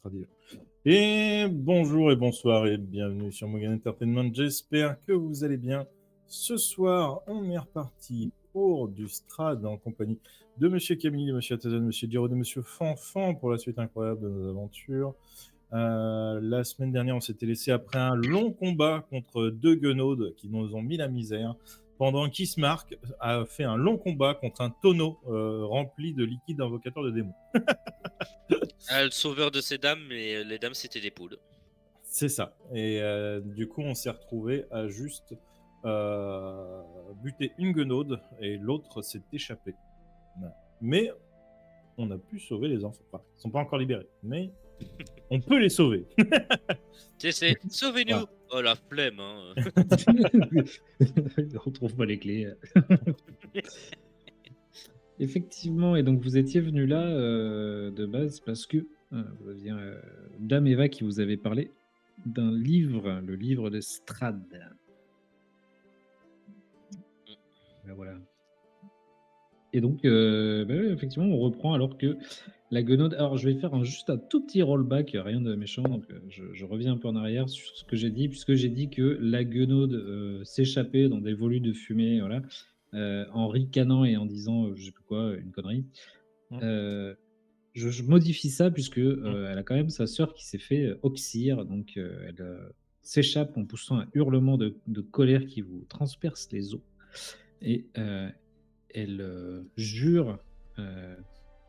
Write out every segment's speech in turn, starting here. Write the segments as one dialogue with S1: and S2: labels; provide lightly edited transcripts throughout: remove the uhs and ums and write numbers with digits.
S1: Stradio. Et bonjour et bonsoir et bienvenue sur Morgan Entertainment. J'espère que vous allez bien. Ce soir, on est reparti pour du Strad en compagnie de Monsieur Camille, de Monsieur Atazan, de Monsieur Giraud, de Monsieur Fanfan pour la suite incroyable de nos aventures. La semaine dernière, on s'était laissé après un long combat contre deux guenaudes qui nous ont mis la misère, pendant qu'Ismark a fait un long combat contre un tonneau rempli de liquide invocateur de démons.
S2: Le sauveur de ces dames, mais les dames c'était des poules.
S1: C'est ça. Et du coup, on s'est retrouvé à juste buter une guenaude et l'autre s'est échappé. Voilà. Mais on a pu sauver les enfants. Enfin, ils ne sont pas encore libérés, mais on peut les sauver.
S2: C'est sauvez-nous.
S1: Voilà.
S2: Oh la flemme, hein.
S3: On trouve pas les clés. Effectivement, et donc vous étiez venu là de base parce que vous aviez Dame Eva qui vous avait parlé d'un livre, le livre de Strad. Ben voilà. Et donc, oui, effectivement, on reprend alors que la guenaude. Alors, je vais faire juste un tout petit rollback, rien de méchant. Donc, je reviens un peu en arrière sur ce que j'ai dit, puisque j'ai dit que la guenaude s'échappait dans des volutes de fumée, voilà, en ricanant et en disant, je sais plus quoi, une connerie. Euh, je modifie ça puisque elle a quand même sa sœur qui s'est fait oxyre, donc elle s'échappe en poussant un hurlement de colère qui vous transperce les os. Et elle jure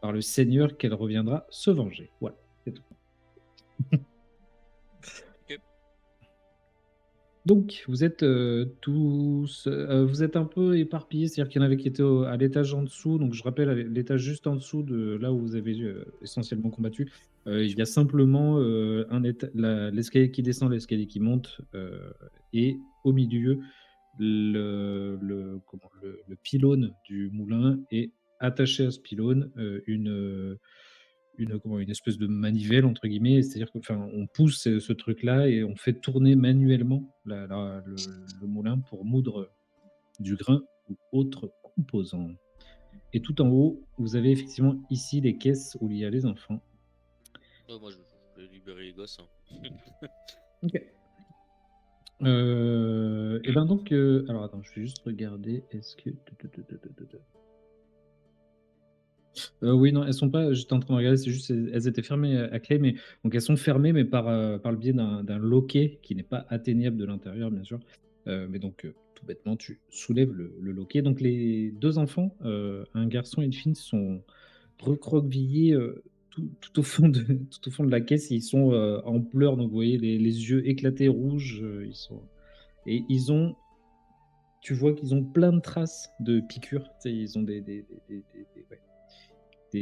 S3: par le Seigneur qu'elle reviendra se venger. Voilà, c'est tout.
S2: Ok.
S3: Donc, vous êtes tous, vous êtes un peu éparpillés, c'est-à-dire qu'il y en avait qui étaient à l'étage en dessous. Donc, je rappelle, à l'étage juste en dessous de là où vous avez essentiellement combattu, il y a simplement l'escalier qui descend, l'escalier qui monte, et au milieu, le pylône du moulin est attaché à ce pylône une espèce de manivelle entre guillemets, c'est-à-dire que, enfin, on pousse ce truc-là et on fait tourner manuellement le moulin pour moudre du grain ou autre composant. Et tout en haut, vous avez effectivement ici les caisses où il y a les enfants.
S2: Moi je vais libérer les gosses, hein.
S3: Ok. Et ben donc, alors attends, je vais juste regarder. Est-ce que oui, non, elles sont pas. J'étais en train de regarder, c'est juste elles étaient fermées à clé, mais donc elles sont fermées, mais par le biais d'un loquet qui n'est pas atteignable de l'intérieur, bien sûr. Mais donc, tout bêtement, tu soulèves le loquet. Donc les deux enfants, un garçon et une fille, sont recroquevillés tout au fond de tout au fond de la caisse. Ils sont en pleurs, donc vous voyez les yeux éclatés rouges. Ils sont et ils ont tu vois qu'ils ont plein de traces de piqûres. Tu sais, ils ont ouais,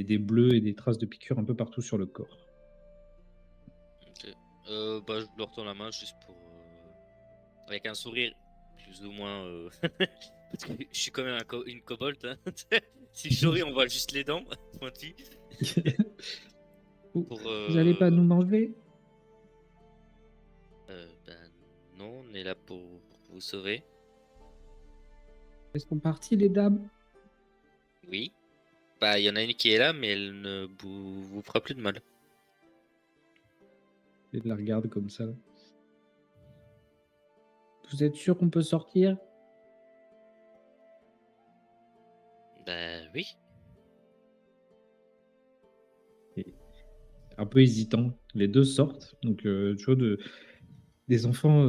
S3: des bleus et des traces de piqûres un peu partout sur le corps.
S2: Ok. Je leur tends la main juste pour avec un sourire plus ou moins parce que je suis quand même une kobold, hein. Si je souris, on voit juste les dents pointues.
S3: Vous,
S2: Pour
S3: vous allez pas nous manger?
S2: non, on est là pour vous sauver.
S3: Elles sont parties, les dames?
S2: Oui. Bah, il y en a une qui est là, mais elle ne vous fera plus de mal.
S3: Et la regarde comme ça. Vous êtes sûr qu'on peut sortir?
S2: Bah oui.
S3: Et un peu hésitant, les deux sortent. Donc, tu vois, des enfants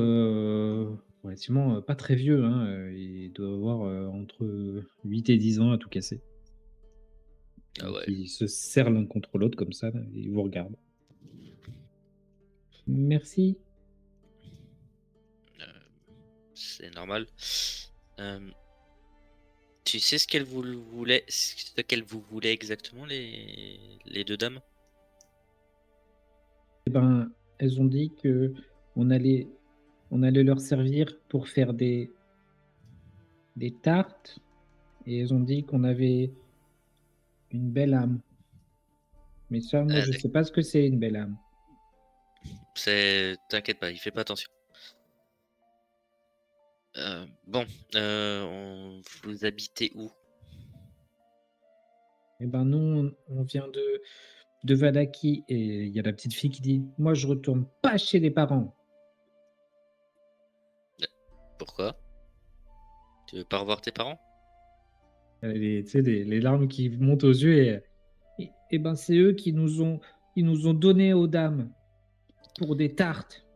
S3: relativement pas très vieux. Hein, ils doivent avoir entre 8 et 10 ans à tout casser.
S2: Ah
S3: Donc,
S2: ouais.
S3: ils se serrent l'un contre l'autre comme ça, là, et ils vous regardent. Merci.
S2: Euh, c'est normal. Euh, Tu sais ce qu'elle vous voulait, ce qu'elle vous voulait exactement, les deux dames?
S3: Eh ben, elles ont dit que on allait, on allait leur servir pour faire des tartes, et elles ont dit qu'on avait une belle âme. Mais ça, moi, je sais pas ce que c'est une belle âme.
S2: T'inquiète pas, il fait pas attention. Bon, vous habitez où?
S3: Eh ben, nous, on vient de Vadaki et il y a la petite fille qui dit: «Moi, je retourne pas chez les parents».
S2: Pourquoi? Tu veux pas revoir tes parents?
S3: Tu sais, les larmes qui montent aux yeux et ben, c'est eux qui nous ont donné aux dames pour des tartes.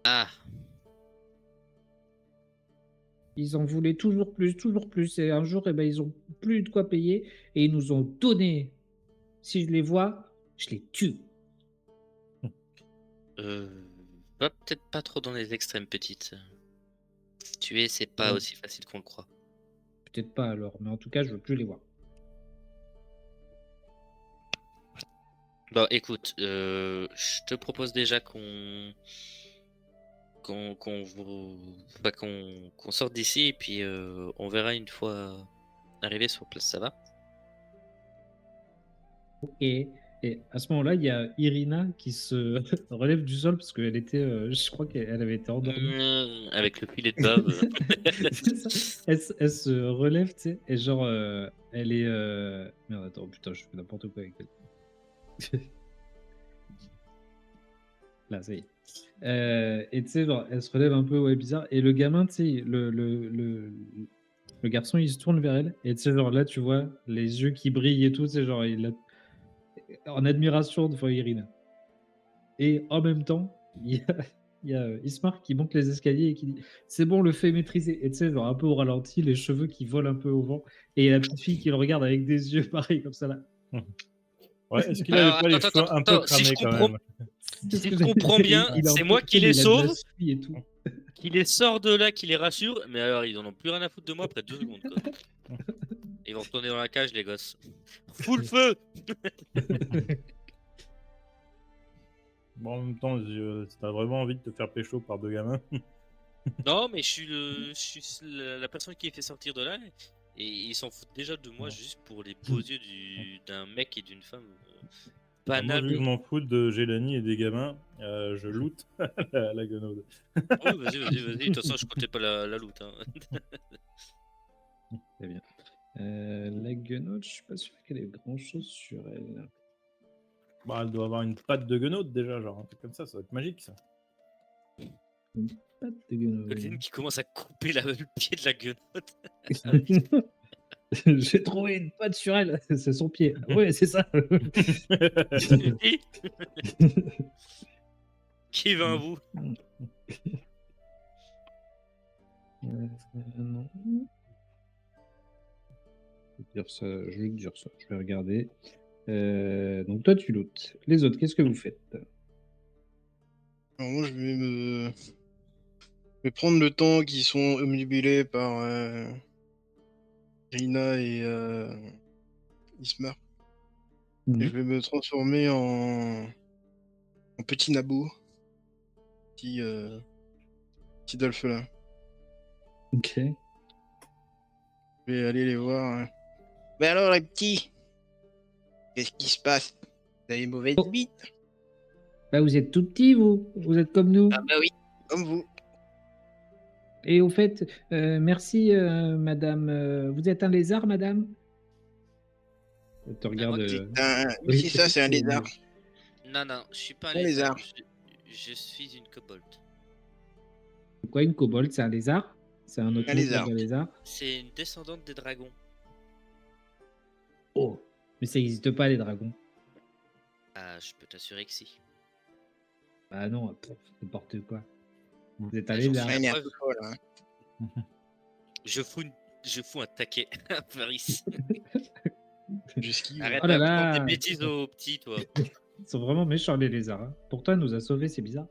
S2: Ah!
S3: Ils en voulaient toujours plus et un jour, et ben, ils ont plus eu de quoi payer et ils nous ont donné. Si je les vois, je les tue.
S2: Va peut-être pas trop dans les extrêmes, petite. Tuer, c'est pas
S3: Bon,
S2: aussi facile qu'on le croit.
S3: peut-être pas alors, mais en tout cas, je veux plus les voir.
S2: Bah, écoute, je te propose déjà qu'on vous bah, qu'on sorte d'ici et puis, on verra une fois arrivé sur place, ça va?
S3: Et à ce moment-là, il y a Irina qui se relève du sol parce qu'elle était, je crois qu'elle avait été endormie.
S2: Avec le filet de bave.
S3: C'est ça. Elle se relève, tu sais, et genre, elle est, merde, attends, putain, je fais n'importe quoi avec elle. Là, ça y est. Et tu sais, genre, elle se relève un peu, ouais, bizarre. Et le gamin, tu sais, le garçon, il se tourne vers elle. Et tu sais, genre, là, tu vois les yeux qui brillent et tout. Tu sais, genre, en admiration devant Irina. Et en même temps, il y a Ismar qui monte les escaliers et qui dit: «C'est bon, le fait maîtriser». Et tu sais, genre, un peu au ralenti, les cheveux qui volent un peu au vent. Et il y a la petite fille qui le regarde avec des yeux pareils, comme ça, là.
S1: Ouais, est-ce qu'il avait
S2: Alors
S1: pas les
S2: attends,
S1: cheveux un peu
S2: attends, si je
S1: cramés quand
S2: comprends
S1: même?
S3: C'est ce
S2: si
S3: que
S2: je
S3: j'allais
S2: comprends
S3: dire.
S2: bien,
S3: Il est un
S2: c'est
S3: peu,
S2: moi
S3: tu
S2: qui
S3: sais,
S2: les
S3: il a de la
S2: sauve,
S3: suie et tout.
S2: qui les sort de là, qui les rassure, mais alors ils en ont plus rien à foutre de moi après 2 secondes, quoi. Ils vont retourner dans la cage, les gosses. Full feu!
S1: Bon, en même temps, si tu vraiment envie de te faire pécho par 2 gamins.
S2: Non, mais je suis la personne qui les fait sortir de là et ils s'en foutent déjà de moi
S1: Ouais.
S2: juste pour les beaux yeux d'un mec et d'une femme,
S1: Bah, moi,
S2: banale.
S1: vu que je m'en fous de Gélanie et des gamins, je loot la guenaude.
S2: Oui, vas-y, vas-y, vas-y. De toute façon, je comptais pas la loot, hein.
S3: Très bien. La guenotte, je suis pas sûr qu'elle ait grand-chose sur elle.
S1: Bah, elle doit avoir une patte de guenaude déjà, genre un truc comme ça va être magique ça.
S3: Une patte de guenaude.
S2: Colline qui commence à couper le pied de la guenotte.
S3: J'ai trouvé une patte sur elle, c'est son pied. Ouais, c'est ça.
S2: Et qui va à vous?
S3: Non. Je vais te dire ça. Je vais regarder. Donc toi, tu lootes. Les autres, qu'est-ce que vous faites?
S4: Alors moi, je vais prendre le temps qui sont omnibulés par Rina et Ismar. Et je vais me transformer en petit nabou. Petit d'orphelin.
S3: Ok.
S4: Je vais aller les voir. Mais alors, les petits, qu'est-ce qui se passe? Vous avez une mauvaise
S3: Oh.
S4: bite?
S3: Bah, vous êtes tout petits, vous. Vous êtes comme nous.
S4: Ah bah oui, comme vous.
S3: Et au fait, merci, madame. Vous êtes un lézard, madame? Elle te regarde.
S2: moi qui-
S4: Oui, c'est ça, c'est un lézard.
S2: Non, non, je suis pas un
S4: Un
S2: lézard.
S4: lézard.
S2: Je suis une kobold.
S3: C'est quoi une kobold? C'est un lézard? C'est un autre
S4: Un
S3: mot pour
S4: lézard.
S3: dire lézard?
S2: C'est une descendante des dragons.
S3: Oh! Mais ça n'existe pas, les dragons.
S2: Ah, je peux t'assurer que si.
S3: Bah non, n'importe quoi. Vous êtes un
S2: Ah, j'en
S3: lézard.
S2: suis
S4: Ah, il est un
S2: preuve.
S4: peu folle, hein.
S2: Je fous un taquet à Paris.
S4: J'esquive.
S2: Arrête
S3: Oh là
S2: d'apprendre
S3: là!
S2: des bêtises aux petits, toi.
S3: Ils sont vraiment méchants, les lézards, hein. Pourtant, elle nous a sauvés, c'est bizarre.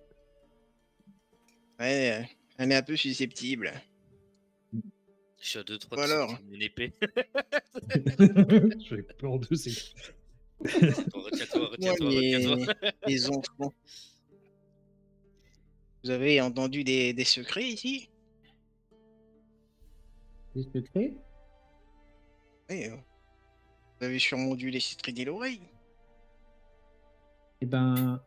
S4: Ouais, elle est un peu susceptible.
S2: Je suis à 2-3
S4: Ou
S2: de
S4: alors?
S2: sortir mon épée.
S3: Je vais peur de ces.
S2: Attends, retiens-toi,
S4: Moi,
S2: retiens-toi.
S4: les enfants. Vous avez entendu des secrets ici?
S3: Des secrets?
S4: Oui, vous avez sûrement dû les traîner l'oreille.
S3: Eh ben,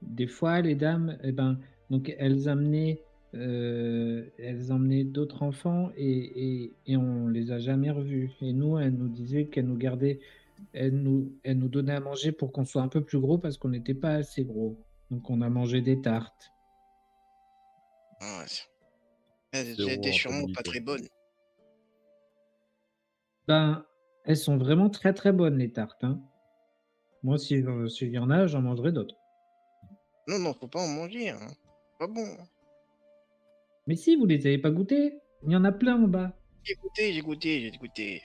S3: des fois, les dames, eh ben, donc elles emmenaient d'autres enfants et on les a jamais revus. Et nous, elles nous disaient qu'elles nous gardaient elle nous donnait à manger pour qu'on soit un peu plus gros parce qu'on n'était pas assez gros. Donc on a mangé des tartes.
S4: Ah, elles
S1: Zéro
S4: étaient sûrement pas
S1: rentabilité.
S4: très bonnes.
S3: Ben, elles sont vraiment très très bonnes les tartes, hein. Moi, s'il y en a, j'en mangerai d'autres.
S4: Non, non, faut pas en manger, hein. Pas bon.
S3: Mais si, vous les avez pas goûtées, il y en a plein en bas.
S4: J'ai goûté.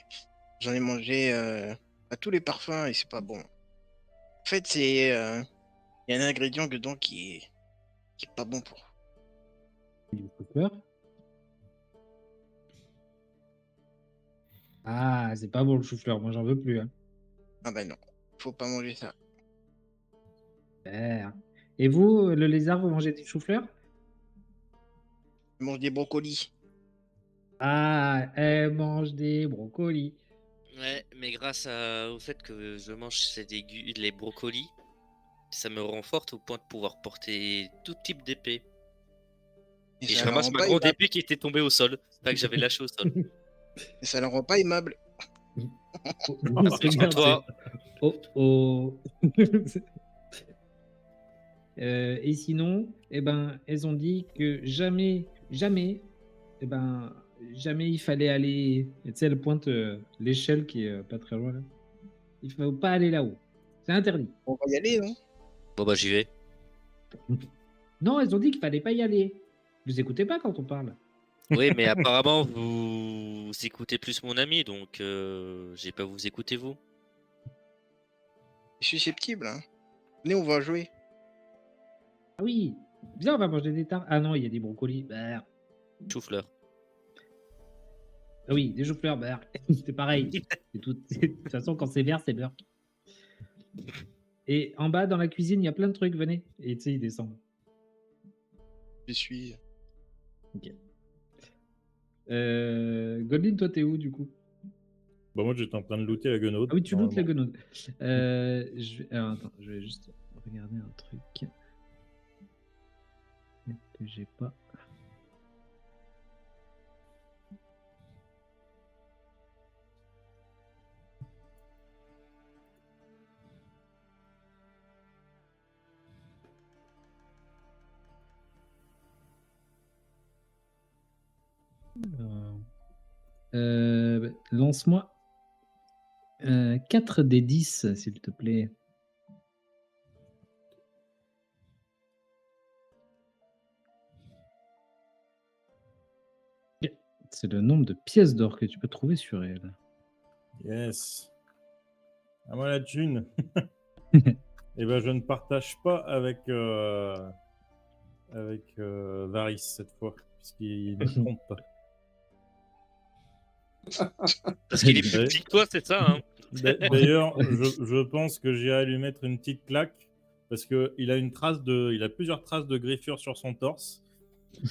S4: J'en ai mangé à tous les parfums et c'est pas bon. En fait, il y a un ingrédient dedans qui est pas bon pour.
S3: Du chou-fleur. Ah, c'est pas bon le chou-fleur, moi j'en veux plus, hein.
S4: Ah ben non, faut pas manger ça.
S3: Super. Et vous, le lézard, vous mangez des chou-fleurs?
S4: Je mange des brocolis.
S3: Ah, elle mange des brocolis.
S2: Ouais, mais au fait que je mange les brocolis, ça me rend forte au point de pouvoir porter tout type d'épée.
S4: Et
S2: Et je
S4: ça la
S2: ramasse
S4: rend
S2: ma
S4: pas
S2: grande
S4: aimable.
S2: épée qui était tombée au sol. Enfin, que j'avais lâchée au sol.
S4: Et ça la rend pas aimable.
S2: Excuse-toi.
S3: Oh, oh. Et sinon, eh ben, elles ont dit que jamais, jamais, eh ben, jamais il fallait aller. Et tu sais, elle pointe l'échelle qui est pas très loin là. Il ne faut pas aller là-haut. C'est interdit.
S4: On va y aller, non?
S2: Bon bah j'y vais.
S3: Non, elles ont dit qu'il fallait pas y aller. Vous écoutez pas quand on parle.
S2: Oui, mais apparemment vous écoutez plus mon ami, donc j'ai pas vous écouter vous.
S4: Je suis susceptible, hein. Venez, on va jouer.
S3: Ah oui, viens, on va manger des tartes. Ah non, il y a des brocolis. Bah,
S2: Chou-fleur.
S3: ah oui, des choux-fleurs. Bah, c'est pareil. C'est tout. De toute façon, quand c'est vert, c'est beurre. Et en bas, dans la cuisine, il y a plein de trucs. Venez. Et tu sais, ils descendent.
S4: Je suis.
S3: Ok. Godwin, toi, t'es où du coup?
S1: Bah, moi, j'étais en train de looter la guenaude.
S3: Ah oui, tu lootes la
S1: normalement.
S3: guenaude. Alors, attends, je vais juste regarder un truc que j'ai pas. Lance-moi 4 des 10, s'il te plaît. C'est le nombre de pièces d'or que tu peux trouver sur elle.
S1: Yes. À moi la thune. Et ben, je ne partage pas avec Varys cette fois, puisqu'il ne trompe pas.
S2: Parce qu'il est
S3: Très
S2: plus petit que toi, c'est ça, hein.
S1: D'ailleurs, je pense que j'irai lui mettre une petite claque parce que il a plusieurs traces de griffures sur son torse.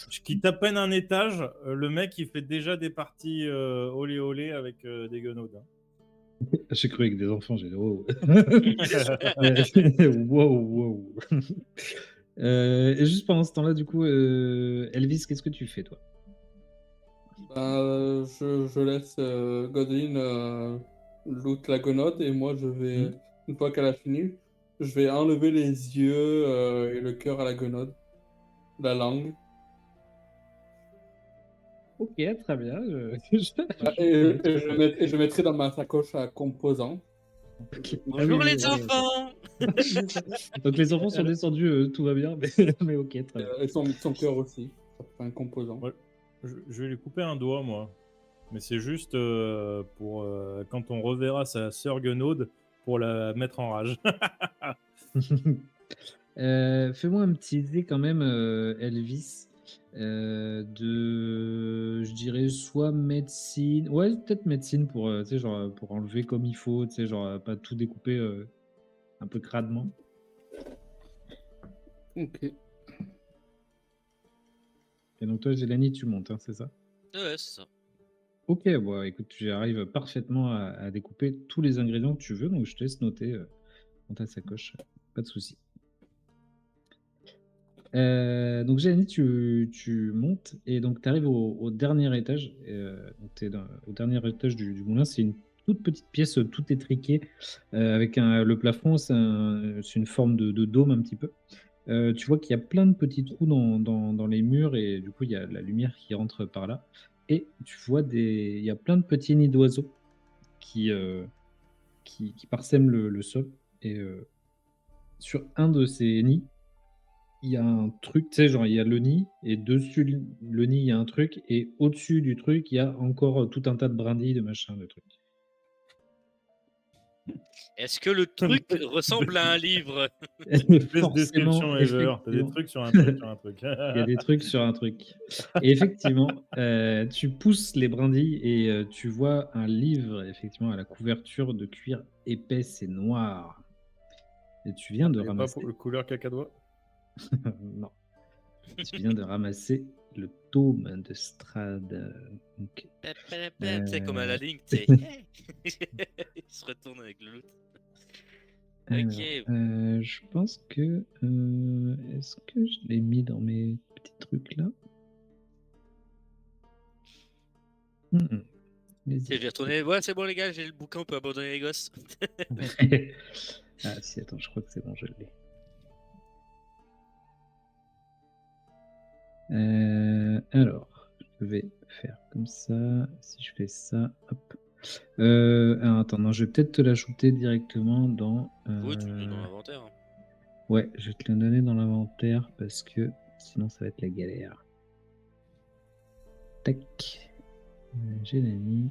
S1: Je quitte à peine un étage, le mec il fait déjà des parties olé olé avec des guenaudes, hein.
S3: J'ai cru avec des enfants, j'ai dit wow. Wow, wow. Et juste pendant ce temps-là, du coup, Elvis, qu'est-ce que tu fais, toi?
S5: Je laisse Godwin loot la gonode et moi je vais, une fois qu'elle a fini, je vais enlever les yeux et le cœur à la gonode, la langue.
S3: Ok, très bien.
S5: Et je mettrai dans ma sacoche à composants.
S3: Ok.
S2: Bonjour
S3: Ah oui,
S2: les
S3: oui,
S2: enfants.
S3: donc les enfants sont descendus, tout va bien, mais ok, très bien.
S5: Et son cœur aussi. Ça fait un composant.
S1: Ouais. Je vais lui couper un doigt, moi. Mais c'est juste pour quand on reverra sa sœur guenaude pour la mettre en rage.
S3: Fais-moi un petit dé quand même, Elvis, je dirais soit médecine, ouais, peut-être médecine pour, tu sais, genre, pour enlever comme il faut, tu sais, genre, pas tout découper un peu cradement.
S5: Ok.
S3: Et donc toi, Gélanie, tu montes, hein, c'est ça?
S2: Ouais, c'est ça.
S3: Ok, bon, écoute, tu arrives parfaitement à découper tous les ingrédients que tu veux, donc je te laisse noter dans ta sacoche, pas de souci. Donc Gélanie, tu montes et donc tu arrives au dernier étage. Donc au dernier étage du moulin, c'est toute petite pièce, tout étriquée, avec le plafond, c'est une forme de dôme un petit peu. Tu vois qu'il y a plein de petits trous dans les murs et du coup, il y a la lumière qui rentre par là. Et tu vois il y a plein de petits nids d'oiseaux qui, qui parsèment le sol. Et sur un de ces nids, il y a un truc, tu sais, genre il y a le nid, et dessus le nid, il y a un truc, et au-dessus du truc, il y a encore tout un tas de brindilles, de machin, de trucs.
S2: Est-ce que le truc ressemble à un livre?
S1: Best description ever. T'as des
S3: effectivement,
S1: trucs sur un truc sur un truc.
S3: il y a des trucs sur un truc. Et effectivement, tu pousses les brindilles et tu vois un livre, effectivement, à la couverture de cuir épaisse et noire. Et tu viens de
S1: Et pas
S3: ramasser.
S1: pour le couleur cacadois.
S3: Non. Tu viens de ramasser le tome de Strad. Ok.
S2: Tu sais, comme à la ligne, tu sais. Il se retourne avec le loot.
S3: Alors,
S2: Ok.
S3: je pense que. Est-ce que je l'ai mis dans mes petits trucs là?
S2: Je vais retourner. Ouais, c'est bon, les gars, j'ai le bouquin, on peut abandonner les gosses.
S3: Ah, si, attends, je crois que c'est bon, je l'ai. Alors, je vais faire comme ça. Si je fais ça, hop. Alors, attends, non, je vais peut-être te l'ajouter directement dans.
S2: Oui, tu le mets dans l'inventaire.
S3: Ouais, je vais te le donner dans l'inventaire parce que sinon ça va être la galère. Tac. J'ai mis.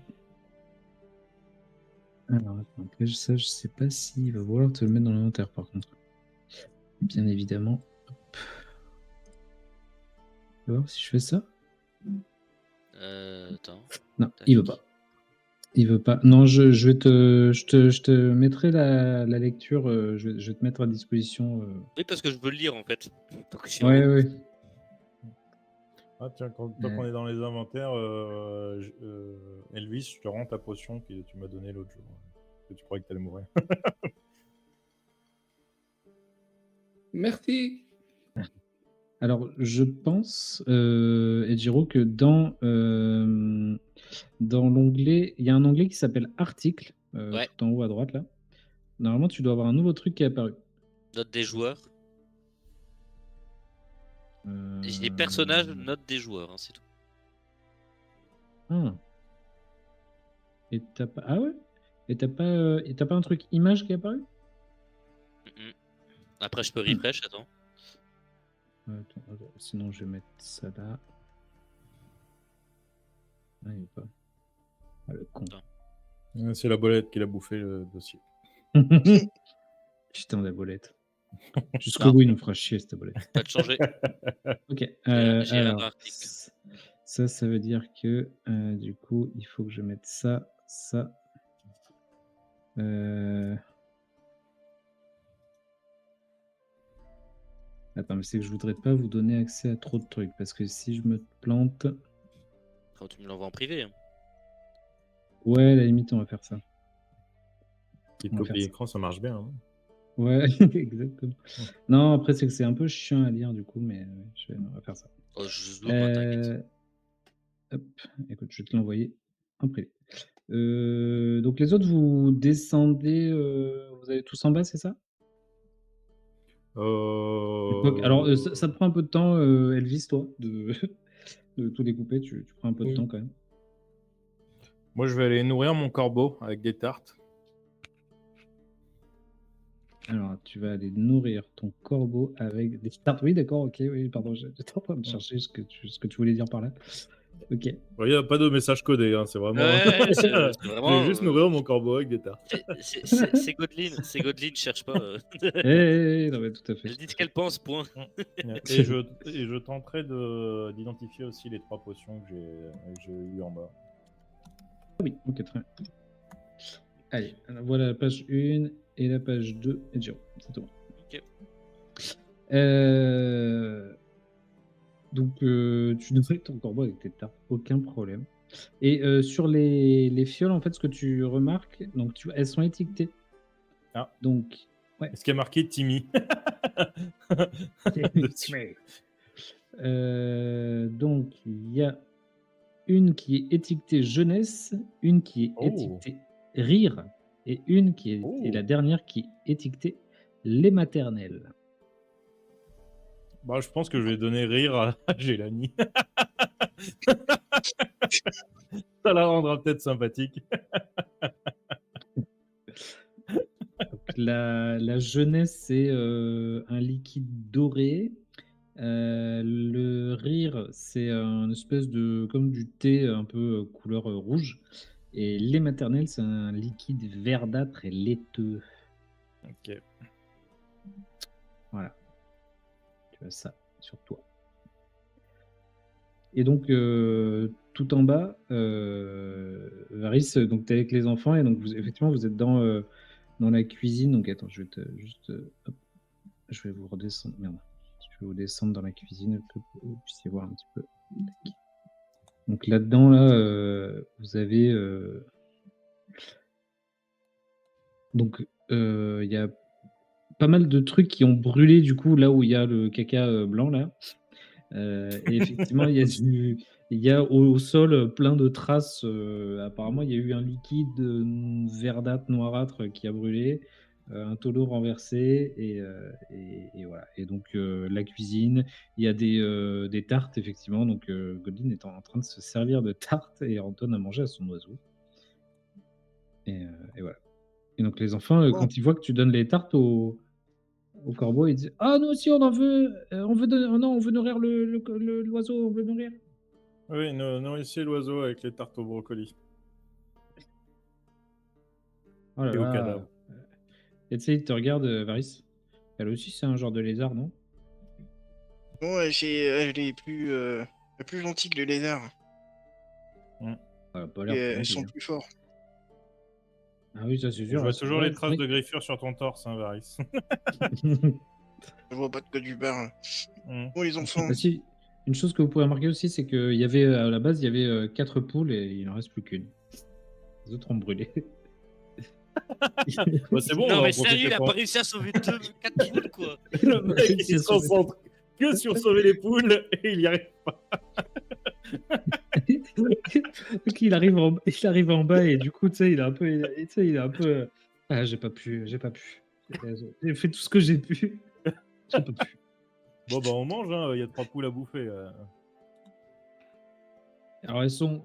S3: Alors, attends, après ça, je sais pas s'il va vouloir te le mettre dans l'inventaire par contre. Bien évidemment. Hop. Tu vas voir si je fais ça?
S2: Attends.
S3: Non,
S2: Tac.
S3: il veut pas. Il veut pas. Non, je vais je te mettrai la lecture. Je vais te mettre à disposition.
S2: Oui, parce que je veux le lire en fait. Donc, je suis
S3: Ouais,
S2: vraiment-
S3: ouais.
S1: Ah, tiens, tant qu'on est dans les inventaires, Elvis, je te rends ta potion que tu m'as donnée l'autre jour. Que tu croyais que t'allais mourir.
S5: Merci.
S3: Alors, je pense, Ejiro, que dans l'onglet, il y a un onglet qui s'appelle Articles,
S2: Ouais.
S3: tout en haut à droite là. Normalement, tu dois avoir un nouveau truc qui est apparu.
S2: Note des joueurs.
S3: Euh,
S2: Les personnages, note des joueurs, hein, c'est tout.
S3: Ah. Et t'as pas... Ah ouais? Et t'as pas un truc image qui est apparu?
S2: Mhm. Après, je peux refresh, attends.
S3: Attends, sinon je vais mettre ça là. Ah, il est pas. Ah, le con.
S1: C'est la bolette qui l'a bouffé le dossier.
S3: Putain, la bolette. Jusqu'au
S2: Non.
S3: bout, il nous fera chier cette bolette.
S2: Pas de changer.
S3: Ok.
S2: J'ai un
S3: Alors,
S2: article.
S3: ça veut dire que du coup, il faut que je mette ça. Attends, mais c'est que je voudrais pas vous donner accès à trop de trucs parce que si je me plante.
S2: Quand tu me l'envoies en privé. Hein.
S3: Ouais, à la limite, on va faire ça.
S1: Petite
S3: On va
S1: copie
S3: faire
S1: écran, ça marche bien. Hein.
S3: Ouais, exactement. Non, après, c'est que c'est un peu chiant à lire du coup, mais on va faire ça.
S2: Oh, je zoome, hein, t'inquiète.
S3: Hop, écoute, je vais te l'envoyer en privé. Donc les autres, vous descendez, vous allez tous en bas, c'est ça? Alors, ça te prend un peu de temps, Elvis, toi, de, de tout découper. Tu prends un peu de temps quand même.
S1: Moi, je vais aller nourrir mon corbeau avec des tartes.
S3: Alors, tu vas aller nourrir ton corbeau avec des tartes. Oui, d'accord, ok, oui, pardon, j'étais en train de chercher ce que tu voulais dire par là. Ok.
S1: Il n'y a pas de message codé, hein, c'est vraiment.
S2: Ouais, c'est
S1: Je
S2: vraiment.
S1: vais juste nourrir mon corbeau avec des tartes.
S2: C'est Godelyne, cherche pas.
S3: Non, mais tout à fait.
S2: Elle dit ce qu'elle pense, point.
S1: Et je tenterai d'identifier aussi les 3 potions que j'ai eues en bas.
S3: Oui, ok, très bien. Allez, alors voilà la page 1 et la page 2 et Giro, c'est tout.
S2: Ok.
S3: Donc, tu nourris ton corbeau avec tes tartes, aucun problème. Et sur les fioles, en fait, ce que tu remarques, donc elles sont étiquetées.
S1: Ah.
S3: Donc, ouais.
S1: Est-ce qu'il y a marqué Timmy dessus.
S3: Donc, il y a une qui est étiquetée jeunesse, une qui est étiquetée rire et une qui est,
S1: Oh.
S3: et la dernière qui est étiquetée les maternelles.
S1: Bah, je pense que je vais donner rire à Gélanie. Ça la rendra peut-être sympathique.
S3: Donc, la jeunesse, c'est un liquide doré. Le rire, c'est un espèce de comme du thé un peu couleur rouge. Et lait maternel, c'est un liquide verdâtre et laiteux.
S1: Ok.
S3: Voilà. Tu as ça sur toi. Et donc, tout en bas, Varys, donc tu es avec les enfants et donc effectivement, vous êtes dans la cuisine. Donc, attends, je vais juste. Hop, je vais vous redescendre. Merde. Je vais vous descendre dans la cuisine pour que vous puissiez voir un petit peu. Tac. Donc là-dedans, là, vous avez. Donc, il y a pas mal de trucs qui ont brûlé du coup là où il y a le caca blanc là. Et effectivement, il y a au sol plein de traces. Apparemment, il y a eu un liquide verdâtre, noirâtre qui a brûlé, un tonneau renversé, et voilà. Et donc, la cuisine, il y a des tartes, effectivement. Donc, Godwin est en train de se servir de tartes et en donne à manger à son oiseau. Et voilà. Et donc, les enfants,
S4: Bon.
S3: quand ils voient que tu donnes les tartes au corbeau, ils disent ah, nous aussi, on en veut, on veut donner, oh non, on veut nourrir l'oiseau, on veut nourrir.
S1: Oui, nourrissez l'oiseau avec les tartes au brocoli
S3: Oh là
S1: et au
S3: là.
S1: cadavre.
S3: Et tu sais, il te regarde, Varys. Elle aussi, c'est un genre de lézard, non?
S4: Bon, elle est plus gentille que le lézard.
S3: Elle a pas
S4: Et,
S3: l'air
S4: elles
S3: gentille,
S4: sont
S3: hein.
S4: plus forts.
S3: Ah oui, ça c'est
S1: Je
S3: sûr.
S1: vois
S3: C'est
S1: toujours
S3: vrai,
S1: les traces de griffures sur ton torse, hein, Varys.
S4: Je vois pas de quoi tu parles.
S1: Mm.
S4: Bon, les enfants.
S3: Ah, si, une chose que vous pouvez remarquer aussi, c'est qu'il y avait, à la base, il y avait 4 poules et il n'en reste plus qu'une. Les autres ont brûlé.
S1: Bah, c'est bon, on
S2: Non,
S1: va
S2: mais
S1: en
S2: sérieux,
S1: profiter
S2: il a
S1: pour...
S2: pas réussi à sauver 4 poules, quoi.
S1: Le mec, il se concentre que sur sauver les poules et il y arrive pas.
S3: Donc, il arrive en bas et du coup, tu sais, il est un peu. Ah, j'ai pas pu. J'ai fait tout ce que j'ai pu. J'ai pas pu.
S1: Bon, bah, on mange, hein. Il y a 3 poules à bouffer.
S3: Alors, elles sont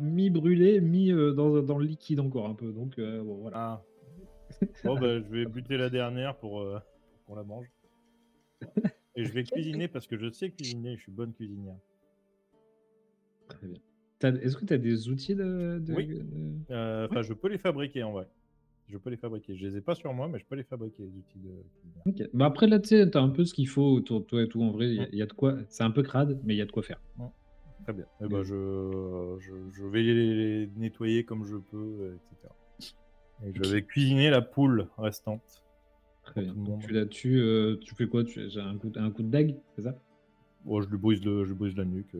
S3: mi-brûlées, mi dans le liquide encore un peu. Donc, bon, voilà.
S1: Ah. Bon, bah, je vais buter la dernière pour qu'on la mange. Et je vais cuisiner parce que je sais cuisiner, je suis bonne cuisinière.
S3: Très bien. Est-ce que tu as des outils
S1: Oui.
S3: de-
S1: Enfin, je peux les fabriquer en vrai. Je peux les fabriquer. Je les ai pas sur moi, mais je peux les fabriquer, les outils de cuisinière.
S3: Ok. Bah après, là, tu sais, tu as un peu ce qu'il faut autour de toi et tout. En vrai, il y a de quoi. C'est un peu crade, mais il y a de quoi faire.
S1: Très bien. Et bah, je vais les nettoyer comme je peux, etc. Et je vais cuisiner la poule restante.
S3: Très bien.
S1: tout le monde.
S3: Donc, tu fais quoi? J'ai un coup de dague, c'est ça?
S1: Bon, je lui brise la nuque.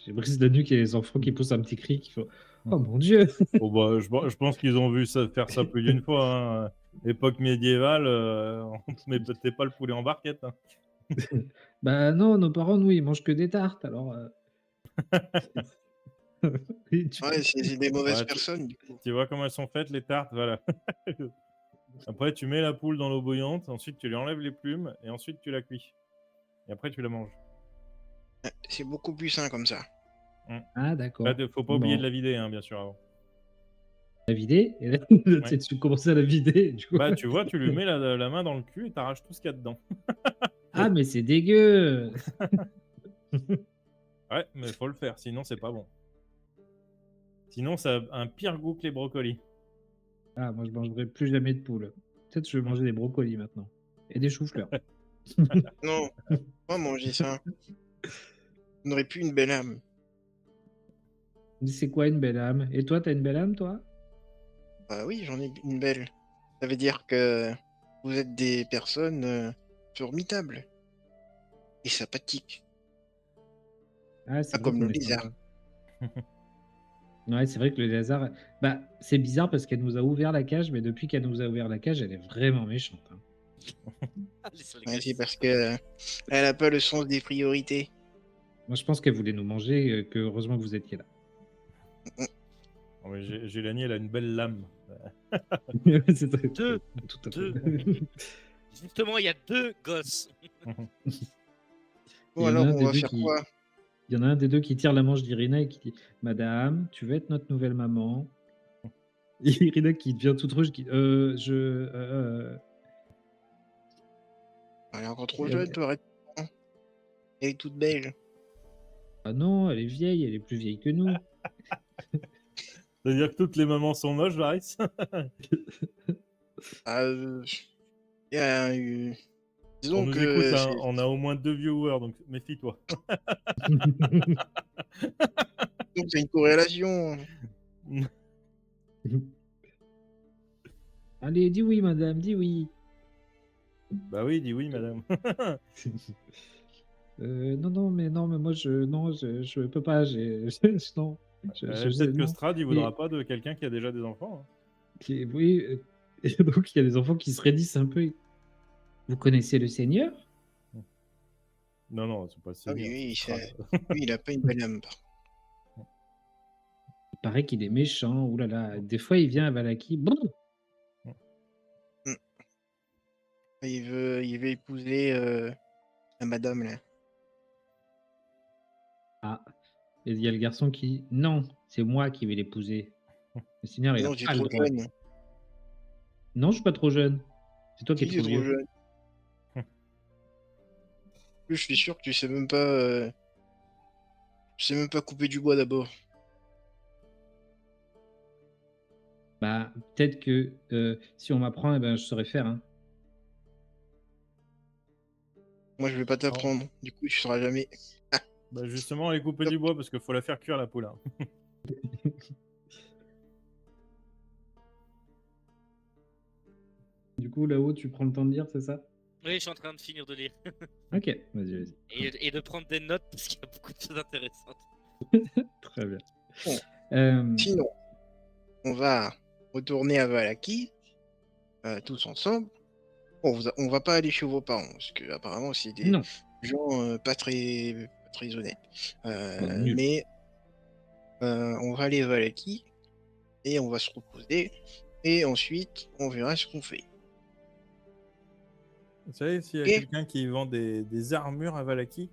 S3: J'ai brisé la nuque et les enfants qui poussent un petit cri qui font oh mon Dieu!
S1: Bon, bah, je pense qu'ils ont vu faire ça plus d'une fois. Hein. Époque médiévale, on ne mettait pas le poulet en barquette. Hein.
S3: Bah non, nos parents, nous, ils mangent que des tartes, alors. Oui,
S4: Ouais, c'est des mauvaises
S1: Ouais,
S4: personnes, du coup.
S1: tu vois comment elles sont faites, les tartes, voilà. Après, tu mets la poule dans l'eau bouillante, ensuite tu lui enlèves les plumes, et ensuite tu la cuis. Et après, tu la manges.
S4: C'est beaucoup plus sain comme ça.
S3: Ah d'accord.
S1: Là, faut pas oublier
S3: Bon.
S1: de la vider, hein, bien sûr, avant.
S3: La vider et là,
S1: Ouais.
S3: tu commençais à la vider. Du coup.
S1: Bah, tu vois, tu lui mets la main dans le cul et t'arraches tout ce qu'il y a dedans.
S3: Ah mais c'est dégueu!
S1: Ouais, mais faut le faire, sinon c'est pas bon. Sinon, ça a un pire goût que les brocolis.
S3: Ah, moi je mangerai plus jamais de poule. Peut-être que je vais manger des brocolis maintenant. Et des choux-fleurs.
S4: Non, pas manger ça. On n'aurait plus une belle âme.
S3: C'est quoi une belle âme? Et toi, t'as une belle âme, toi?
S4: Bah oui, j'en ai une belle. Ça veut dire que vous êtes des personnes formidables et sympathiques.
S3: Ah, c'est
S4: Pas
S3: vrai
S4: comme
S3: qu'on
S4: le
S3: est
S4: lézard.
S3: sympa. Ouais, c'est vrai que le lézard. Bah, c'est bizarre parce qu'elle nous a ouvert la cage, mais depuis qu'elle nous a ouvert la cage, elle est vraiment méchante. Hein.
S4: Ouais, c'est parce que elle a pas le sens des priorités.
S3: Moi, je pense qu'elle voulait nous manger, que heureusement que vous étiez là.
S1: Non, mais Gélanie, elle a une belle lame.
S3: C'est très-
S2: Deux.
S3: tout à fait.
S2: Deux. Justement, il y a 2 gosses.
S4: Bon,
S3: Il y en a
S4: alors,
S3: un
S4: on
S3: des
S4: va
S3: deux
S4: faire
S3: qui-
S4: quoi?
S3: Il y en a un des deux qui tire la manche d'Irina et qui dit Madame, tu veux être notre nouvelle maman? Et Irina qui devient toute rouge, qui
S4: Elle est encore trop
S3: Et
S4: jeune,
S3: ok.
S4: toi, arrête. Elle est toute belle.
S3: Ah non, elle est vieille, elle est plus vieille que nous.
S1: C'est-à-dire que toutes les mamans sont moches, Varys.
S4: Ah, il y a
S1: On
S4: disons
S1: nous
S4: que
S1: écoute, hein,
S4: c'est-
S1: on a au moins 2 viewers, donc méfie-toi.
S4: donc c'est une corrélation.
S3: Allez, dis oui, madame, dis oui.
S1: Bah oui, dis oui, madame.
S3: Non, mais moi, je peux pas. Non.
S1: Peut-être que
S3: non.
S1: Strad, il
S3: Et-
S1: voudra pas de quelqu'un qui a déjà des enfants. Hein.
S3: Oui, et donc il y a des enfants qui se raidissent un peu. Vous connaissez le Seigneur?
S1: Non, non, c'est pas le
S4: Ah oui,
S1: Seigneur,
S4: oui,
S1: c'est
S4: c'est-
S1: Strad.
S4: lui, il a pas une belle âme. par contre.
S3: Il paraît qu'il est méchant. Ouh là là. Des fois, il vient à Valaki. Bon,
S4: Il veut épouser la madame là.
S3: ah. Et il y a le garçon qui dit non, c'est moi qui vais l'épouser. Le Seigneur, il a
S4: Non, tu es
S3: pas le
S4: trop
S3: droit.
S4: jeune.
S3: Non, je suis pas trop jeune. C'est toi qui
S4: Si,
S3: es
S4: tu es
S3: trop
S4: trop
S3: vieux.
S4: jeune. Je suis sûr que tu sais même pas. Tu sais même pas couper du bois d'abord.
S3: Bah, peut-être que si on m'apprend, eh ben, je saurais faire. Hein.
S4: Moi, je vais pas t'apprendre. Du coup, tu sauras jamais.
S1: Bah justement, aller couper du bois parce qu'il faut la faire cuire la poule. Hein.
S3: Du coup, là-haut, tu prends le temps de lire, c'est ça?
S2: Oui, je suis en train de finir de lire.
S3: Ok, vas-y, vas-y.
S2: Et de prendre des notes parce qu'il y a beaucoup de choses intéressantes.
S3: Très bien.
S4: Bon.
S3: Euh,
S4: Sinon, on va retourner à Valaki, tous ensemble. Bon, on va pas aller chez vos parents, parce que apparemment c'est des
S3: non,
S4: gens pas très honnêtes.
S3: nul.
S4: Mais on va aller à Valaki et on va se reposer. Et ensuite, on verra ce qu'on fait.
S1: Vous savez, s'il y a
S4: Et-
S1: quelqu'un qui vend des armures à Valaki,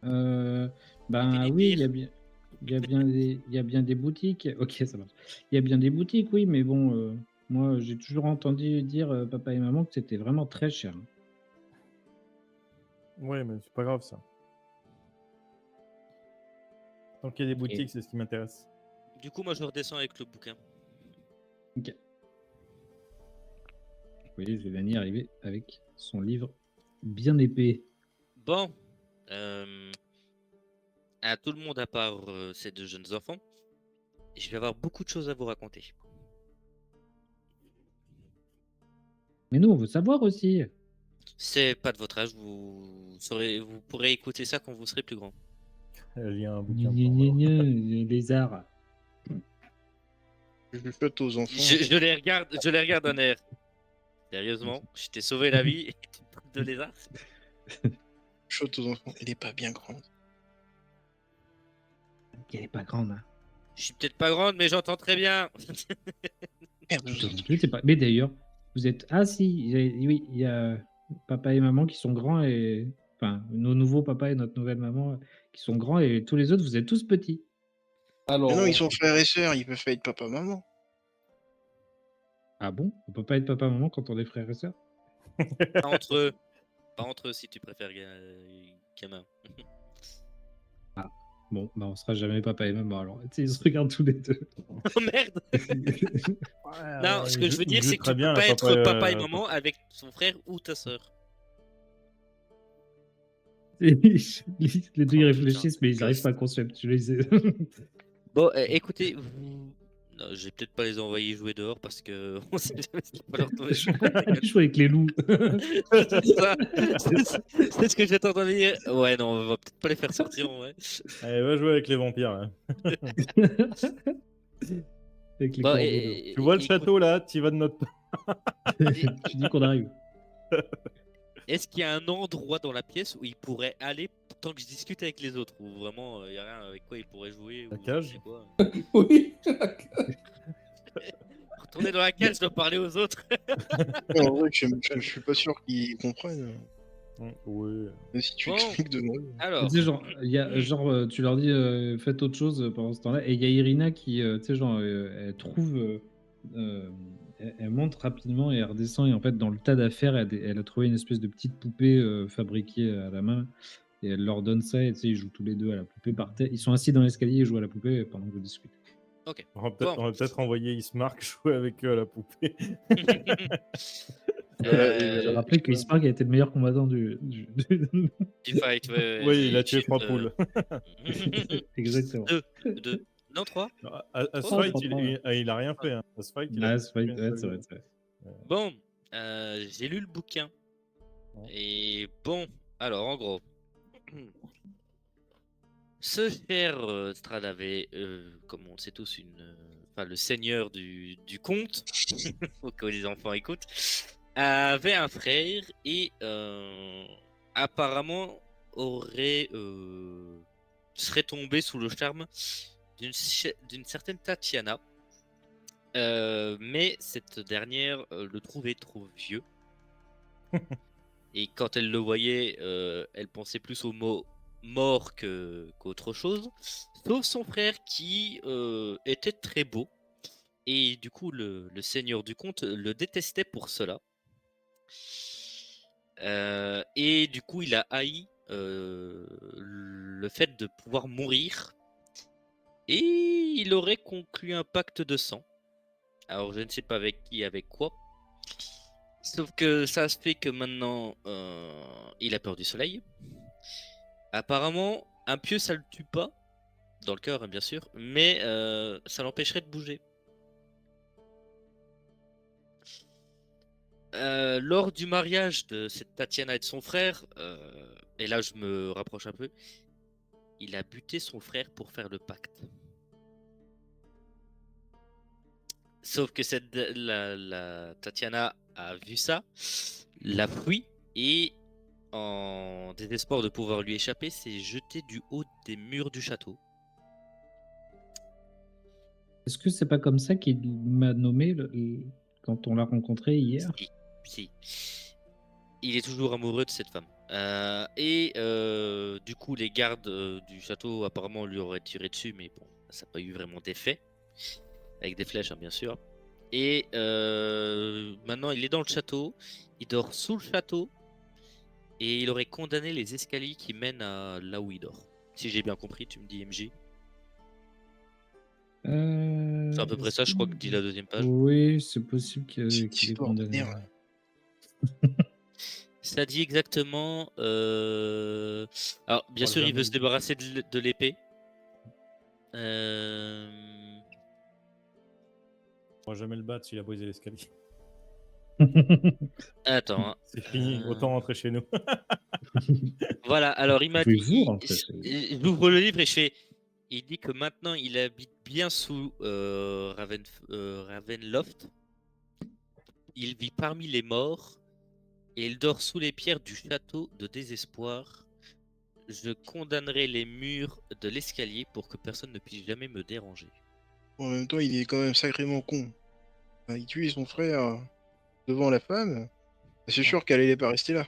S3: Ben
S2: Des
S3: oui, il y a
S2: navires.
S3: bien. Il y a bien des boutiques. Ok, ça marche. Il y a bien des boutiques, oui, mais bon, moi, j'ai toujours entendu dire, papa et maman, que c'était vraiment très cher. Hein.
S1: ouais, mais c'est pas grave ça. Tant qu'il y a des boutiques, c'est ce qui m'intéresse.
S2: Du coup, moi, je redescends avec le bouquin.
S3: Ok. Vous voyez, Zélanie arriver avec son livre bien épais.
S2: Bon. À tout le monde à part ces 2 jeunes enfants, je vais avoir beaucoup de choses à vous raconter.
S3: Mais nous, on veut savoir aussi.
S2: C'est pas de votre âge, vous pourrez écouter ça quand vous serez plus grand.
S1: Elle lit un
S3: Gna
S1: bouquin.
S3: gna
S1: pour
S3: gna
S1: voir.
S3: gna, lézard.
S4: Je chuchote aux enfants.
S2: Je les regarde d'un air. Sérieusement, je t'ai sauvé la vie et tu me traites de lézard.
S4: Je chuchote aux enfants. Elle est pas bien grande.
S3: Elle est pas grande. Hein.
S2: Je suis peut-être pas grande, mais j'entends très bien.
S4: Merde,
S3: Toi non plus, t'es pas... Mais d'ailleurs, vous êtes. Ah si, oui, il y a papa et maman qui sont grands et. Enfin, nos nouveaux papas et notre nouvelle maman qui sont grands et tous les autres, vous êtes tous petits.
S5: Alors,
S4: Mais non, ils sont frères et sœurs, ils peuvent pas être papa-maman.
S3: Ah bon? On peut pas être papa-maman quand on est frères et sœurs?
S2: Pas entre eux. Pas entre eux si tu préfères gamin.
S3: Bon, bah on sera jamais papa et maman alors. Tu sais, ils se regardent tous les deux.
S2: Oh merde! Non, ce que je veux dire, c'est que tu peux
S1: bien
S2: pas
S1: la
S2: être papa et maman avec son frère ou ta sœur.
S3: Les deux ils
S2: Oh,
S3: réfléchissent,
S2: putain,
S3: mais ils n'arrivent
S2: gosse.
S3: pas à conceptualiser.
S2: Bon, écoutez, vous... Non, je vais peut-être pas les envoyer jouer dehors parce que on sait jamais ce qui peut leur tomber sur la gueule.
S3: Je joue avec les loups.
S2: C'est ça. C'est ce que j'étais en train de dire. Ouais, non, on va peut-être pas les faire sortir en vrai.
S1: Allez, va jouer avec les vampires. Hein.
S3: Avec les
S2: Bon,
S3: corbeaux,
S2: et-
S1: Tu vois le
S2: écoute,
S1: château là, tu vas de notre part.
S3: là. Tu dis qu'on arrive.
S2: Est-ce qu'il y a un endroit dans la pièce où il pourrait aller tant que je discute avec les autres, ou vraiment il y a rien avec quoi il pourrait jouer.
S1: La
S2: ou
S1: cage
S2: je sais quoi.
S5: Oui.
S2: Retourner dans la cage, je dois parler aux autres.
S4: Ouais, en vrai, je suis pas sûr qu'ils comprennent.
S1: Oui.
S4: Mais si tu
S2: Bon,
S4: expliques de moi.
S3: Tu
S2: alors.
S3: sais, genre, tu leur dis faites autre chose pendant ce temps-là, et il y a Irina qui, tu sais, genre, elle trouve, elle monte rapidement et elle redescend, et en fait, dans le tas d'affaires, elle a trouvé une espèce de petite poupée fabriquée à la main, et elle leur donne ça, et tu sais, ils jouent tous les deux à la poupée par terre. Ils sont assis dans l'escalier et jouent à la poupée pendant que vous discutez.
S2: Ok.
S1: On va
S2: Bon.
S1: peut-être envoyer Ismark jouer avec eux à la poupée.
S3: Je rappelais que Ismark a été le meilleur combattant du
S2: Du fight, ouais.
S1: Oui, il a tué
S2: Chip,
S1: 3 poules.
S3: Exactement.
S2: Deux. Non, 3.
S1: À ce
S2: Trois,
S1: fight,
S3: trois,
S1: il a rien fait. Hein. À ce fight, il a
S3: Ah,
S1: pas
S3: c'est vrai,
S1: fait une
S3: ouais,
S1: seule
S3: c'est vrai,
S1: chose.
S3: c'est vrai.
S2: Bon, j'ai lu le bouquin.
S1: Ouais.
S2: Et bon, alors en gros, ce cher Strad avait, comme on le sait tous, enfin, le seigneur du conte, faut que les enfants écoutent, avait un frère et apparemment serait tombé sous le charme d'une certaine Tatiana. Mais cette dernière le trouvait trop vieux. Et quand elle le voyait, elle pensait plus au mot mort qu'autre chose. Sauf son frère qui était très beau. Et du coup, le seigneur du comte le détestait pour cela. Et du coup, il a haï le fait de pouvoir mourir. Et il aurait conclu un pacte de sang. Alors, je ne sais pas avec qui, avec quoi. Sauf que ça se fait que maintenant, il a peur du soleil. Apparemment, un pieu, ça le tue pas. Dans le cœur, hein, bien sûr. Mais ça l'empêcherait de bouger. Lors du mariage de cette Tatiana et de son frère, et là je me rapproche un peu, il a buté son frère pour faire le pacte. Sauf que la Tatiana a vu ça, l'a fui et en désespoir de pouvoir lui échapper, s'est jetée du haut des murs du château.
S3: Est-ce que c'est pas comme ça qu'il m'a nommé quand on l'a rencontré hier?
S2: Si. Il est toujours amoureux de cette femme. Du coup, les gardes du château apparemment lui auraient tiré dessus, mais bon, ça n'a pas eu vraiment d'effet. Avec des flèches, hein, bien sûr. Et maintenant, il est dans le château. Il dort sous le château. Et il aurait condamné les escaliers qui mènent à là où il dort. Si j'ai bien compris, tu me dis MJ. C'est à peu près ça, je crois que dit la deuxième page.
S3: Oui, c'est possible
S4: Cette
S3: qu'il ait
S4: histoire de
S3: condamné.
S4: merde.
S2: Ça dit exactement. Alors, bien
S1: Oh,
S2: sûr, il
S1: jamais
S2: veut se
S1: dit.
S2: débarrasser de l'épée.
S1: On va jamais le battre s'il a brisé l'escalier.
S2: Attends. Hein.
S1: C'est fini, autant rentrer chez nous.
S2: Voilà, alors il m'a dit.
S3: Pouvez-vous rentrer chez vous?
S2: J'ouvre le livre et je fais. Il dit que maintenant il habite bien sous Ravenloft. Il vit parmi les morts et il dort sous les pierres du château de désespoir. Je condamnerai les murs de l'escalier pour que personne ne puisse jamais me déranger.
S4: En même temps, il est quand même sacrément con. Enfin, il tue son frère devant la femme. C'est sûr qu'elle allait pas rester là.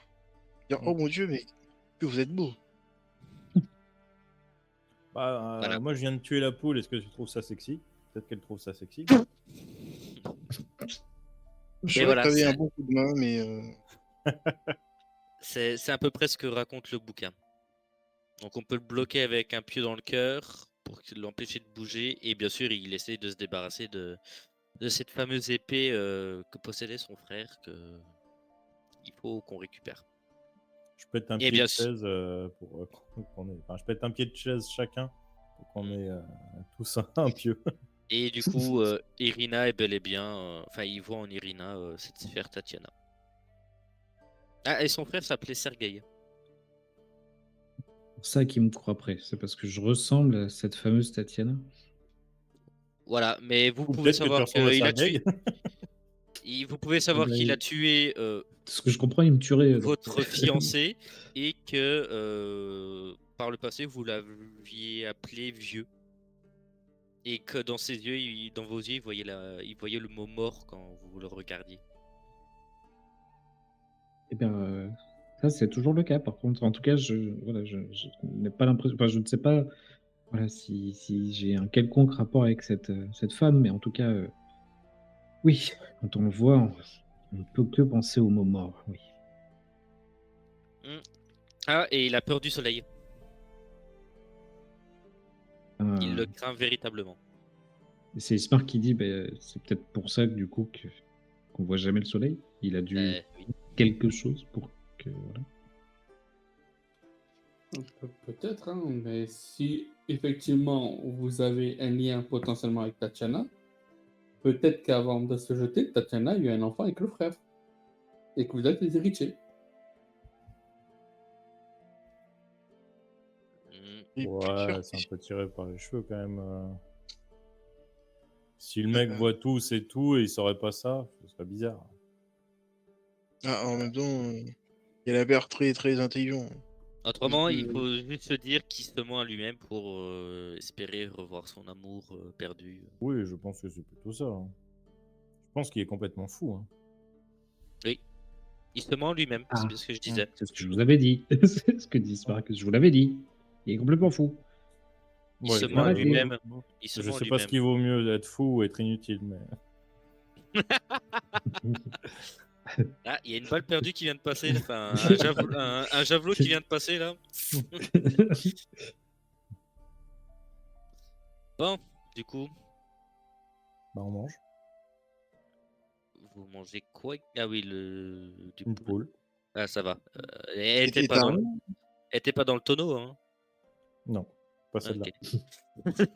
S4: Dire, oh mon dieu, mais que vous êtes beau.
S1: Bah,
S2: Voilà.
S1: moi, je viens de tuer la poule. Est-ce que tu trouves ça sexy? Peut-être qu'elle trouve ça sexy.
S4: Je
S2: Et
S4: sais
S2: voilà,
S4: que t'avais un bon coup de main, mais
S2: c'est à peu près ce que raconte le bouquin. Donc on peut le bloquer avec un pieu dans le cœur pour l'empêcher de bouger. Et bien sûr, il essaie de se débarrasser de cette fameuse épée que possédait son frère qu'il faut qu'on récupère.
S1: Je pète un
S2: Et
S1: pied
S2: bien
S1: de chaise pour qu'on ait... Enfin, je pète un pied de chaise chacun pour qu'on ait tous un pieu.
S2: Et du coup, Irina est bel et bien... Enfin, il voit en Irina cette sphère Tatiana. Ah, et son frère s'appelait Sergueï.
S3: C'est pour ça qu'il me court après. C'est parce que je ressemble à cette fameuse Tatiana.
S2: Voilà, mais vous
S1: Ou
S2: pouvez
S1: peut-être que tu
S2: savoir
S1: ressembles à
S2: qu'il a tué...
S1: Sergueï.
S2: Vous pouvez savoir qu'il a tué
S3: Ce que je comprends, il me tuerait. donc.
S2: votre fiancé et que par le passé, vous l'aviez appelé vieux. Et que dans ses yeux, dans vos yeux, il voyait le mot mort quand vous le regardiez.
S3: Eh bien, ça, c'est toujours le cas. Par contre, en tout cas, je n'ai pas l'impression. Enfin, je ne sais pas voilà, si j'ai un quelconque rapport avec cette femme, mais en tout cas, oui, quand on le voit, on ne peut que penser au mot mort. Oui.
S2: Ah, et il a peur du soleil. Il le craint véritablement.
S3: C'est Ismar qui dit c'est peut-être pour ça que, du coup qu'on voit jamais le soleil. Il a dû
S2: Oui.
S3: quelque chose pour que. Voilà.
S5: Peut-être, hein, mais si effectivement vous avez un lien potentiellement avec Tatiana, peut-être qu'avant de se jeter, Tatiana a eu un enfant avec le frère. Et que vous êtes les héritiers.
S4: Et
S1: Ouais, c'est un peu tiré par les cheveux quand même. Si le mec voit tout, c'est tout, et il saurait pas ça, ce serait bizarre.
S4: Ah, en même temps, il a l'air très très intelligent.
S2: Autrement, il faut juste se dire qu'il se ment à lui-même pour espérer revoir son amour perdu.
S1: Oui, je pense que c'est plutôt ça. Hein. Je pense qu'il est complètement fou. Hein.
S2: Oui, il se ment à lui-même,
S3: Ah.
S2: c'est bien ce que je disais.
S3: C'est ce que je vous avais dit. C'est ce que dit Ismar, que je vous l'avais dit. Il est complètement fou.
S2: Il
S1: Ouais,
S2: se ment à
S3: arrêtez.
S2: lui-même.
S1: Je sais pas ce qui vaut mieux, être fou ou être inutile, mais...
S2: Ah, il y a une balle perdue qui vient de passer, enfin un javelot qui vient de passer là. Bon, du coup,
S1: Bah, on mange.
S2: vous mangez quoi? Ah oui, du
S1: Une
S2: poule.
S1: poule.
S2: Ah, ça va. Elle
S4: Et
S2: était pas dans le tonneau, hein.
S1: Non, pas celle-là.
S2: Ok.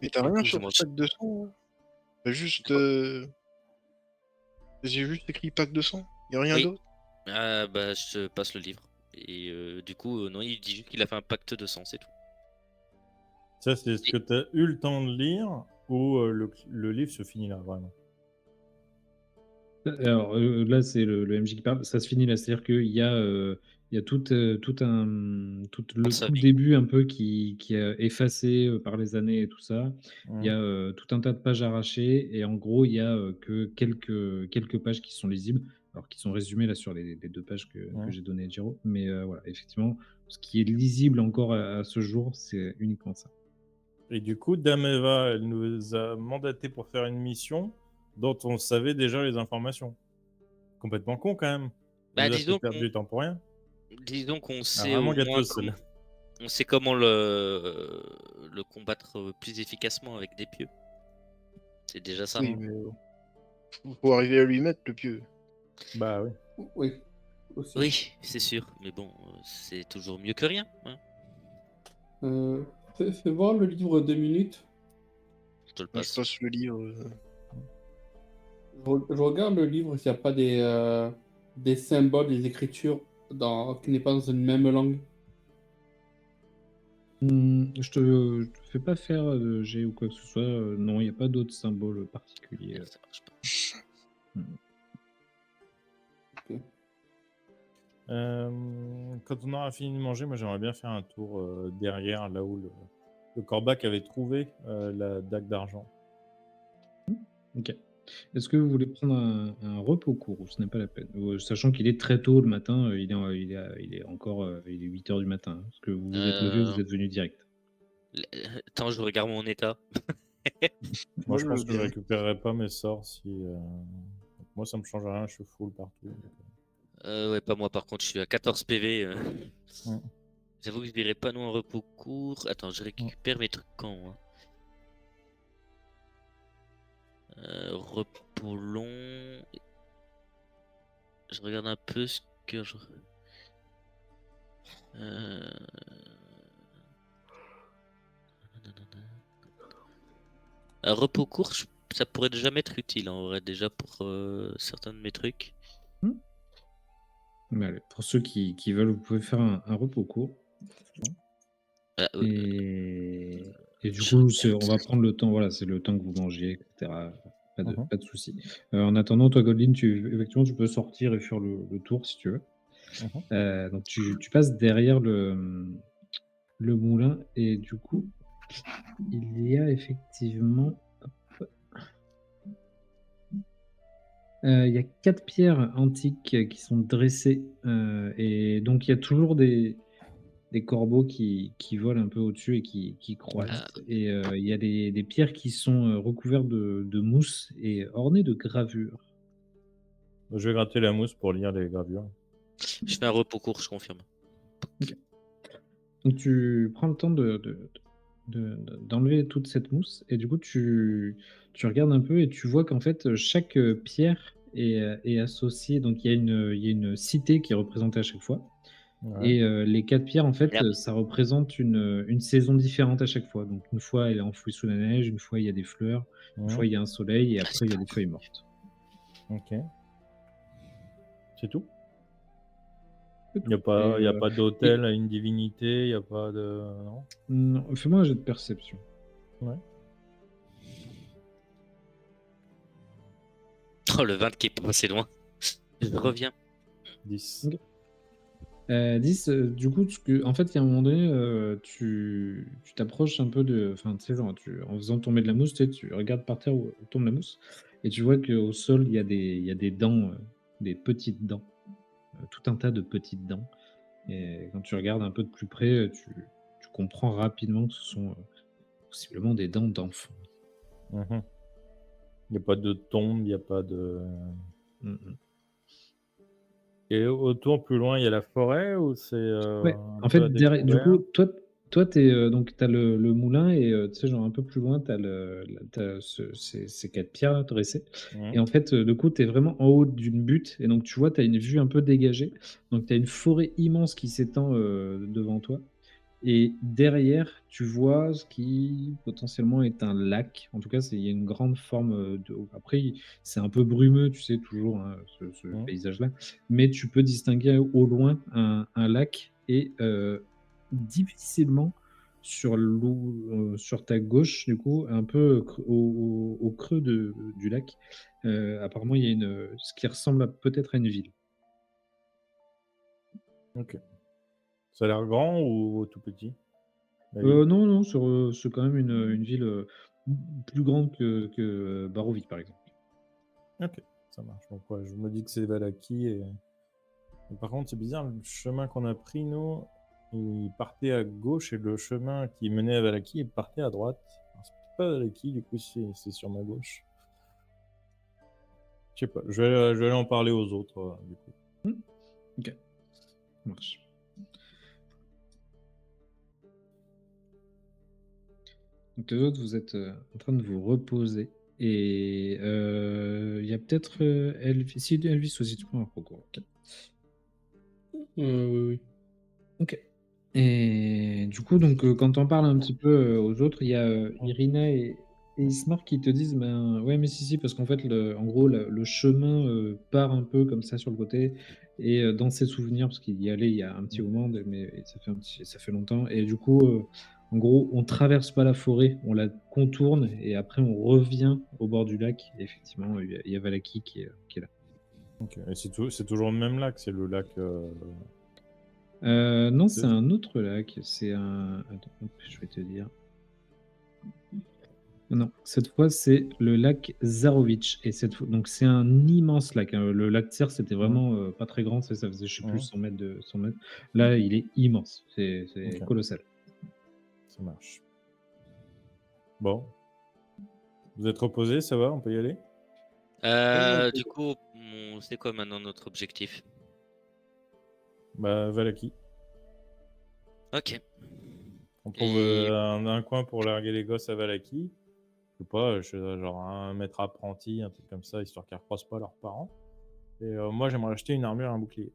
S4: Mais t'as
S2: Du
S4: rien
S2: coup,
S4: sur
S2: je
S4: le
S2: mange-
S4: pack de sang hein. T'as juste. J'ai juste écrit pack de sang. Y'a rien
S2: Oui.
S4: d'autre.
S2: Ah bah je te passe le livre. Et du coup, non, il dit juste qu'il a fait un pacte de sang, c'est tout.
S1: Ça, c'est ce que t'as eu le temps de lire, ou le livre se finit là, vraiment?
S3: Alors là, c'est le MJ qui parle. Ça se finit là, c'est-à-dire qu'il y a, tout
S2: Sa
S3: le
S2: vie.
S3: début un peu qui est effacé par les années et tout ça. Il y a tout un tas de pages arrachées et en gros, il y a que quelques pages qui sont lisibles, alors qui sont résumées là sur les 2 pages que j'ai données à Giro. Mais voilà, effectivement, ce qui est lisible encore à ce jour, c'est uniquement ça.
S1: Et du coup, Dame Eva, elle nous a mandaté pour faire une mission dont on savait déjà les informations. Complètement con, quand même.
S2: Bah,
S1: Elle nous a
S2: disons
S1: fait perdre
S2: qu'on-
S1: du temps pour rien.
S2: Disons qu'on
S1: Ah,
S2: sait
S1: vraiment
S2: au moins
S1: gâteuse, celle-là.
S2: on sait comment le combattre plus efficacement avec des pieux. C'est déjà ça.
S4: Oui, mais. Faut arriver à lui mettre le pieu.
S1: Bah oui.
S5: Oui. Aussi.
S2: Oui, c'est sûr. Mais bon, c'est toujours mieux que rien. Hein.
S5: Fais voir le livre 2 minutes.
S2: Je te le
S4: Moi, je
S2: passe.
S4: passe le livre.
S5: Je regarde le livre s'il n'y a pas des symboles, des écritures qui n'est pas dans une même langue.
S3: Je te fais pas faire de jet ou quoi que ce soit. Non, il n'y a pas d'autres symboles particuliers.
S2: Merde, ça marche pas.
S5: Ok.
S1: Quand on aura fini de manger, moi j'aimerais bien faire un tour derrière, là où le Corbac avait trouvé la dague d'argent.
S3: Ok. Est-ce que vous voulez prendre un repos court ou ce n'est pas la peine? Sachant qu'il est très tôt le matin, il est encore il est 8 heures du matin. Hein. Est-ce que vous vous êtes levé, vous êtes venu direct?
S2: Attends, je regarde mon état.
S1: Moi je
S4: je
S1: pense
S4: veux
S1: que je
S4: bien.
S1: récupérerai pas mes sorts si. Moi ça me change rien, je suis full partout.
S2: Ouais, pas moi par contre, je suis à 14 PV.
S1: Ouais.
S2: J'avoue que je dirais pas nous en repos court. Attends, je récupère mes trucs quand hein. Repos long. Je regarde un peu ce que je. Un repos court, ça pourrait déjà m'être utile en vrai, déjà pour certains de mes trucs.
S3: Mais allez, pour ceux qui veulent, vous pouvez faire un repos court.
S2: Ah,
S3: Et du coup, on va prendre le temps, voilà, c'est le temps que vous mangiez, etc. pas de souci. En attendant, toi, Goldin, effectivement, tu peux sortir et faire le tour si tu veux. Donc, tu passes derrière le moulin et du coup, il y a effectivement. Il y a 4 pierres antiques qui sont dressées et donc il y a toujours des corbeaux qui volent un peu au-dessus et qui croissent. Et il y a des pierres qui sont recouvertes de mousse et ornées de gravures.
S1: Je vais gratter la mousse pour lire les gravures.
S2: Je fais un repos court, je confirme.
S3: Donc tu prends le temps d'enlever toute cette mousse et du coup tu regardes un peu et tu vois qu'en fait chaque pierre est associée. Donc il y a une cité qui est représentée à chaque fois.
S1: Ouais.
S3: Et les 4 pierres, en fait,
S2: Merde.
S3: ça représente une saison différente à chaque fois. Donc une fois, elle est enfouie sous la neige, une fois, il y a des fleurs, une fois, il y a un soleil et après, il y a des feuilles mortes.
S1: Ok. C'est tout?
S3: C'est
S1: Il n'y a
S3: tout.
S1: pas,
S3: Et,
S1: y a pas d'hôtel à une divinité, il n'y a pas de... Non?
S3: non, fais-moi un jet de perception.
S1: Ouais.
S2: Oh, le 20 qui est pas passé loin. Je reviens.
S1: 10.
S3: Ok. 10, du coup, en fait, il y a un moment donné, tu t'approches un peu de. Enfin, tu sais, genre, en faisant tomber de la mousse, tu sais, tu regardes par terre où tombe la mousse, et tu vois qu'au sol, il y a des dents, des petites dents, tout un tas de petites dents. Et quand tu regardes un peu de plus près, tu comprends rapidement que ce sont possiblement des dents d'enfant.
S1: Il n'y a pas de tombe, il n'y a pas de...
S3: Mhm.
S1: Et autour, plus loin, il y a la forêt ou c'est
S3: Ouais,
S1: un
S3: en
S1: peu à
S3: fait, du
S1: découvert?
S3: coup, toi, donc, tu as le moulin et tu sais, genre un peu plus loin, tu as, ces 4 pierres là, dressées.
S1: Mhm.
S3: Et en fait, du coup, tu es vraiment en haut d'une butte. Et donc, tu vois, tu as une vue un peu dégagée. Donc, tu as une forêt immense qui s'étend devant toi. Et derrière, tu vois ce qui potentiellement est un lac. En tout cas, il y a une grande forme Après, c'est un peu brumeux, tu sais, toujours, hein, ce
S1: Mhm.
S3: paysage-là. Mais tu peux distinguer au loin un lac et difficilement sur ta gauche, du coup, un peu au creux du lac. Apparemment, il y a ce qui ressemble peut-être à une ville.
S1: Ok. Ça a l'air grand ou tout petit? La ville?
S3: Non, non, c'est quand même une ville, plus grande que Barovie, par exemple.
S1: Ok, ça marche. Donc ouais, je me dis que c'est Valaki et par contre, c'est bizarre, le chemin qu'on a pris, nous, il partait à gauche et le chemin qui menait à Valaki, il partait à droite. Alors, c'est peut-être pas Valaki, du coup, c'est sur ma gauche. Je sais pas, je vais aller en parler aux autres, du coup.
S3: OK, ça marche. Donc les autres, vous êtes, en train de vous reposer et il y a peut-être, Elvis aussi, tu prends un concours. OK.
S5: Oui, oui.
S3: OK. Et du coup, donc, quand on parle un petit peu aux autres, il y a Irina et Ismar qui te disent ben ouais, mais si, parce qu'en fait, en gros, le chemin part un peu comme ça sur le côté. Et dans ses souvenirs, parce qu'il y allait il y a un petit moment, mais ça fait longtemps. Et du coup, en gros, on traverse pas la forêt, on la contourne et après, on revient au bord du lac. Et effectivement, il y a Valaki qui est là.
S1: Ok, et c'est toujours le même lac, c'est le lac...
S3: Non, c'est un autre lac. C'est un. Attends, hop, je vais te dire. Non, cette fois, c'est le lac Zarovitch. Et donc, c'est un immense lac, hein. Le lac Tser, c'était vraiment pas très grand. Ça faisait, je sais plus, 100 mètres 100 mètres. Là, il est immense. C'est
S1: Ok.
S3: colossal.
S1: Ça marche. Bon. Vous êtes reposés, ça va, on peut y aller?
S2: Du coup, c'est quoi maintenant notre objectif?
S1: Bah, Valaki.
S2: Ok.
S1: On trouve
S2: Et
S1: un coin pour larguer les gosses à Valaki. Je sais pas, genre un maître apprenti, un truc comme ça, histoire qu'ils ne recroisent pas leurs parents. Et moi, j'aimerais acheter une armure et un bouclier.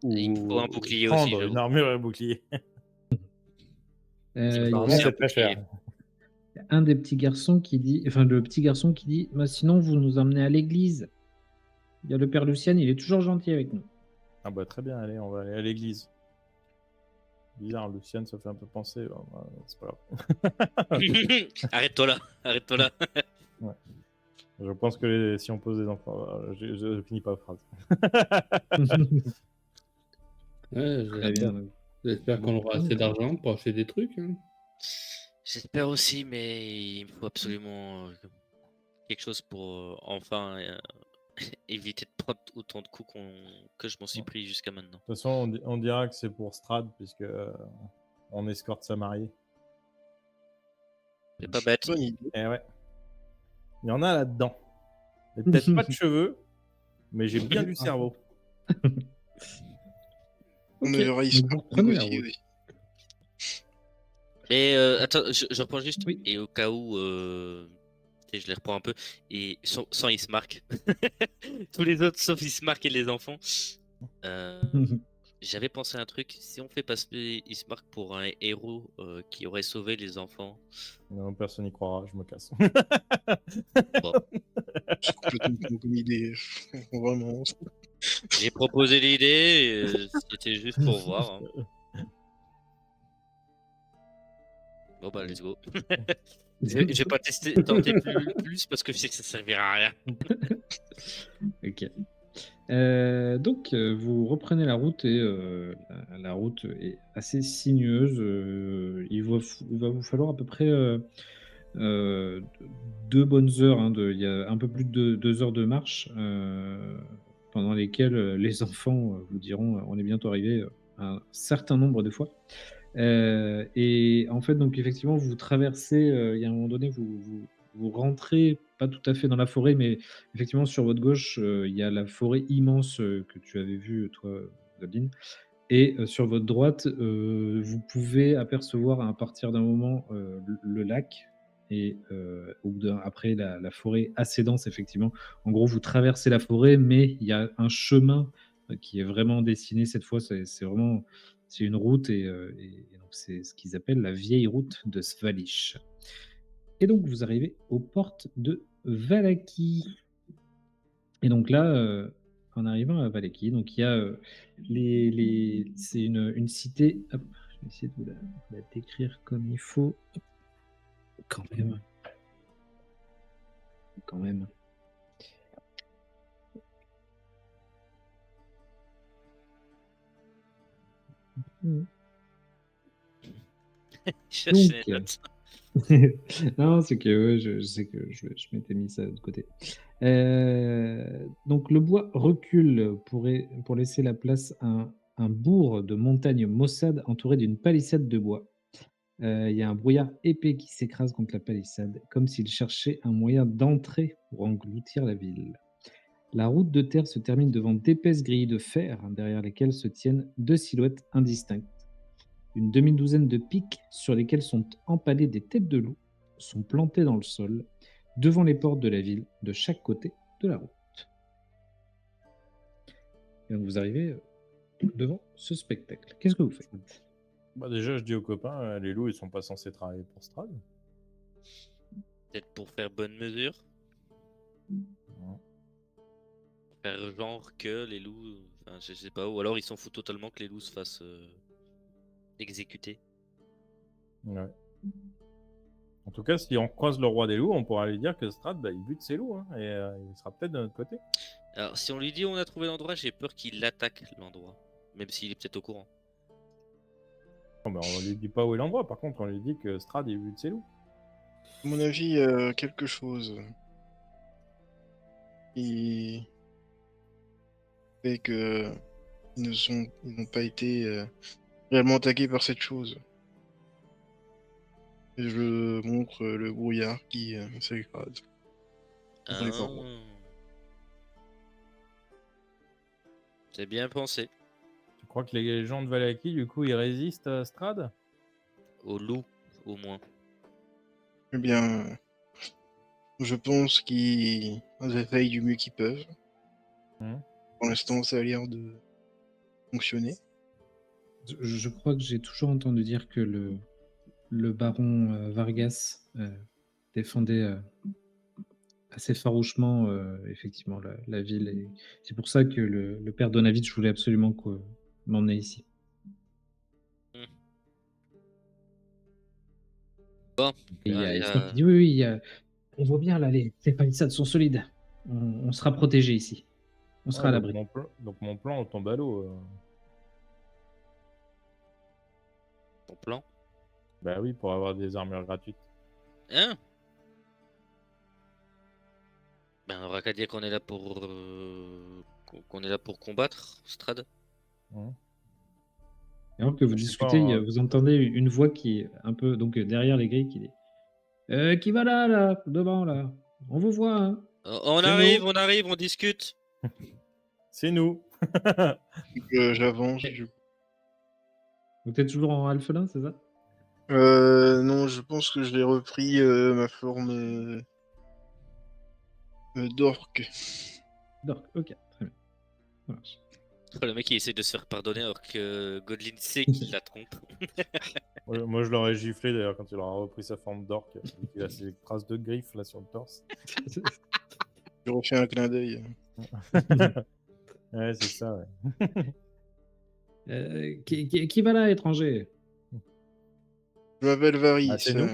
S2: il me faut un
S1: Ou
S2: bouclier aussi,
S1: prendre une
S2: j'avoue.
S1: armure et un bouclier.
S2: Il me
S3: Il
S2: faut
S3: y
S1: Apparemment,
S2: aussi
S3: a
S2: un
S1: c'est très cher.
S2: bouclier.
S3: un des petits garçons qui dit, enfin, le petit garçon qui dit, bah, sinon, vous nous emmenez à l'église. Il y a le père Lucien, il est toujours gentil avec nous.
S1: Ah bah très bien, allez, on va aller à l'église. Bizarre, Luciane, ça fait un peu penser. C'est pas grave.
S2: Arrête-toi là, arrête-toi là.
S1: Ouais. Je pense que si on pose des enfants, je finis pas la phrase.
S5: Ouais,
S3: Très bien. donc.
S5: j'espère qu'on aura assez d'argent pour acheter des trucs. Hein.
S2: J'espère aussi, mais il me faut absolument quelque chose pour enfin éviter de prendre autant de coups que je m'en suis pris jusqu'à maintenant.
S1: De toute façon, on dira que c'est pour Strad, puisque on escorte sa mariée.
S2: C'est pas bête.
S4: Bonne idée.
S1: Eh ouais. Il y en a là-dedans. J'ai peut-être pas de cheveux, mais j'ai bien du cerveau.
S4: On
S3: Ok,
S4: ne réussit
S3: donc
S4: pas
S3: vous
S4: à
S3: reprenez la
S4: négocier
S3: route.
S4: aussi.
S2: Et attends, je reprends juste.
S3: Oui.
S2: Et au cas où, tu sais, je les reprends un peu. Et sans Ismark. Tous les autres sauf Ismark et les enfants. J'avais pensé à un truc. Si on fait passer Ismark pour un héros qui aurait sauvé les enfants.
S1: Non, personne n'y croira, je me casse.
S2: Bon,
S4: C'est complètement con comme idée. Vraiment.
S2: j'ai proposé l'idée. C'était juste pour voir. Hein. Bon bah let's go. Je vais pas tenter plus parce que je sais que ça servira à rien.
S3: Ok. Donc, vous reprenez la route et la route est assez sinueuse. Il va vous falloir à peu près 2 bonnes heures. Il y a un peu plus de 2 heures de marche pendant lesquelles les enfants vous diront on est bientôt arrivé un certain nombre de fois. Et en fait, donc effectivement, vous traversez, il y a un moment donné, vous rentrez pas tout à fait dans la forêt, mais effectivement, sur votre gauche, il y a la forêt immense, que tu avais vue, toi, Goblin. Et sur votre droite, vous pouvez apercevoir à partir d'un moment, le lac et au bout après la forêt assez dense, effectivement. En gros, vous traversez la forêt, mais il y a un chemin, qui est vraiment dessiné cette fois. C'est vraiment c'est une route et donc c'est ce qu'ils appellent la vieille route de Svalish. Et donc vous arrivez aux portes de Vallaki. Et donc là, en arrivant à Vallaki, donc il y a, c'est une cité, hop, je vais essayer de vous la décrire comme il faut. Hop, quand même. Quand même. Mmh.
S2: Cherche les
S3: Donc,
S2: notes.
S3: non, c'est que ouais, je sais que je m'étais mis ça de côté. Donc le bois recule pour laisser la place à un bourg de montagne maussade entouré d'une palissade de bois. Il y a un brouillard épais qui s'écrase contre la palissade, comme s'il cherchait un moyen d'entrer pour engloutir la ville. La route de terre se termine devant d'épaisses grilles de fer, derrière lesquelles se tiennent 2 silhouettes indistinctes. Une demi-douzaine de pics sur lesquels sont empalées des têtes de loup sont plantées dans le sol, devant les portes de la ville, de chaque côté de la route. Et donc vous arrivez devant ce spectacle. Qu'est-ce que vous faites?
S1: Bah déjà, je dis aux copains, les loups, ils sont pas censés travailler pour Strad.
S2: Peut-être pour faire bonne mesure.
S1: Ouais.
S2: Faire genre que les loups. Enfin, je sais pas. Ou alors ils s'en foutent totalement que les loups se fassent exécuter.
S1: Ouais. En tout cas, si on croise le roi des loups, on pourra lui dire que Strad, bah, il bute ses loups, hein, et il sera peut-être de notre côté.
S2: Alors, si on lui dit on a trouvé l'endroit, j'ai peur qu'il attaque l'endroit. Même s'il est peut-être au courant.
S1: Bon, bah, on lui dit pas où est l'endroit, par contre, on lui dit que Strad, il bute ses loups.
S4: À mon avis, quelque chose qui fait que ils n'ont pas été réellement attaqués par cette chose. Et je montre le brouillard qui s'écrase. Dans les parois.
S2: C'est bien pensé.
S1: Tu crois que les gens de Vallaki, du coup, ils résistent à Strad?
S2: Au loup, au moins.
S4: Eh bien, je pense qu'ils essayent du mieux qu'ils peuvent. Pour l'instant, ça a l'air de fonctionner.
S3: Je crois que j'ai toujours entendu dire que le baron Vargas défendait assez farouchement effectivement la ville. Et c'est pour ça que le père Donavitch voulait absolument m'emmener ici.
S2: Bon,
S3: Et il y a
S2: allez,
S3: Ismar qui dit oui, oui, On voit bien là, les palissades sont solides. On sera protégé ici. On sera
S1: Ouais,
S3: à
S1: donc,
S3: l'abri.
S1: donc mon plan tombe à l'eau.
S2: Ton plan.
S1: Bah oui, pour avoir des armures gratuites.
S2: Hein? Ben, on aura qu'à dire qu'on est là qu'on est là pour combattre, Strad.
S1: Hein.
S3: Alors que vous
S1: Je sais
S3: discutez,
S1: pas,
S3: vous entendez une voix qui est un peu donc derrière les grilles qui dit qui va là, devant là? On vous voit, hein?
S2: On
S1: C'est
S2: arrive,
S1: nous.
S2: on discute.
S1: C'est nous.
S4: J'avance.
S3: Donc t'es toujours en alphelin, c'est ça?
S4: Non, je pense que je l'ai repris ma forme d'orque.
S3: Dork, ok, très bien. Ça marche.
S2: Le mec il essaie de se faire pardonner alors que Godlin sait qu'il la trompe.
S1: Ouais, moi, je l'aurais giflé d'ailleurs quand il aura repris sa forme d'orque. Il a ces traces de griffes là sur le torse.
S4: Je refais un clin d'œil.
S1: Ouais, c'est ça, ouais.
S3: Qui va là, étranger?
S4: Je m'appelle Varys.
S1: Ah, c'est nous.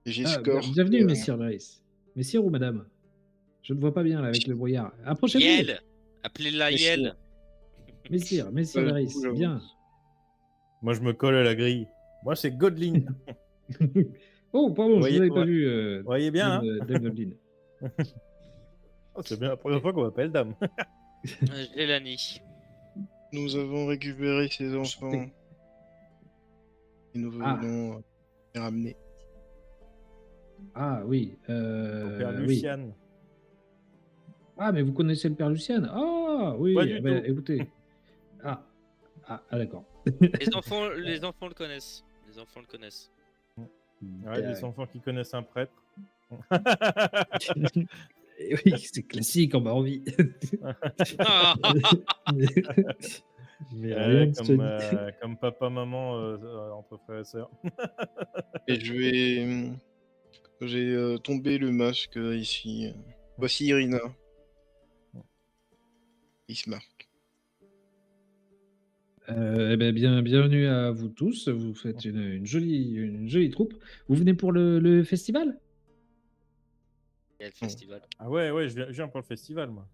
S4: Et j'escorte.
S3: Bienvenue, messire Varys. Messire ou madame? Je ne vois pas bien là avec le brouillard. Approchez-vous.
S2: Yel. Appelez-la
S4: Messieurs.
S2: Yel.
S3: Messire
S4: Ouais,
S3: Varys,
S4: du coup, j'avance.
S3: bien.
S1: Moi, je me colle à la grille. Moi, c'est Godlin.
S3: Oh, pardon, je
S1: Voyez-
S3: vous avais pas
S1: ouais.
S3: vu.
S1: Vous voyez bien, hein?
S3: Dame Goblin.
S1: Oh, c'est bien la première fois qu'on m'appelle dame.
S2: Jelani.
S4: Nous avons récupéré ces enfants.
S3: Enchanté.
S4: Et nous
S3: Ah.
S4: venons les ramener.
S3: Ah oui.
S1: Ton père
S3: Oui.
S1: Luciane.
S3: Ah, mais vous connaissez le père Lucien? Ah oui,
S1: Pas du
S3: ben,
S1: tout.
S3: écoutez. Ah, d'accord.
S2: Les enfants le connaissent. Les enfants le connaissent.
S1: Ouais, des enfants qui connaissent un prêtre.
S3: Et oui, c'est classique, on m'a envie. Mais rien ne se dit.
S1: Comme papa, maman entre frères et sœurs.
S4: Et je vais. J'ai tombé le masque ici. Voici Irina. Ismark.
S3: Eh ben, bienvenue à vous tous. Vous faites une jolie troupe. Vous venez pour le festival?
S2: Il y a le festival.
S1: Ah ouais, je viens pour le festival, moi.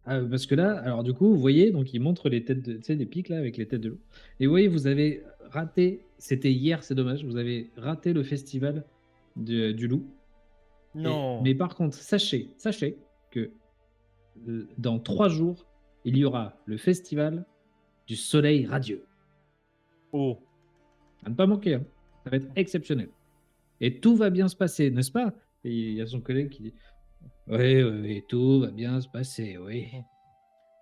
S3: Ah, parce que là, alors du coup, vous voyez, donc il montre les têtes de, tu sais, des pics là avec les têtes de loup. Et vous voyez, vous avez raté. C'était hier, c'est dommage. Vous avez raté le festival du loup.
S1: Non.
S3: Mais par contre, sachez que dans 3 jours, il y aura le festival du soleil radieux.
S1: Oh.
S3: À ne pas manquer, hein. Ça va être exceptionnel. Et tout va bien se passer, n'est-ce pas? Et il y a son collègue qui dit oui, tout va bien se passer, oui.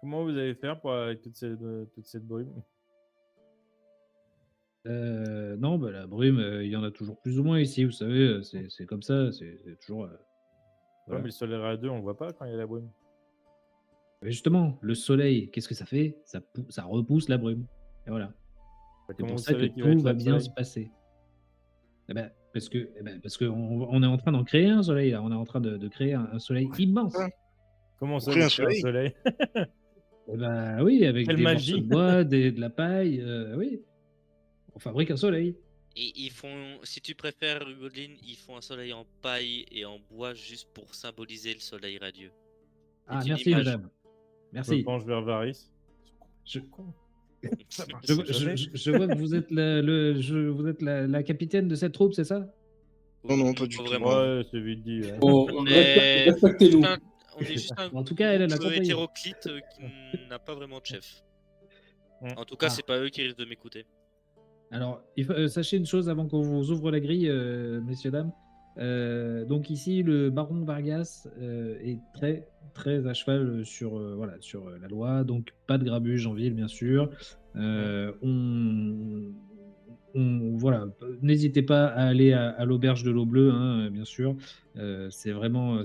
S1: Comment vous allez faire pour avec toute cette brume?
S3: Non, bah, la brume, il y en a toujours plus ou moins ici, vous savez, c'est comme ça, c'est toujours.
S1: Ouais,
S3: Voilà.
S1: mais le soleil radieux, on le voit pas quand il y a la brume.
S3: Mais justement, le soleil, qu'est-ce que ça fait? Ça repousse la brume. Et voilà. C'est
S1: Comment
S3: pour
S1: vous
S3: ça que
S1: savez qu'il va
S3: tout
S1: être là,
S3: va
S1: le
S3: bien
S1: soleil?
S3: se passer. Parce que on est en train d'en créer un soleil là. On est en train de créer un soleil immense.
S4: Ah.
S1: Comment ça,
S4: crée
S1: vous
S4: un
S1: créez un soleil?
S3: Oui, avec
S1: Quelle
S3: des morceaux
S1: magie!
S3: de bois, de la paille, oui. On fabrique un soleil.
S2: Et ils font, si tu préfères Godlin, ils font un soleil en paille et en bois juste pour symboliser le soleil radieux.
S3: Ah,
S2: C'est une
S3: merci
S2: image.
S3: madame.
S1: Je
S3: Merci.
S1: me penche vers Varys.
S3: Je,
S1: Ça marche
S3: je vois-
S1: jamais.
S3: je vois que vous êtes vous êtes la capitaine de cette troupe, c'est ça?
S4: Non, pas du tout.
S2: Vraiment.
S1: Ouais, c'est vite dit. Ouais.
S5: Bon,
S2: On est
S5: respectez-nous.
S2: on est juste un
S3: En tout cas, elle a
S2: groupe
S3: compris.
S2: hétéroclite qui n'a pas vraiment de chef. En tout cas,
S3: Ah.
S2: c'est pas eux qui risquent de m'écouter.
S3: Alors, sachez une chose avant qu'on vous ouvre la grille, messieurs, dames. Donc ici, le baron Vargas est très, très à cheval sur, sur la loi. Donc, pas de grabuge en ville, bien sûr. Voilà, n'hésitez pas à aller à l'auberge de l'eau bleue, hein, bien sûr. C'est vraiment,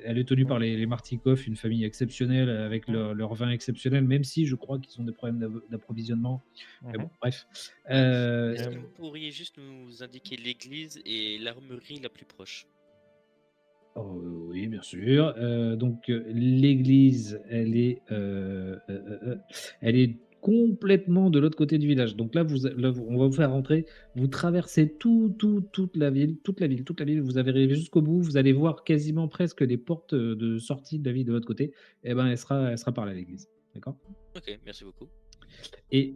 S3: elle est tenue par les Martikov, une famille exceptionnelle avec leur vin exceptionnel, même si je crois qu'ils ont des problèmes d'approvisionnement. Mais bon, bref.
S2: Est-ce que vous pourriez juste nous indiquer l'église et l'armurerie la plus proche?
S3: Oh, oui, bien sûr. Donc l'église, elle est complètement de l'autre côté du village. Donc là, on va vous faire rentrer. Vous traversez toute la ville, toute la ville, toute la ville. Vous arrivez jusqu'au bout. Vous allez voir quasiment presque les portes de sortie de la ville de l'autre côté. Et ben, elle sera par là, l'église. D'accord?
S2: Ok, merci beaucoup.
S3: Et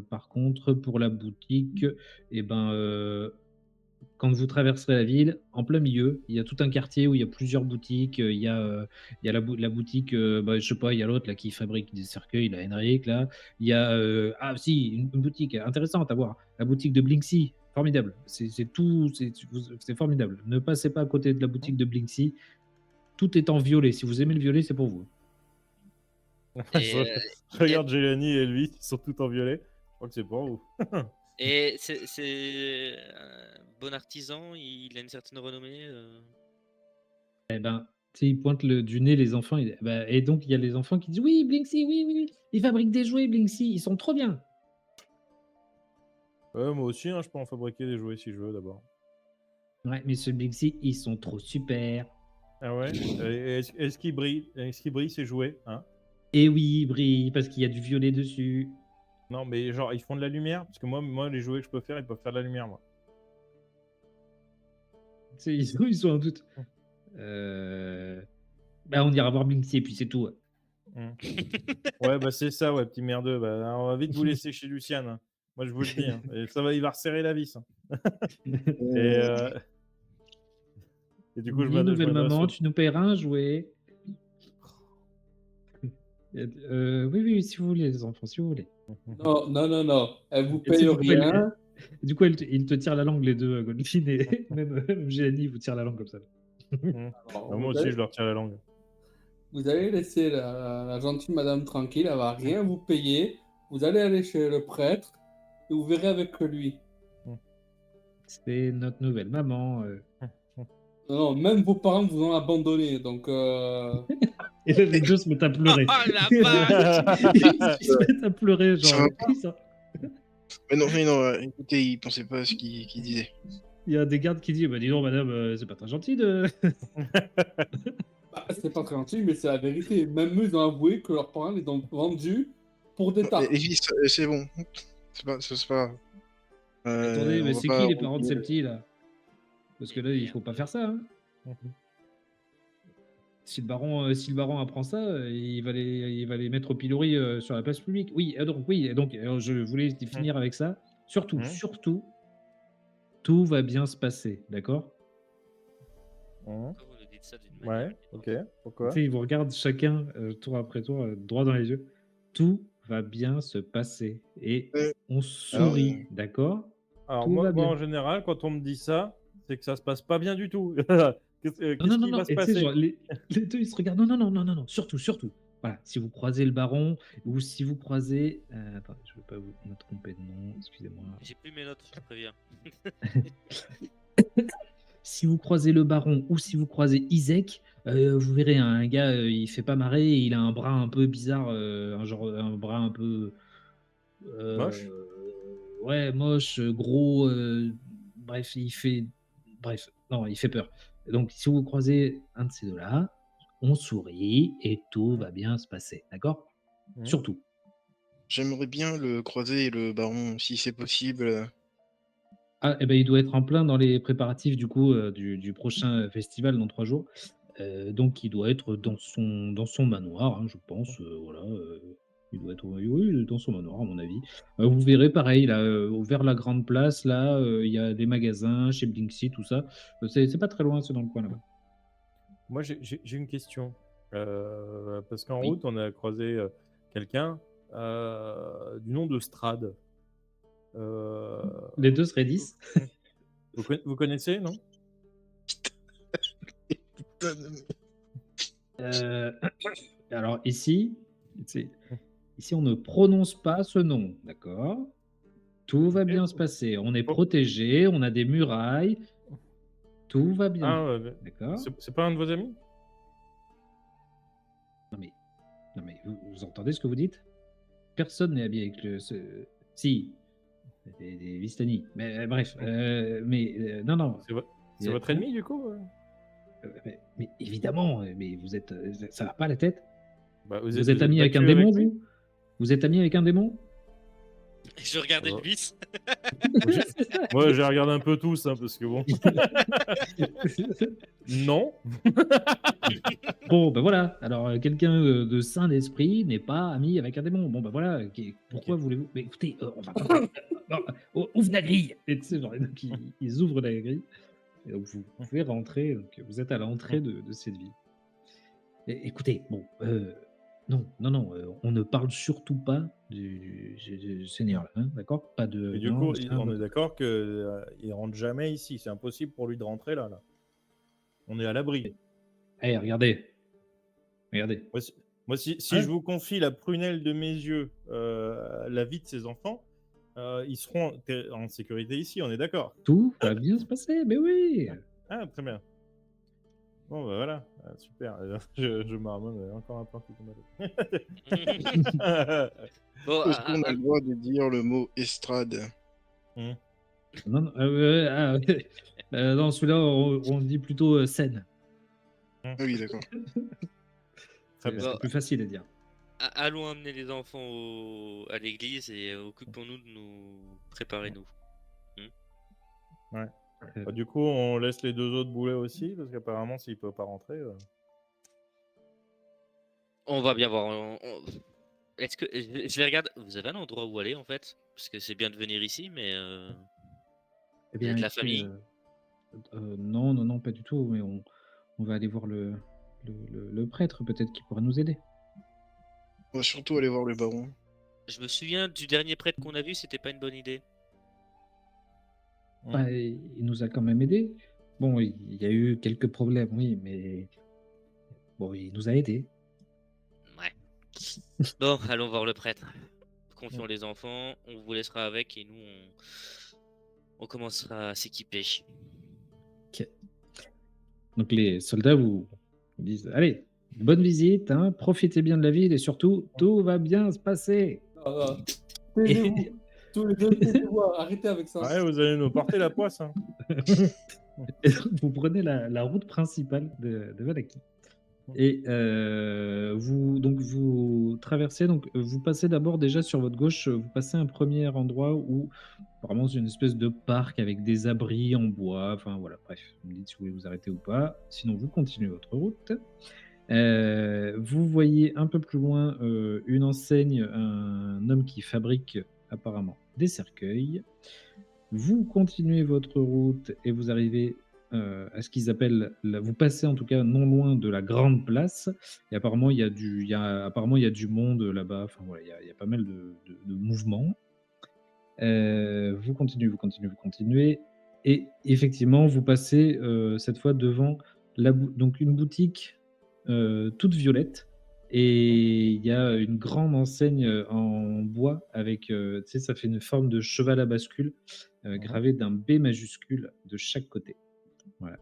S3: par contre, pour la boutique, et ben, quand vous traverserez la ville, en plein milieu, il y a tout un quartier où il y a plusieurs boutiques. Il y a la boutique, bah, je sais pas, il y a l'autre là qui fabrique des cercueils, là, Henrik, là. Il y a, ah si, une boutique intéressante à voir, la boutique de Blinksy, formidable. C'est tout, c'est formidable. Ne passez pas à côté de la boutique de Blinksy. Tout est en violet. Si vous aimez le violet, c'est pour vous.
S2: Et,
S1: Je regarde Jelani et lui, ils sont tous en violet. Je crois que c'est pour vous.
S2: et c'est un bon artisan, il a une certaine renommée.
S3: Eh ben, tu sais, ils pointent du nez les enfants. Bah, et donc, il y a les enfants qui disent oui, Blinksy, oui, oui, oui. Ils fabriquent des jouets, Blinksy. Ils sont trop bien.
S1: Ouais, moi aussi, hein, je peux en fabriquer des jouets si je veux d'abord.
S3: Ouais, mais ce Blinksy, ils sont trop super.
S1: Ah ouais? Et est-ce qu'il brille? Est-ce qu'il brille ces jouets? Hein?
S3: Et oui, ils brillent parce qu'il y a du violet dessus.
S1: Non, mais genre, ils font de la lumière? Parce que moi, les jouets que je peux faire, ils peuvent faire de la lumière, moi.
S3: Tu sais, ils sont en doute. Bah, on ira voir Blinksy et puis c'est tout.
S1: Ouais, bah c'est ça, ouais, petit merdeux. Bah, on va vite vous laisser chez Luciane, hein. Moi, je vous le dis, hein. Et ça va, il va resserrer la vis, hein. Et du coup, je
S3: Oui, nouvelle
S1: m'adresse
S3: maman,
S1: au...
S3: tu nous paieras un jouet. Oui, oui, si vous voulez, les enfants, si vous voulez.
S5: Non, non, non, non. Elle vous
S3: Et tu sais,
S5: paye
S3: du coup, elle-
S5: rien.
S3: Du coup, il te tire la langue, les deux, Goldfin et même Gianni vous tire la langue comme ça.
S5: Alors,
S1: Bah, moi aussi, je leur tire la langue.
S5: vous allez laisser la gentille madame tranquille, elle va rien vous payer. Vous allez aller chez le prêtre et vous verrez avec lui.
S3: C'est notre nouvelle maman.
S5: Non, non, même vos parents vous ont abandonné, donc
S3: Et là, les deux se mettent à pleurer.
S2: Ah, la vache!
S3: Ils se mettent à pleurer, genre.
S4: Ça va Mais non, écoutez, il pensait pas à ce qu'il disait.
S3: Il y a des gardes qui disent bah, dis donc, madame, c'est pas très gentil de.
S5: bah, c'est pas très gentil, mais c'est la vérité. Même eux, ils ont avoué que leurs parents les ont vendus pour des tartes.
S4: Les filles, c'est bon. C'est pas.
S3: Attendez, mais
S4: on va
S3: c'est
S4: pas
S3: qui les parents de
S4: rompre-
S3: ces petits là? Parce que là, il faut pas faire ça. Hein. Si le baron apprend ça, il va les mettre au pilori sur la place publique. Oui, je voulais finir avec ça. Surtout, tout va bien se passer, d'accord?
S2: Pourquoi vous nous dites ça d'une
S1: Ouais,
S2: manière
S1: ok. Pourquoi?
S3: Tu sais, ils vous regardent chacun, tour après tour, droit dans les yeux. Tout va bien se passer et
S4: Euh,
S3: on sourit, d'accord?
S1: Alors,
S3: Tout
S1: moi,
S3: va bien.
S1: en général, quand on me dit ça, c'est que ça se passe pas bien du tout. Qu'est-ce
S3: Non, non, non,
S1: qui
S3: non.
S1: va se
S3: Et tu sais,
S1: passer?
S3: genre, les deux, ils se regardent. Non, non, non, non, non, non. Surtout, surtout. Voilà, si vous croisez le baron ou si vous croisez. Attendez, je ne veux pas me tromper de nom, excusez-moi.
S2: J'ai plus mes notes, je te préviens.
S3: Si vous croisez le baron ou si vous croisez Isaac, vous verrez un gars, il fait pas marrer, il a un bras un peu bizarre, un bras un peu.
S1: Moche?
S3: Ouais, moche, gros, bref, bref, non, il fait peur. Donc, si vous croisez un de ces deux-là, on sourit et tout va bien se passer, d'accord?
S1: Mhm.
S3: Surtout.
S4: J'aimerais bien le croiser, le baron, si c'est possible.
S3: Ah, et ben, il doit être en plein dans les préparatifs du coup, du prochain festival dans 3 jours. Donc il doit être dans son manoir, hein, je pense, voilà, il doit être, oui, oui, dans son manoir à mon avis. Vous verrez pareil là, vers la grande place là, il y a des magasins chez Blinksy, tout ça. C'est pas très loin, c'est dans le coin là-bas.
S1: Moi, j'ai une question. Parce qu'en
S3: Oui.
S1: route, on a croisé quelqu'un du nom de Strad.
S3: Les 2 seraient 10.
S1: Vous connaissez, non?
S3: Alors ici, on ne prononce pas ce nom, d'accord? Tout va bien se passer. On est
S1: Bon.
S3: protégé, on a des murailles, tout va bien,
S1: Ah,
S3: d'accord?
S1: c'est pas un de vos amis?
S3: Non mais vous entendez ce que vous dites? Personne n'est habillé avec si, des Vistani, mais bref, non, non.
S1: C'est votre ennemi, du coup?
S3: Mais évidemment, mais vous êtes, ça va pas la tête?
S1: Bah,
S3: Vous êtes ami avec un démon, vous? Vous êtes ami avec un démon?
S2: Je regardais
S1: Oh.
S2: le bis.
S1: Moi, j'ai regardé un peu tous, hein, parce que bon. Non.
S3: Bon, ben voilà. Alors, quelqu'un de sain d'esprit n'est pas ami avec un démon. Bon, ben voilà. Pourquoi voulez-vous? Mais écoutez, on va pas. Ouvre la grille. Et tu sais, genre, donc, ils ouvrent la grille. Et donc, vous pouvez rentrer. Donc, vous êtes à l'entrée de cette ville. Écoutez, bon, non, on ne parle surtout pas du Seigneur, là, hein, d'accord? Pas de.
S1: Et du
S3: non,
S1: coup, on est d'accord que il rentre jamais ici. C'est impossible pour lui de rentrer là. On est à l'abri.
S3: Eh, regardez. Regardez.
S1: Moi, si
S3: Ouais.
S1: je vous confie la prunelle de mes yeux, la vie de ces enfants, ils seront en sécurité ici. On est d'accord?
S3: Tout va bien se passer, mais oui.
S1: Ah, très bien. Bon, bah voilà, super. Je marmonne encore un peu qui tombe
S2: Bon,
S4: Est-ce qu'on a le droit de dire le mot estrade?
S3: Non, non, non, celui-là, on dit plutôt scène.
S4: Ah oui, d'accord.
S1: Très
S3: C'est
S1: bien.
S3: plus facile à dire.
S2: allons amener les enfants à l'église et occupons-nous de nous préparer, nous.
S1: Ouais. Bah, du coup, on laisse les deux autres boulets aussi, parce qu'apparemment, s'ils peuvent pas rentrer.
S2: On va bien voir. Est-ce que je les regarde? Vous avez un endroit où aller en fait? Parce que c'est bien de venir ici, mais
S3: Eh
S2: vous avez de la
S3: écoutez,
S2: famille?
S3: non, pas du tout, mais on va aller voir le prêtre, peut-être qu'il pourra nous aider.
S4: On va surtout aller voir le baron.
S2: Je me souviens du dernier prêtre qu'on a vu, c'était pas une bonne idée.
S3: Bah, il nous a quand même aidés. Bon, il y a eu quelques problèmes, oui, mais bon, il nous a aidés.
S2: Ouais. Bon, allons voir le prêtre. Confions les enfants, on vous laissera avec et nous on commencera à s'équiper.
S3: Ok. Donc les soldats vous disent, allez, bonne visite, hein, profitez bien de la ville et surtout, tout va bien se passer.
S5: Ah, taisez-vous. Tous les deux, taisez-vous. Arrêtez avec ça.
S1: Ouais, vous allez nous porter la poisse. Hein.
S3: Et donc, vous prenez la route principale de Valaki. Et vous traversez, donc vous passez d'abord déjà sur votre gauche, vous passez un premier endroit où apparemment c'est une espèce de parc avec des abris en bois, enfin voilà, bref, vous me dites si vous voulez vous arrêter ou pas, sinon vous continuez votre route. Vous voyez un peu plus loin une enseigne, un homme qui fabrique apparemment des cercueils. Vous continuez votre route et vous arrivez à ce qu'ils appellent, vous passez en tout cas non loin de la grande place. Et apparemment il y a du monde là-bas. Enfin voilà, il y a pas mal de mouvements. Vous continuez. Et effectivement, vous passez cette fois devant donc une boutique toute violette. Et il y a une grande enseigne en bois avec, tu sais, ça fait une forme de cheval à bascule gravé d'un B majuscule de chaque côté. Voilà.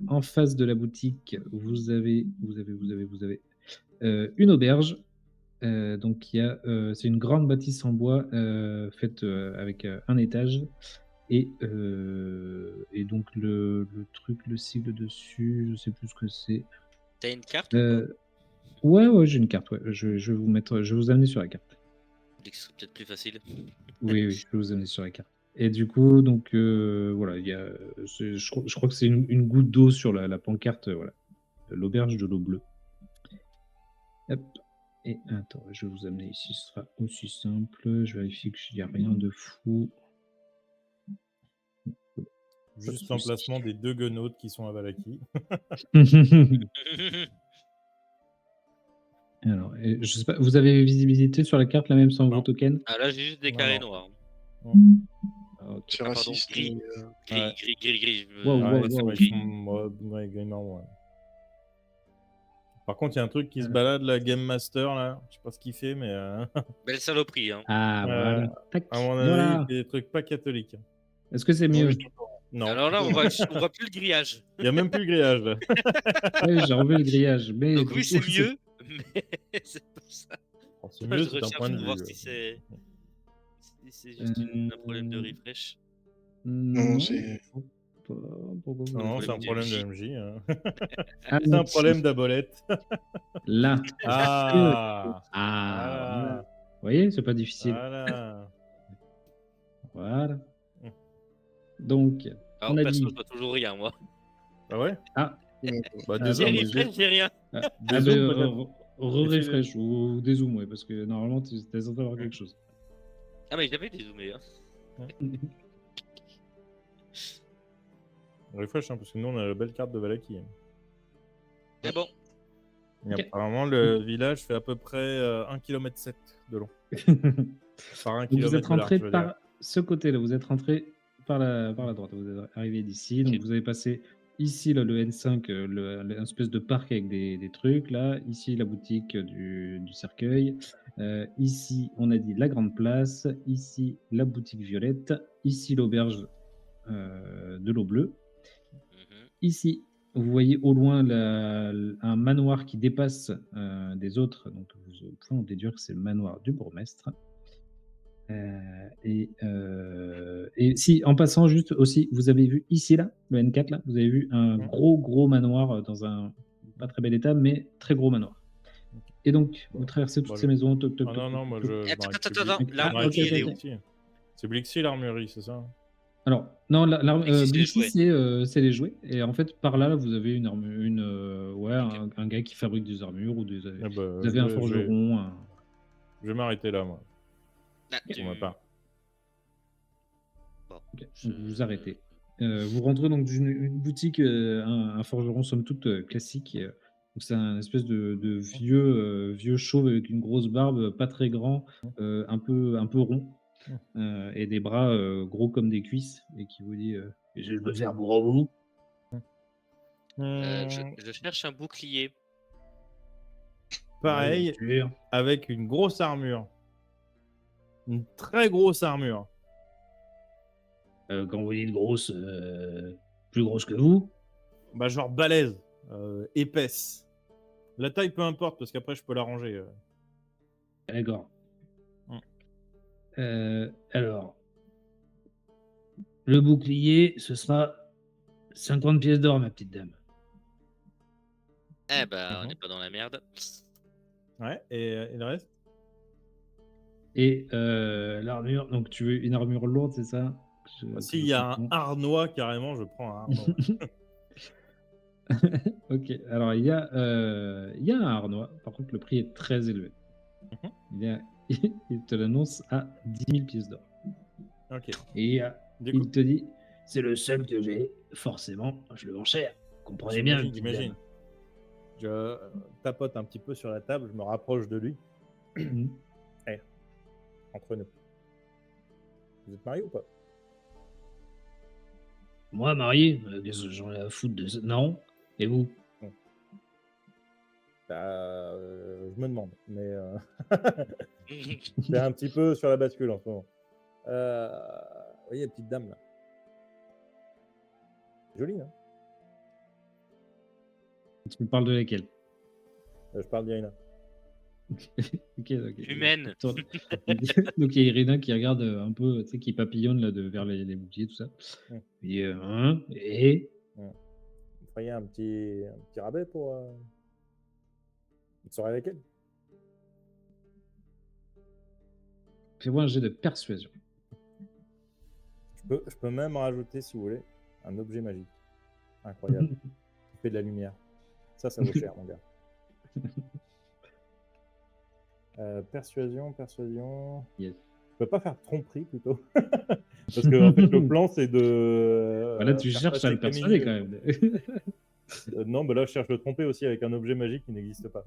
S3: En face de la boutique, vous avez une auberge. Donc c'est une grande bâtisse en bois faite avec un étage et donc le truc, le sigle dessus, je sais plus ce que c'est.
S2: T'as une carte ou pas?
S3: Ouais, j'ai une carte. Ouais. Je vais vous amener sur la carte.
S2: Je dis que ce serait peut-être plus facile.
S3: Oui, je vais vous amener sur la carte. Et du coup, donc voilà, je crois que c'est une goutte d'eau sur la pancarte, voilà, l'auberge de l'eau bleue. Hop. Et attends, je vais vous amener ici, ce sera aussi simple. Je vérifie qu'il n'y a rien de fou.
S1: Juste l'emplacement des deux guenaudes qui sont à Valaki.
S3: Alors, je sais pas, vous avez visibilité sur la carte, là même sans vos tokens?
S2: Ah là, j'ai juste des
S1: Non,
S2: carrés
S1: non.
S2: noirs.
S3: Ok.
S4: C'est
S2: pardon,
S4: raciste.
S2: gris.
S1: Ouais.
S2: Gris.
S3: Wow,
S1: Ouais,
S3: wow,
S1: c'est
S3: wow.
S1: vrai, ouais, gris marron, ouais. Par contre, il y a un truc qui se balade, la Game Master, là. Je sais pas ce qu'il fait, mais
S2: Belle saloperie, hein.
S3: Ah, voilà. Tac.
S1: à mon
S3: Et
S1: avis,
S3: voilà.
S1: il fait des trucs pas catholiques.
S3: Est-ce que c'est
S4: Non,
S3: mieux?
S4: mais
S1: Non,
S2: Alors là, on voit plus le grillage.
S1: il y a même plus le grillage, là.
S3: Oui, j'ai enlevé le grillage. Mais
S2: Donc
S3: du
S2: oui,
S3: coup,
S2: c'est mieux, mais c'est pas ça.
S1: Bon, c'est
S2: Moi,
S1: mieux,
S2: je
S1: c'est un
S2: recherche
S1: point de
S2: pour voir
S1: vue.
S2: si c'est juste un problème de refresh.
S4: non,
S3: Non.
S4: c'est.
S3: Pourquoi vous
S1: Non,
S3: le
S1: c'est un
S3: faites?
S1: problème de
S2: MJ.
S1: MJ.
S3: Ah,
S1: C'est un
S3: donc,
S1: problème d'abolette.
S3: là.
S1: Ah,
S3: Ah, voilà.
S1: voilà,
S3: Vous voyez, c'est pas difficile.
S1: voilà.
S3: Voilà. Donc,
S2: Alors,
S3: on a
S2: perso,
S3: dit.
S2: je vois toujours rien, moi.
S1: Ah ouais?
S3: Ah,
S1: Bah,
S3: Ah,
S2: J'ai
S1: dézoom,
S3: attendez.
S2: refresh, j'ai rien.
S3: ah,
S1: dézoom peut-être.
S3: refresh ou dézoom, ouais, parce que normalement, tu es censé avoir quelque chose.
S2: Ah, mais j'avais dézoomé. Hein.
S1: Refresh, hein, parce que nous, on a la belle carte de Valaki.
S2: Mais bon,
S1: Et
S3: Ok.
S1: apparemment, le village fait à peu près 1,7 km de long. Par 1
S3: Donc, vous
S1: km
S3: êtes
S1: de large,
S3: rentré
S1: je veux dire.
S3: par ce côté-là, vous êtes rentré par la droite, vous êtes arrivé d'ici, donc
S2: Ok.
S3: vous avez passé ici là, le N5, l'espèce de parc avec des trucs, là, ici la boutique du cercueil, ici on a dit la grande place, ici la boutique violette, ici l'auberge de l'eau bleue,
S2: Mhm.
S3: ici vous voyez au loin un manoir qui dépasse des autres, donc vous pouvez en déduire que c'est le manoir du bourgmestre. Et si, en passant juste aussi, vous avez vu ici, là, le N4, là, vous avez vu un
S1: Mhm.
S3: gros manoir dans un pas très bel état, mais très gros manoir.
S1: Ok.
S3: Et donc,
S1: Bon.
S3: vous traversez toutes
S1: Bon,
S3: ces maisons, toc, toc,
S1: Ah
S3: toc,
S1: non,
S3: toc,
S1: non, moi
S3: toc,
S1: je
S3: toc.
S1: m'arrête
S2: Attends,
S1: plus
S2: attends,
S1: Blixi.
S3: Ah,
S2: l'armurerie,
S3: ok,
S2: elle est
S3: ok,
S2: où?
S3: ok.
S1: C'est Blixi l'armurerie, c'est ça?
S3: Alors, non,
S2: Blixi, c'est les
S3: Blixi,
S2: jouets.
S3: c'est les jouets. Et en fait, par là, là, vous avez ouais,
S2: Ok.
S3: un gars qui fabrique des armures, ou
S1: Eh ben,
S3: vous avez un forgeron.
S1: je vais m'arrêter là, moi,
S2: Ah,
S1: pour ma part.
S2: Bon,
S3: Ok,
S2: je...
S3: donc vous arrêtez. Vous rentrez donc dans une boutique, un forgeron somme toute classique. Donc c'est un espèce de vieux chauve avec une grosse barbe, pas très grand, un peu rond, et des bras gros comme des cuisses, et qui vous dit je peux faire pour vous.
S2: je cherche un bouclier.
S1: Pareil, avec une grosse armure. Une très grosse armure.
S3: Quand vous dites grosse, plus grosse que vous.
S1: Bah, genre balèze, épaisse. La taille, peu importe, parce qu'après, je peux la ranger.
S3: D'accord.
S1: Mm.
S3: Alors, le bouclier, ce sera 50 pièces d'or, ma petite dame.
S2: Eh ben, on
S1: Mhm.
S2: n'est pas dans la merde.
S1: Ouais, et le reste?
S3: Et l'armure, donc tu veux une armure lourde, c'est ça?
S1: Bah, s'il y a un harnois, carrément, je prends un harnois.
S3: Ok, alors il y a un harnois, par contre le prix est très élevé.
S1: Mhm.
S3: Il te l'annonce à 10 000 pièces d'or.
S1: Ok.
S3: Et
S1: Du coup,
S3: il te dit, c'est le seul que j'ai, forcément, je le vends cher. Comprenez bien, petite
S1: j'imagine.
S3: dame.
S1: Je tapote un petit peu sur la table, je me rapproche de lui.
S3: Mhm.
S1: Entre nous. Vous êtes mariés ou pas?
S3: Moi, marié, qu'est-ce que j'en ai à foutre de ça? Non. Et vous?
S1: Bah, je me demande, mais c'est un petit peu sur la bascule en ce moment. Vous voyez, la petite dame là. Jolie, hein?
S3: Tu me parles de laquelle?
S1: Je parle d'Irina.
S3: Ok.
S2: Humaine.
S3: Donc il y a Irina qui regarde un peu, tu sais, qui papillonne là, vers les boucliers, tout ça.
S1: Mm.
S3: Et hein, et
S1: Vous feriez un petit rabais pour une soirée avec elle?
S3: fais-moi un jet de persuasion.
S1: Je peux même rajouter, si vous voulez, un objet magique. Incroyable. Qui fait de la lumière. Ça vaut cher, mon gars. Persuasion.
S3: Yes.
S1: Je peux pas faire tromperie plutôt. Parce que en fait, le plan, c'est de.
S3: Voilà, tu
S1: faire
S3: cherches à
S1: passer
S3: le persuader
S1: Camille,
S3: quand même.
S1: non, mais là, je cherche le tromper aussi avec un objet magique qui n'existe pas.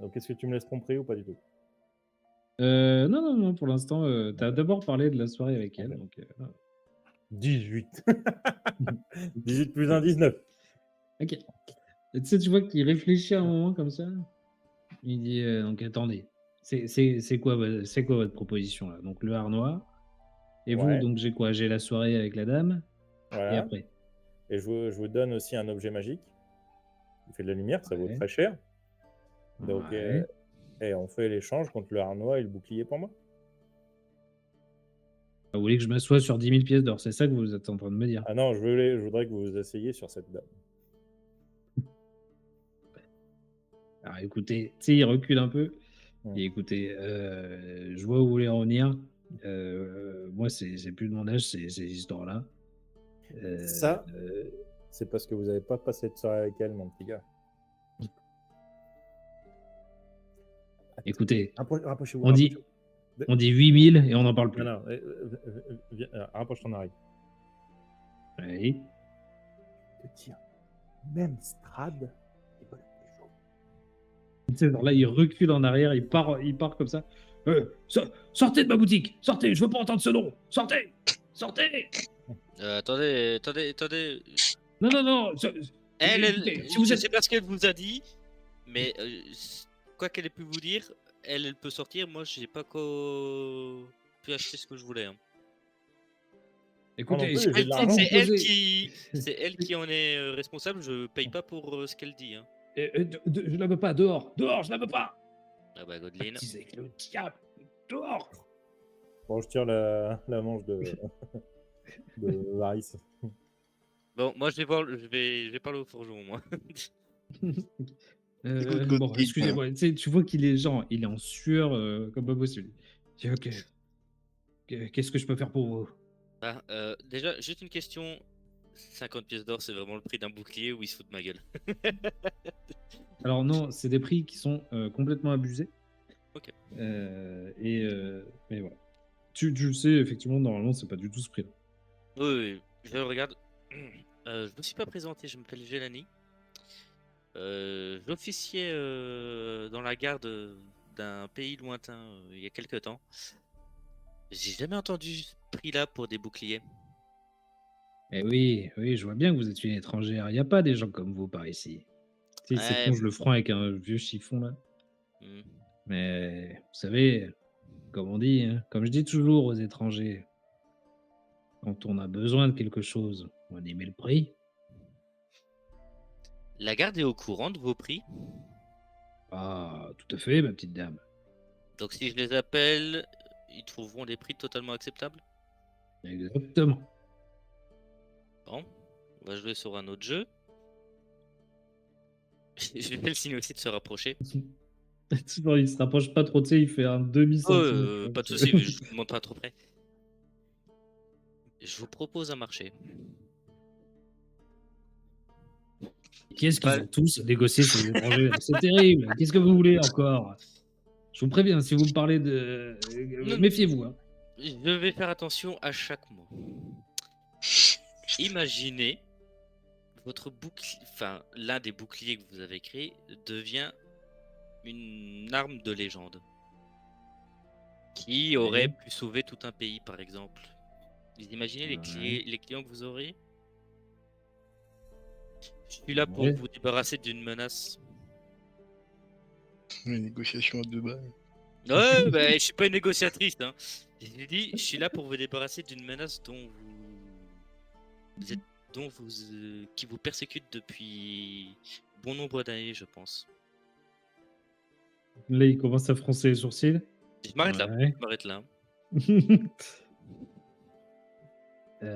S1: Donc, est-ce que tu me laisses tromper ou pas du tout?
S3: Non, pour l'instant, tu as d'abord parlé de la soirée avec elle.
S1: Ok.
S3: Donc,
S1: 18. 18 plus 1, 19.
S3: ok. Et tu sais, tu vois qu'il réfléchit un moment comme ça. Il dit donc attendez, c'est quoi votre proposition là? Donc le harnois. Et vous,
S1: Ouais.
S3: donc j'ai quoi? J'ai la soirée avec la dame. Et
S1: Voilà.
S3: après?
S1: Et je vous donne aussi un objet magique qui fait de la lumière, ça vaut
S3: Ouais.
S1: très cher. Donc,
S3: Ouais.
S1: et on fait l'échange contre le harnois et le bouclier pour moi.
S3: Vous voulez que je m'assoie sur 10 000 pièces d'or, c'est ça que vous êtes en train de me dire?
S1: Ah non, je voudrais que vous vous asseyez sur cette dame.
S3: Alors écoutez, tu sais, il recule un peu.
S1: Ouais.
S3: Et écoutez, je vois où vous voulez en venir. Moi, c'est plus de mon âge, ces histoires-là.
S1: Ça, c'est parce que vous n'avez pas passé de soirée avec elle, mon petit gars.
S3: Écoutez,
S1: Rapprochez-vous.
S3: on dit 8 000 et on n'en parle plus.
S1: Non, viens, rapproche ton oreille.
S3: Oui.
S1: Je te tire. Même Strad, il peut la pécho.
S3: Tu sais, genre là, il recule en arrière, il part comme ça. Sortez de ma boutique, sortez, je veux pas entendre ce nom, sortez, sortez.
S2: Attendez.
S3: Non, non, non.
S2: Elle,
S3: si vous
S2: je
S3: êtes...
S2: sais pas ce qu'elle vous a dit, mais quoi qu'elle ait pu vous dire, elle peut sortir. Moi, j'ai pas pu acheter ce que je voulais. Hein.
S3: Écoutez,
S1: non plus, j'ai de l'argent.
S2: C'est elle qui en est responsable. Je paye pas pour ce qu'elle dit. Hein.
S3: je la veux pas, dehors, je la veux pas.
S2: Ah bah, Godeline.
S3: Avec le diable, dehors.
S1: Bon, je tire la manche de Varys.
S2: Bon, moi, je vais parler au forgeron, moi.
S3: Bon, excusez-moi, tu vois qu'il est il est en sueur comme pas possible. Je dis, ok. Qu'est-ce que je peux faire pour vous?
S2: Ah, déjà, juste une question. 50 pièces d'or, c'est vraiment le prix d'un bouclier ou il se fout de ma gueule?
S3: Alors non, c'est des prix qui sont complètement abusés.
S2: Ok.
S3: Mais voilà. Tu le sais, effectivement, normalement, c'est pas du tout ce prix-là.
S2: Oui, je regarde. Je me suis pas présenté, je m'appelle Jelani. J'officiais dans la garde d'un pays lointain il y a quelques temps. J'ai jamais entendu ce prix-là pour des boucliers.
S3: Eh oui, je vois bien que vous êtes une étrangère. Il n'y a pas des gens comme vous par ici. Tu sais, il
S2: Ouais.
S3: s'éponge le front avec un vieux chiffon, là.
S2: Hmm.
S3: Mais vous savez, comme on dit, hein, comme je dis toujours aux étrangers, quand on a besoin de quelque chose, on y met le prix.
S2: La garde est au courant de vos prix.
S3: Ah, tout à fait, ma petite dame.
S2: Donc si je les appelle, ils trouveront des prix totalement acceptables.
S3: Exactement.
S2: Bon, on va jouer sur un autre jeu. Je vais faire le signe aussi de se rapprocher.
S3: Toujours, il se rapproche pas trop, tu sais, il fait un demi-centimètre.
S2: Pas de soucis, mais je ne monte pas trop près. Je vous propose un marché.
S3: Qu'est-ce qu'ils ont tous négocié ces étrangers? C'est terrible. Qu'est-ce que vous voulez encore? Je vous préviens, si vous me parlez de... Méfiez-vous. Hein.
S2: Je vais faire attention à chaque mot. Imaginez votre bouclier, enfin l'un des boucliers que vous avez créé devient une arme de légende qui aurait pu sauver tout un pays, par exemple. Vous imaginez les clients que vous aurez? Je suis là pour vous débarrasser d'une menace.
S4: Une négociation à 2 balles.
S2: Ouais, bah, je suis pas une négociatrice. Hein. J'ai dit, je suis là pour vous débarrasser d'une menace qui vous persécute depuis bon nombre d'années, je pense.
S3: Là, il commence à froncer les sourcils.
S2: Je m'arrête là. Je m'arrête là.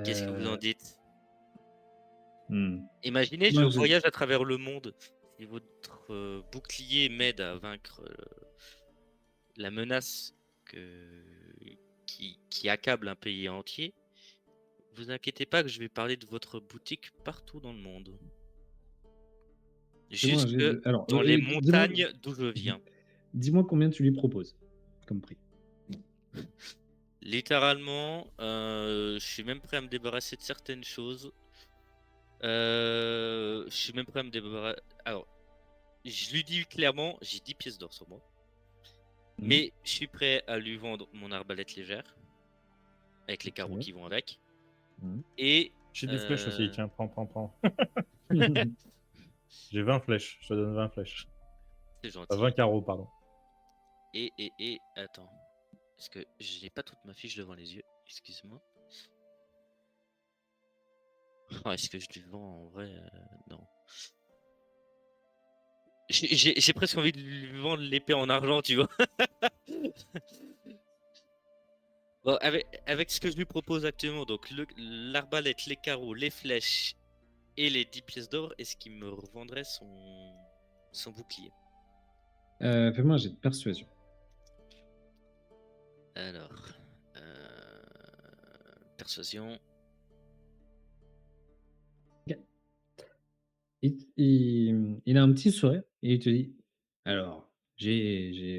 S2: Qu'est-ce que vous en dites? Imaginez, je voyage à travers le monde. Si votre bouclier m'aide à vaincre la menace qui accable un pays entier, vous inquiétez pas que je vais parler de votre boutique partout dans le monde. Jusque dans les montagnes d'où je viens.
S3: Dis-moi combien tu lui proposes comme prix.
S2: Littéralement, je suis même prêt à me débarrasser de certaines choses. Je suis même prêt à me débarrasser. Alors, je lui dis clairement, j'ai 10 pièces d'or sur moi. Mais je suis prêt à lui vendre mon arbalète légère. Avec les carreaux qui vont avec. Et.
S1: J'ai des flèches aussi, tiens, prends. J'ai 20 flèches, je te donne 20 flèches.
S2: C'est gentil.
S1: 20 carreaux, pardon.
S2: Et, attends. Parce que je n'ai pas toute ma fiche devant les yeux, excuse-moi. Oh, est-ce que je lui vends en vrai? Non. J'ai presque envie de lui vendre l'épée en argent, tu vois. Bon, avec ce que je lui propose actuellement, donc l'arbalète, les carreaux, les flèches et les 10 pièces d'or, est-ce qu'il me revendrait son bouclier?
S3: Fais-moi un jet de persuasion.
S2: Alors, persuasion.
S3: Il a un petit sourire et il te dit: «Alors,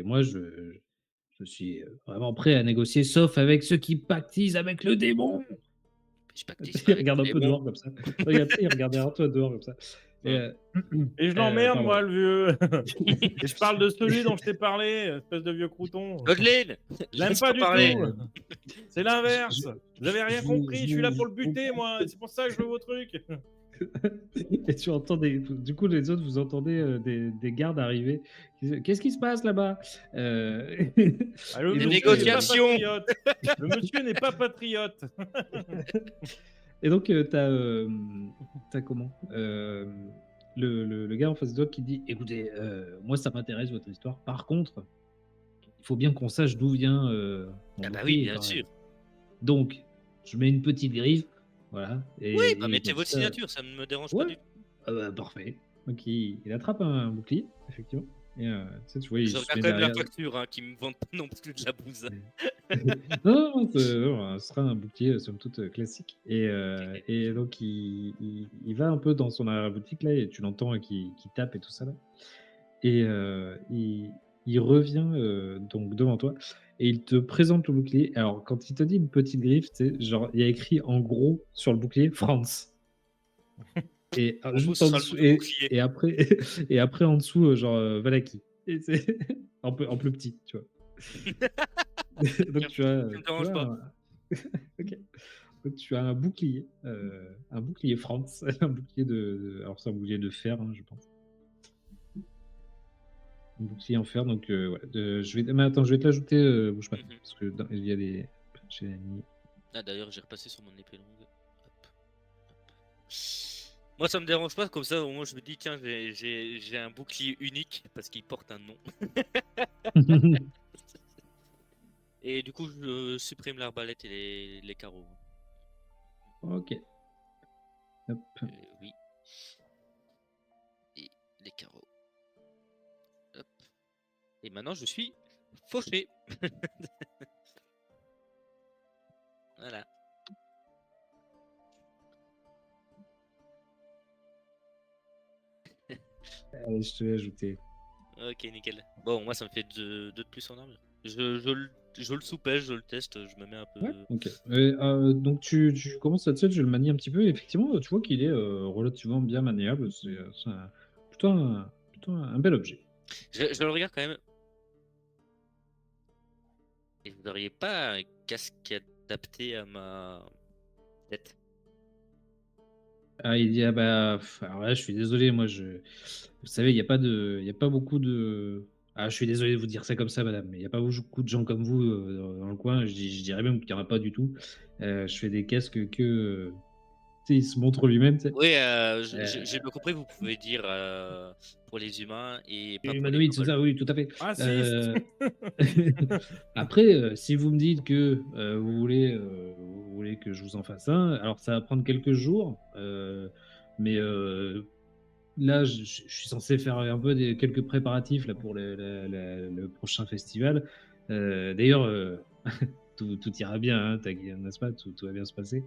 S3: moi, je suis, vraiment prêt à négocier, sauf avec ceux qui pactisent avec le démon!»
S2: Je pactise pas
S3: Il
S2: avec
S3: regarde un
S2: les
S3: peu
S2: démons.
S3: dehors comme ça. Regarde, tu sais, il regarde derrière toi dehors comme ça et
S2: Hein.
S1: Et je l'emmerde,
S3: pardon.
S1: moi, le vieux. Et je parle de celui dont je t'ai parlé, espèce de vieux crouton.
S2: Godeline,
S1: Je l'aime pas
S2: laisse-moi
S1: du
S2: parler.
S1: tout. C'est l'inverse.
S3: Je
S1: Vous avez rien
S3: je
S1: compris. Je suis là pour le
S3: vous
S1: buter, moi. Et c'est pour ça que je veux vos trucs.
S3: et tu entends du coup, les autres, vous entendez, des gardes arriver. Qui disent: «Qu'est-ce qui se passe là-bas?» heu
S1: Ah, le
S3: et
S2: Une
S3: donc
S1: monsieur n'est pas
S2: négociation.
S1: patriote. Le monsieur n'est pas patriote.
S3: et donc, tu comment? Le gars en face de toi qui dit: «Écoutez, moi ça m'intéresse votre histoire. Par contre, il faut bien qu'on sache d'où vient, mon
S2: Ah bah oui,
S3: bouclier
S2: bien
S3: quand même.
S2: sûr.
S3: Donc, je mets une petite griffe, voilà
S2: Oui, bah
S3: et
S2: mettez
S3: comme
S2: votre
S3: ça».
S2: signature, ça ne me dérange pas
S3: Ouais,
S2: du tout.
S3: ah bah, parfait. Donc il attrape un bouclier, effectivement et tu sais, tu vois, il
S2: Je
S3: se
S2: regarde
S3: met
S2: quand même la
S3: derrière.
S2: facture, hein, qu'ils me vendent pas non plus de la bouse.
S3: Non, non, ce sera un bouclier, somme toute, classique et donc il va un peu dans son arrière-boutique là et tu l'entends, qui tape et tout ça là et il revient, donc devant toi et il te présente le bouclier. Alors quand il te dit une petite griffe, tu sais, genre, il y a écrit en gros sur le bouclier: «France» et
S2: En gros,
S3: juste
S2: ce
S3: en
S2: sera le
S3: dessous
S2: nom du bouclier.
S3: et après et après en dessous, genre, Valaki et c'est en plus petit, tu vois? Donc
S2: Ça me dérange pas.
S3: OK. Donc tu as un bouclier France, un bouclier alors c'est un bouclier de fer, hein, je pense. Un bouclier en fer donc ouais, mais attends, je vais te l'ajouter, bouge pas,
S2: Mhm.
S3: parce que dans il y a des j'ai mis
S2: Ah d'ailleurs, j'ai repassé sur mon épée longue. Hop, hop. Moi, ça me dérange pas, comme ça, au moins, je me dis, tiens, j'ai un bouclier unique parce qu'il porte un nom. Et du coup, je supprime l'arbalète et les carreaux.
S3: OK. Hop.
S2: Oui. Et les carreaux. Hop. Et maintenant, je suis fauché. Voilà.
S3: Allez, je te l'ai ajouté.
S2: Ok, nickel. Bon, moi, ça me fait deux de plus en armure. Je le soupèse, je le teste, je me mets un peu.
S3: Ouais, OK et donc tu commences à tu sais, tu le manies un petit peu et effectivement, tu vois qu'il est, relativement bien maniable. C'est plutôt un bel objet.
S2: Je le regarde quand même. Et vous n'auriez pas un casque adapté à ma tête?
S3: Ah, il dit: «Ah bah, alors là, je suis désolé, moi, vous savez, il y a pas beaucoup de je suis désolé de vous dire ça comme ça, madame, mais il y a pas beaucoup de gens comme vous, dans le coin». Je dirais même qu'il y en a pas du tout. Je fais des casques que, tu sais, il se montre lui-même, tu sais,
S2: Oui,
S3: heu,
S2: j'ai bien compris, vous pouvez dire pour les humains et pas pour les
S3: humanoïde, c'est
S2: kobolds.
S3: ça, oui, tout à fait.
S1: Raciste.
S3: Heu, après, si vous me dites que, vous voulez que je vous en fasse un, alors ça va prendre quelques jours, mais là, je suis censé faire un peu quelques préparatifs là pour le prochain festival. D'ailleurs, tout ira bien, hein, n'est-ce pas? Tout va bien se passer.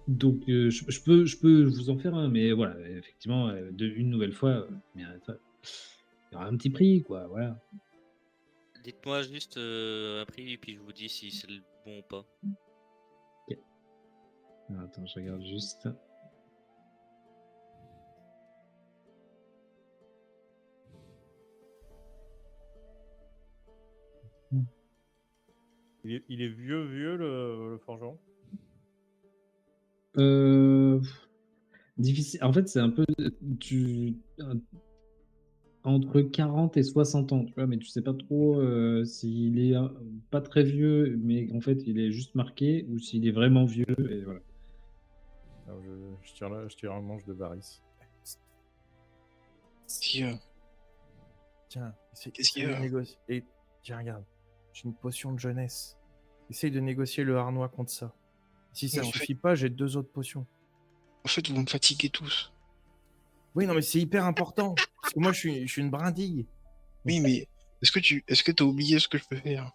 S3: Donc, je peux vous en faire un, mais voilà, effectivement, une nouvelle fois, mais il y aura un petit prix, quoi, voilà.
S2: Dites-moi juste un prix, puis je vous dis si c'est le bon ou pas.
S3: OK. Alors attends, je regarde juste.
S1: Il est vieux, le forgeron.
S3: Heu, difficile en fait, c'est un peu tu entre 40 et 60 ans, tu vois? Mais tu sais pas trop, s'il est, pas très vieux, mais en fait, il est juste marqué ou s'il est vraiment vieux et voilà.
S1: Alors, je tire un manche de Varys.
S4: Si,
S1: Tiens,
S4: Qu'est-ce qu'il y
S1: essaye de
S4: a?
S1: négocier. Et tiens, regarde. j'ai une potion de jeunesse. Essaye de négocier le harnois contre ça. Si ça
S4: Mais en fait-
S1: suffit pas, j'ai 2 autres potions.
S4: En fait, vous me fatiguez tous.
S1: Oui, non, mais c'est hyper important. Parce que moi, je suis une brindille.
S4: Oui, mais est-ce que t'as oublié ce que je peux faire?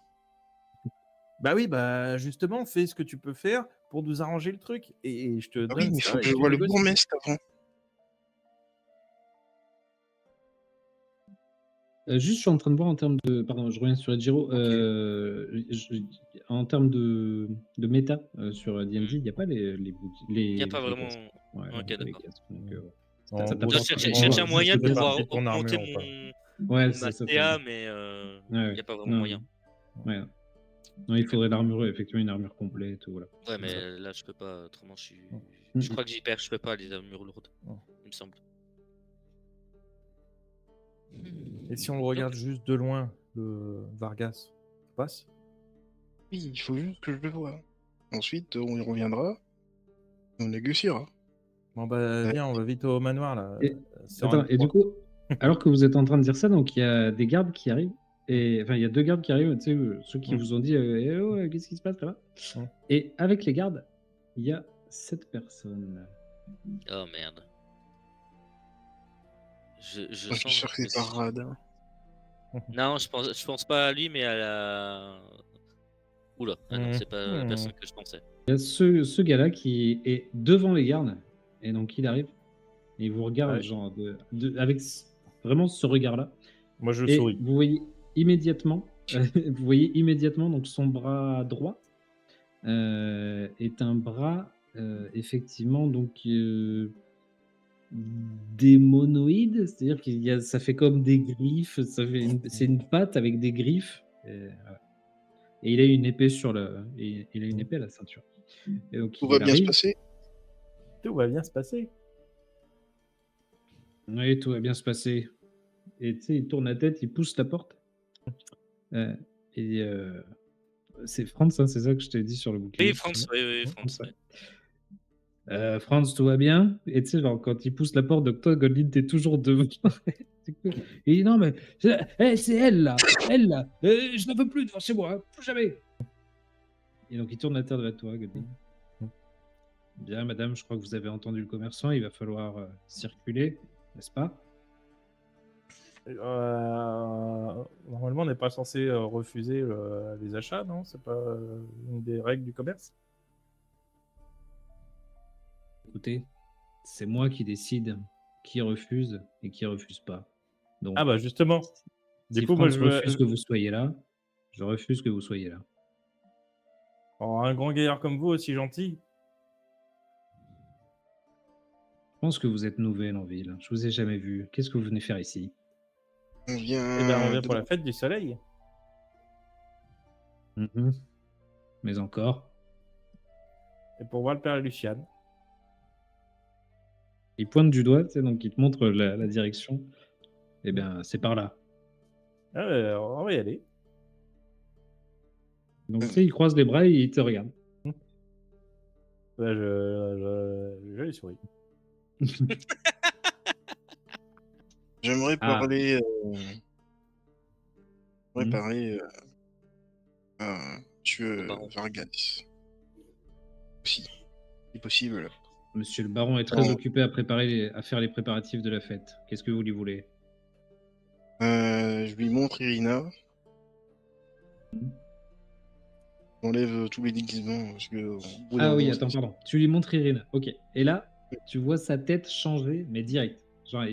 S1: Bah oui, bah justement, fais ce que tu peux faire pour nous arranger le truc. Et je te
S4: Ah oui,
S1: donne
S4: mais il
S1: ça
S4: faut
S1: et
S4: que je
S1: tu
S4: voie le
S1: négocies.
S4: bourgmestre avant.
S3: Juste, je suis en train de voir en termes de. Pardon, je reviens sur Edgiro.
S1: Ok.
S3: En termes de méta sur D&D,
S2: Mhm.
S3: il n'y a pas les boutiques.
S2: Il n'y a pas
S3: les
S2: vraiment.
S3: casques. Ouais,
S2: Ok,
S3: les
S2: d'accord.
S3: casques. Donc, ouais.
S1: En
S3: Ça
S1: gros,
S2: Je
S3: t'apporte
S1: c'est
S3: rien.
S2: cherche un
S1: juste
S2: moyen
S1: ça
S2: de
S1: fait
S2: pouvoir
S1: partie de ton
S2: augmenter
S1: armure, quoi.
S3: Ouais,
S2: ma
S3: c'est ça.
S2: CA, mais il
S3: Ouais,
S2: n'y a pas vraiment
S3: non,
S2: moyen.
S3: ouais. Non, il faudrait l'armure, effectivement, une armure complète. Voilà.
S2: Ouais,
S3: C'est ça.
S2: mais là, je peux pas. Autrement, je
S3: Mhm.
S2: crois que j'y perds. Je peux pas les armures lourdes,
S1: Ouais.
S2: il me semble.
S1: Et si on le regarde juste de loin, le Vargas, ça passe?
S4: Oui, il faut juste que je le voie. Ensuite, on y reviendra. On négociera.
S1: Bon bah
S4: Ouais.
S1: viens, on va vite au manoir là.
S3: Et,
S1: Sereine
S3: attends, et du
S1: toi.
S3: coup, alors que vous êtes en train de dire ça, donc il y a des gardes qui arrivent. Et enfin, il y a 2 gardes qui arrivent, tu sais, ceux qui
S1: Mm.
S3: vous ont dit Eh oh, qu'est-ce qui se passe là-bas
S1: Mm.
S3: Et avec les gardes, il y a 7 personnes.
S2: Oh merde. Je
S4: Moi, je suis
S2: sens.
S4: sûr que c'est pas Radin.
S2: Non, je pense pas à lui, mais à la. Oula, ah non,
S1: Mm.
S2: c'est pas la personne que je pensais.
S3: Il y a ce gars-là qui est devant les gardes. Et donc, il arrive. Et il vous regarde,
S1: Ouais.
S3: genre, avec vraiment ce regard-là.
S1: Moi je
S3: Et
S1: souris.
S3: vous voyez immédiatement, donc son bras droit est un bras effectivement donc démonoïde, c'est-à-dire ça fait comme des griffes, c'est une patte avec des griffes. Et il a une épée il a une épée à la ceinture. Et donc
S4: Tout
S3: il
S4: va bien se
S3: arrive.
S4: passer.
S1: Tout va bien se passer.
S3: Oui, tout va bien se passer. Et tu sais, il tourne la tête, il pousse la porte. Euh, et c'est Franz, hein, c'est ça que je t'ai dit sur le bouclier.
S2: Oui, France, oui, France.
S3: Ouais. Franz, tout va bien? Et tu sais, genre, quand il pousse la porte, donc toi, Godwin, t'es toujours devant. C'est cool. Il dit non, mais c'est elle là, je ne veux plus devant chez moi, hein, plus jamais. Et donc il tourne la tête vers toi, Godwin. Bien, madame, je crois que vous avez entendu le commerçant, il va falloir circuler, n'est-ce pas?
S1: Normalement, on n'est pas censé refuser les achats, non? C'est pas une des règles du commerce?
S3: Écoutez, c'est moi qui décide qui refuse et qui refuse pas. Donc,
S1: Ah bah justement. Du
S3: si
S1: coup, moi
S3: Franz
S1: je veux.
S3: refuse que vous soyez là, je refuse que vous soyez là.
S1: Oh, un grand gaillard comme vous, aussi gentil.
S3: Je pense que vous êtes nouvelle en ville. Je vous ai jamais vu. Qu'est-ce que vous venez faire ici?
S4: On
S1: Eh ben, on
S4: vient
S1: vient pour
S4: de...
S1: la fête du soleil.
S3: Mhm. Mais encore.
S1: Et pour voir le père Luciane.
S3: Il pointe du doigt, tu sais, donc il te montre la direction. Eh bien, c'est par là.
S1: Ah, on va y aller.
S3: Donc, tu sais, il croise les bras et il te regarde.
S1: Bah, je lui souris.
S4: J'aimerais
S3: Ah.
S4: parler...
S3: Mhm.
S4: à Monsieur
S2: baron.
S4: Vargas. Aussi, si possible.
S3: Monsieur le baron est très
S4: Non.
S3: occupé à faire les préparatifs de la fête. Qu'est-ce que vous lui voulez?
S4: Je lui montre Irina. J'enlève tous les déguisements parce que au bout d'un
S3: Ah oui,
S4: moment,
S3: attends, pardon. Tu lui montres Irina. Ok. Et là, tu vois sa tête changer, mais direct. Genre,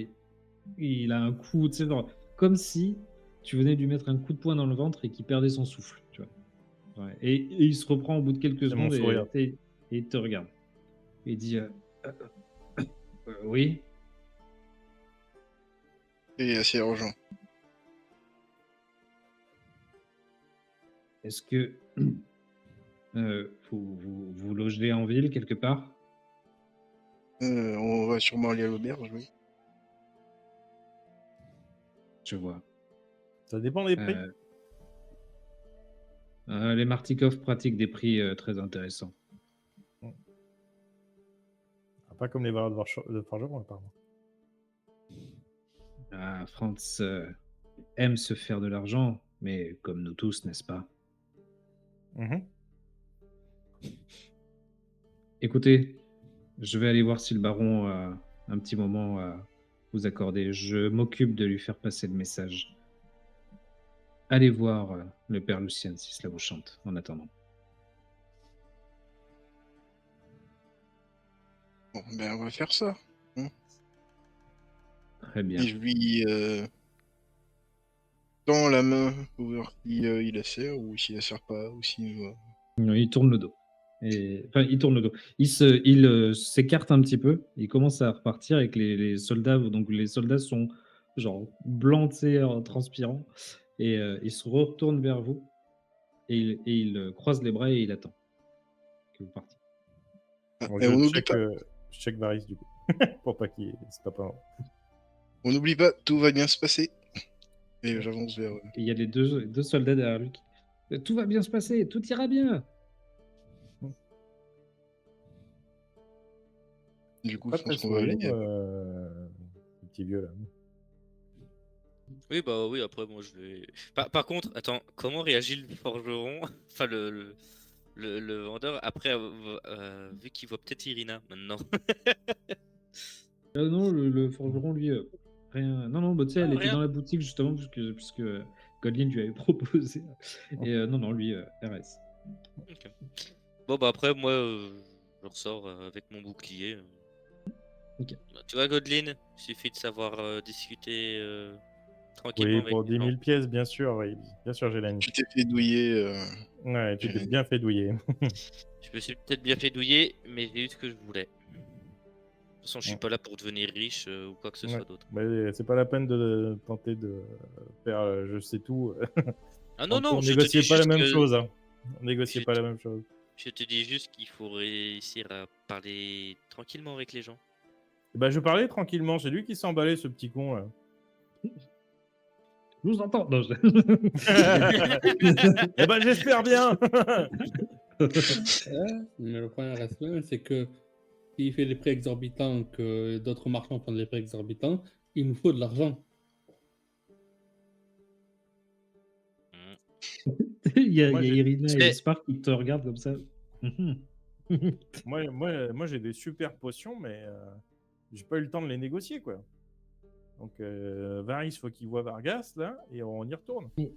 S3: il a un coup, tu sais, genre, comme si tu venais de lui mettre un coup de poing dans le ventre et qu'il perdait son souffle. Tu vois. Ouais. Et il se reprend au bout de quelques
S1: C'est mon
S3: secondes
S1: sourire.
S3: et il te regarde. Et il dit oui.
S4: c'est assez urgent.
S3: Est-ce que vous logez en ville quelque part?
S4: On va sûrement aller à l'auberge, oui.
S3: Je vois.
S1: Ça dépend des prix.
S3: Les Martikov pratiquent des prix très intéressants.
S1: Ah, pas comme les vareurs de forgeron, apparemment.
S3: Franz aime se faire de l'argent, mais comme nous tous, n'est-ce pas?
S1: Mhm.
S3: Écoutez, je vais aller voir si le baron a un petit moment à vous accorder. Je m'occupe de lui faire passer le message. Allez voir le père Lucien si cela vous chante en attendant.
S4: Bon, ben, on va faire ça.
S3: Très bien.
S4: Et je lui tends la main pour voir si il la serre ou s'il la serre pas, ou si.
S3: Il tourne le dos. Enfin, il tourne le dos. S'écarte un petit peu. Il commence à repartir avec les soldats. Donc, les soldats sont genre blancs, tu sais, transpirants. Et il se retourne vers vous. Et il croise les bras et il attend que vous partiez.
S1: Bon,
S4: Et on n'oublie
S1: check,
S4: pas.
S1: je check Varys du coup. Pour pas qu'il se tape un.
S4: On n'oublie pas, tout va bien se passer. Et j'avance vers.
S3: Et il y a les deux soldats derrière lui. Tout va bien se passer, tout ira bien.
S4: Du coup,
S1: Pas
S4: je
S1: très
S4: pense qu'on va aller.
S1: souriant, le petit vieux là.
S2: Oui, bah oui, après, moi, je vais. Par contre, attends, comment réagit le forgeron, enfin, le vendeur, après, vu qu'il voit peut-être Irina maintenant?
S3: Non, le forgeron, lui, rien. Non, bah, tu sais,
S2: Ah,
S3: elle était
S2: rien.
S3: dans la boutique justement, puisque Godlin lui avait proposé. Et non, lui, RS.
S2: Ok. Bon, bah après, moi, je ressors avec mon bouclier.
S3: Ok.
S2: Bah, tu vois, Godlin, il suffit de savoir discuter tranquillement
S1: Oui,
S2: avec
S1: pour
S2: les
S1: 10
S2: gens.
S1: 000 pièces, bien sûr, oui. Bien sûr, Gélène.
S4: Tu t'es fait douiller.
S1: Ouais, tu t'es
S4: Gélène.
S1: bien fait douiller.
S2: Je me suis peut-être bien fait douiller, mais j'ai eu ce que je voulais. De toute façon, je suis
S1: Ouais.
S2: pas là pour devenir riche ou quoi que ce
S1: Ouais.
S2: soit d'autre.
S1: Mais c'est pas la peine de tenter de faire je sais tout.
S2: Ah non, non,
S1: On
S2: je te dis
S1: négociait pas la
S2: juste
S1: même
S2: que.
S1: chose. Hein. On négociait
S2: Je
S1: pas
S2: te,
S1: la même chose.
S2: je te dis juste qu'il faut réussir à parler tranquillement avec les gens.
S1: Et bah, je parlais tranquillement. C'est lui qui s'est emballé, ce petit con là.
S3: Je vous entends. Non,
S1: Eh ben, j'espère bien.
S5: Mais le problème reste là, c'est que s'il fait des prix exorbitants, que d'autres marchands font des prix exorbitants, il nous faut de l'argent.
S3: il y a
S1: Moi, j'ai
S3: Irina et
S2: C'est-
S3: Spark qui te regardent comme ça.
S1: moi, j'ai des super potions, mais j'ai pas eu le temps de les négocier, quoi. Donc, Varys, faut qu'il voit Vargas, là, et on y retourne.
S3: Mais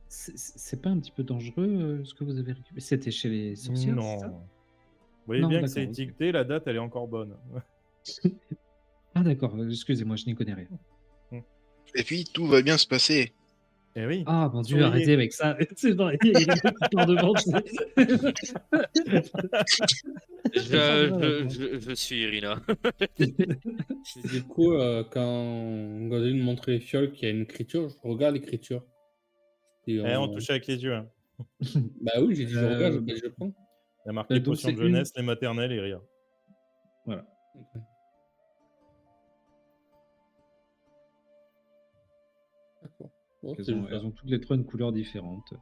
S3: c'est pas un petit peu dangereux ce que vous avez récupéré? C'était chez les sorcières, c'est ça?
S1: Non. Vous voyez
S3: Non,
S1: bien que c'est
S3: d'accord, ok.
S1: étiqueté, la date, elle est encore bonne.
S3: Ah d'accord, excusez-moi, je n'y connais rien.
S4: Et puis, tout va bien se passer.
S1: Eh oui.
S3: Ah mon Dieu,
S1: Souriez.
S3: arrêtez avec ça. C'est genre, il y a Irina qui part devant. tu sais.
S2: je suis Irina.
S5: Et du coup, quand Godwin montre les fioles qu'il y a une écriture, je regarde l'écriture. Et
S1: Eh, on touche avec les yeux. Hein.
S5: Bah oui, j'ai dit je regarde,
S3: Euh,
S5: je prends.
S1: Il y a marqué
S3: donc
S1: potion
S3: c'est
S1: de jeunesse, les maternelles et rire.
S3: Voilà.
S5: Ok. D'accord. Bon, c'est juste ça.
S3: Elles ont toutes les trois une couleur différente.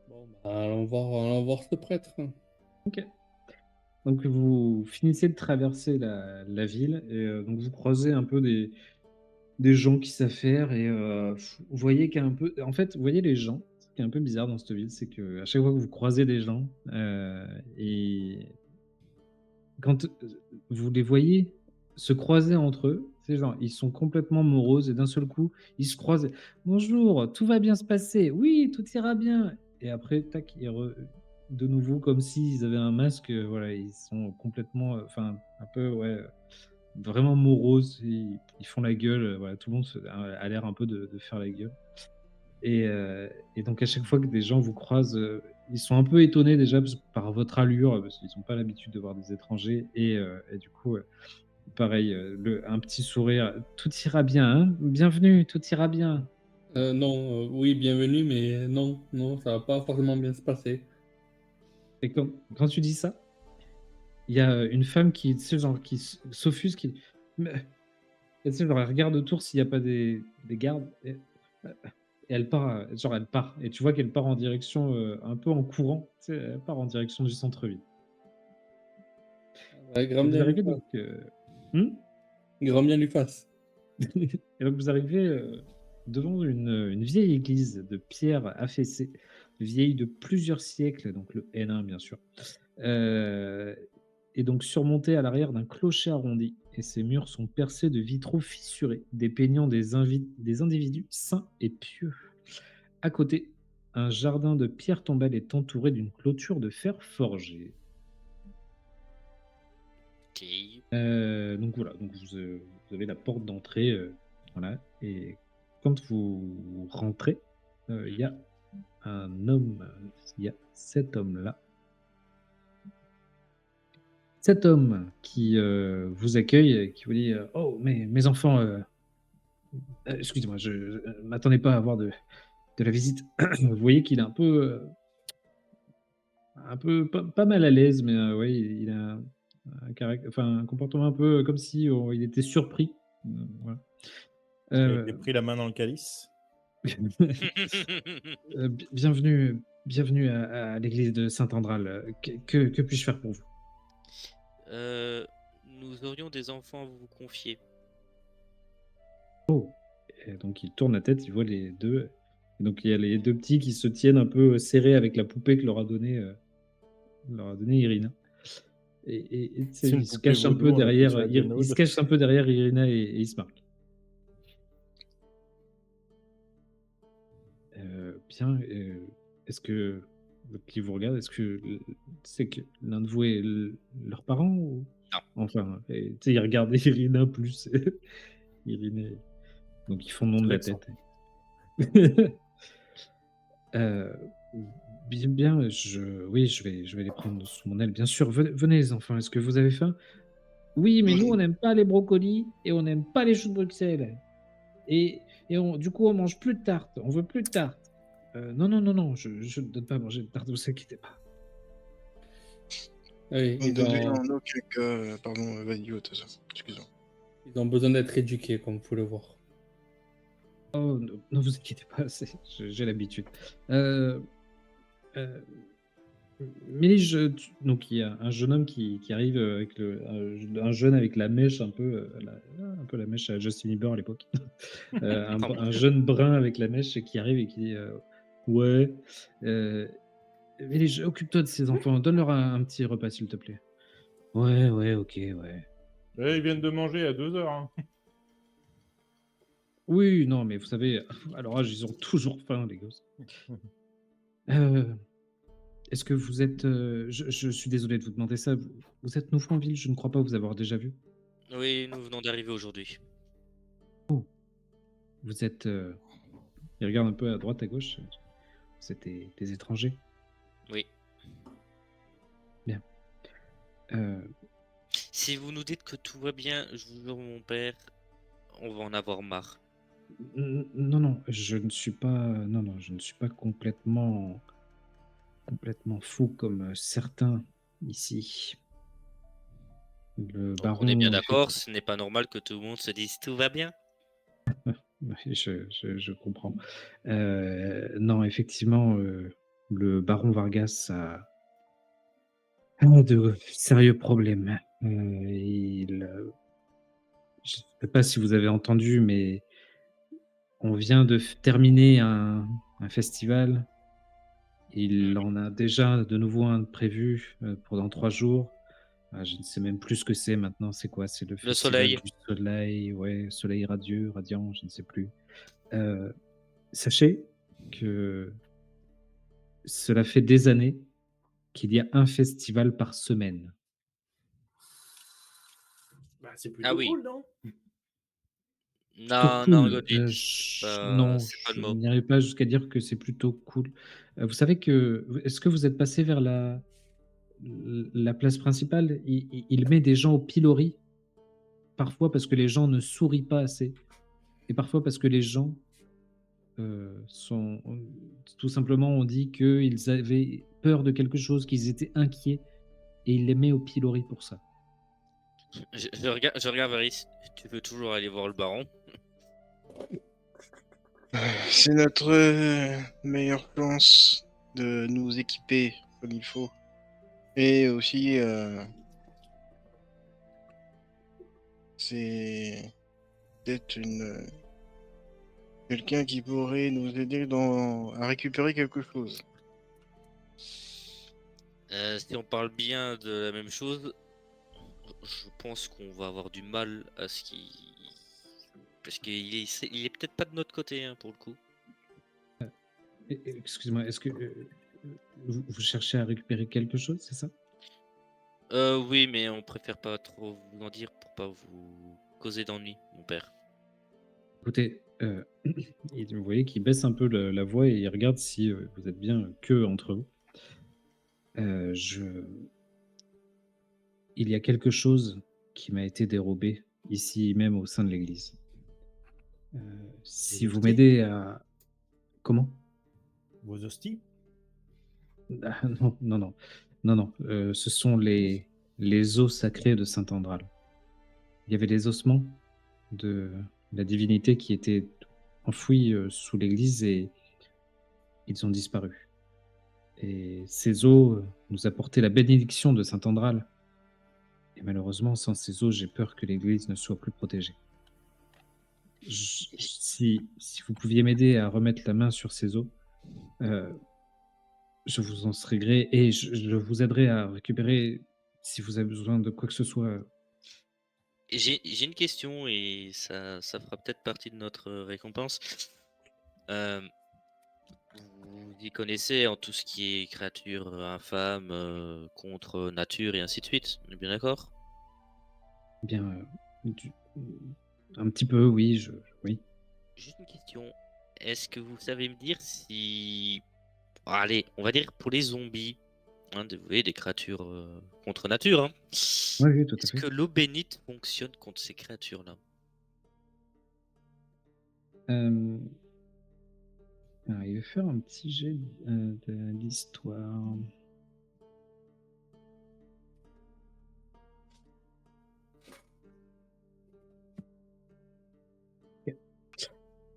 S5: Bon, bah, allons voir ce prêtre.
S3: Ok. Donc vous finissez de traverser la ville et donc vous croisez un peu des gens qui savent faire et vous voyez qu'il y a un peu. En fait, vous voyez les gens. Ce qui est un peu bizarre dans cette ville, c'est que à chaque fois que vous croisez des gens et quand vous les voyez se croiser entre eux, c'est genre ils sont complètement moroses et d'un seul coup ils se croisent. Bonjour, tout va bien se passer. Oui, tout ira bien. Et après, tac, de nouveau comme s'ils avaient un masque. Voilà, ils sont complètement, enfin un peu ouais, vraiment moroses. Ils font la gueule. Voilà, tout le monde a l'air un peu de faire la gueule. Et donc à chaque fois que des gens vous croisent, ils sont un peu étonnés déjà par votre allure, parce qu'ils n'ont pas l'habitude de voir des étrangers. Et du coup, pareil, un petit sourire. Tout ira bien, hein. Bienvenue, tout ira bien.
S5: Non, oui, bienvenue, mais non, ça va pas forcément bien se passer.
S3: Et quand tu dis ça, il y a une femme qui, tu sais, genre, qui s'offusque, qui. Mais- Et tu sais, genre, elle regarde autour s'il n'y a pas des gardes. Et elle part, elle part. Et tu vois qu'elle part en direction, un peu en courant. Tu sais, elle part en direction du centre-ville.
S5: Grand
S3: Et vous
S5: bien lui
S3: arrivez
S5: fasse.
S3: donc. Hmm
S5: Grand bien lui fasse.
S3: Et donc vous arrivez devant une vieille église de pierre affaissée, vieille de plusieurs siècles, donc le N1 bien sûr, et donc surmontée à l'arrière d'un clocher arrondi. Et ses murs sont percés de vitraux fissurés, dépeignant des individus sains et pieux. À côté, un jardin de pierre tombale est entouré d'une clôture de fer forgé.
S2: Ok.
S3: Donc voilà, donc vous avez la porte d'entrée, voilà, et quand vous rentrez, il y a un homme, il y a cet homme-là. Cet homme qui vous accueille, et qui vous dit Oh, mais mes enfants, excusez-moi, je ne m'attendais pas à avoir de la visite. Vous voyez qu'il est un peu pas mal à l'aise, mais ouais, il a un comportement un peu comme si il était surpris. Voilà.
S1: Il a été
S3: Euh,
S1: pris la main dans le calice.
S3: bienvenue à l'église de Saint-Andral. Que puis-je faire pour vous?
S2: Nous aurions des enfants à vous confier.
S3: Et donc il tourne la tête, il voit les deux. Et donc il y a les deux petits qui se tiennent un peu serrés avec la poupée que leur a donné Irina. Et tu sais,
S1: C'est une
S3: il se
S1: poupée
S3: cache un
S1: vaudou,
S3: peu
S1: on appelle
S3: derrière,
S1: ça la
S3: il se
S1: guenaude.
S3: cache un peu derrière Irina et il se marque. Bien, est-ce que qui vous regarde, est-ce que c'est que l'un de vous est leurs parents ou
S2: Non.
S3: enfin, tu sais, il regarde Irina plus Irina, donc ils font non
S1: C'est
S3: de la
S1: vexant.
S3: tête. Euh, bien, oui, je vais les prendre sous mon aile, bien sûr. Venez les enfants, est-ce que vous avez faim? Oui, mais nous, on n'aime pas les brocolis et on n'aime pas les choux de Bruxelles. Du coup, on mange plus de tartes. On veut plus de tartes. Non, non, non, non, je ne donne pas à manger de tartes, vous inquiétez pas.
S5: Oui,
S4: Vous ne devez en aucun cas. Pardon, vas-y, de toute façon. Excuse-moi.
S5: ils ont besoin d'être éduqués, comme vous pouvez le voir.
S3: Oh, ne vous inquiétez pas, j'ai l'habitude. Euh, euh, Mélige, donc il y a un jeune homme qui arrive avec un jeune avec la mèche un peu la mèche à Justin Bieber à l'époque. Un jeune brun avec la mèche qui arrive et qui dit ouais, Mélige, occupe-toi de ces enfants, donne-leur un petit repas s'il te plaît. Ouais, ok, ouais.
S1: Ils viennent de manger à 2 heures. Hein.
S3: Oui, non, mais vous savez, à leur âge, ils ont toujours faim, les gosses. Euh, Est-ce que vous êtes. Je suis désolé de vous demander ça. Vous êtes nouveau en ville, je ne crois pas vous avoir déjà vu.
S2: Oui, nous venons d'arriver aujourd'hui.
S3: Vous êtes. Il regarde un peu à droite, à gauche. Vous êtes des étrangers.
S2: Oui.
S3: Bien.
S2: Si vous nous dites que tout va bien, je vous jure, mon père, on va en avoir marre.
S3: Non, non, je ne suis pas. Non, non, je ne suis pas complètement fou comme certains ici. Le
S2: Donc on est bien
S3: baron.
S2: d'accord, ce n'est pas normal que tout le monde se dise tout va bien.
S3: Oui, je comprends. Non, effectivement, le baron Vargas a de sérieux problèmes. Je ne sais pas si vous avez entendu, mais on vient de terminer un festival. Il en a déjà de nouveau un de prévu pour dans 3 jours. Ah, je ne sais même plus ce que c'est maintenant. C'est quoi? C'est le
S2: Le
S3: festival
S2: soleil.
S3: du soleil, ouais, soleil radieux, radiant, je ne sais plus. Sachez que cela fait des années qu'il y a un festival par semaine.
S1: Bah, c'est
S2: Ah
S1: plutôt
S2: oui.
S1: cool, non?
S3: Plutôt
S2: Non, non,
S3: cool.
S2: Godwin,
S3: Non,
S2: c'est pas le
S3: je
S2: mot.
S3: n'irai pas jusqu'à dire que c'est plutôt cool. Vous savez que est-ce que vous êtes passé vers la place principale? Il met des gens au pilori, parfois parce que les gens ne sourient pas assez et parfois parce que les gens, sont tout simplement ont dit qu'ils avaient peur de quelque chose, qu'ils étaient inquiets et il les met au pilori pour ça.
S2: Je regarde Varys, tu veux toujours aller voir le baron?
S4: C'est notre meilleure chance de nous équiper comme il faut. Et aussi, c'est peut-être Quelqu'un qui pourrait nous aider à récupérer quelque chose.
S2: Si on parle bien de la même chose, je pense qu'on va avoir du mal à ce qu'il. Parce il est peut-être pas de notre côté, hein, pour le coup.
S3: Excuse-moi, est-ce que vous cherchez à récupérer quelque chose, c'est ça?
S2: Oui, mais on préfère pas trop vous en dire pour pas vous causer d'ennui, mon père.
S3: Écoutez, vous voyez qu'il baisse un peu la voix et il regarde si vous êtes bien que entre vous. Il y a quelque chose qui m'a été dérobé ici même au sein de l'église. Si
S1: Vos
S3: vous
S1: hosties
S3: m'aidez à... Comment?
S1: Vos hosties
S3: Ah, non, non, non, non, non. Ce sont les os sacrés de Saint Andral. Il y avait les ossements de la divinité qui étaient enfouis sous l'église et ils ont disparu. Et ces os nous apportaient la bénédiction de Saint Andral. Et malheureusement, sans ces os, j'ai peur que l'église ne soit plus protégée. Si vous pouviez m'aider à remettre la main sur ces os, je vous en serais gré et je vous aiderai à récupérer si vous avez besoin de quoi que ce soit.
S2: Et j'ai une question et ça fera peut-être partie de notre récompense. Euh, Vous y connaissez en tout ce qui est créatures infâmes, contre nature et ainsi de suite, on est bien d'accord?
S3: Eh bien, un petit peu, oui, oui.
S2: Juste une question, est-ce que vous savez me dire si... Allez, on va dire pour les zombies, hein, vous voyez, des créatures contre nature, hein.
S3: Oui, oui, tout à
S2: Est-ce
S3: fait.
S2: que l'eau bénite fonctionne contre ces créatures-là?
S3: Alors, il va faire un petit jet d'histoire. Ok.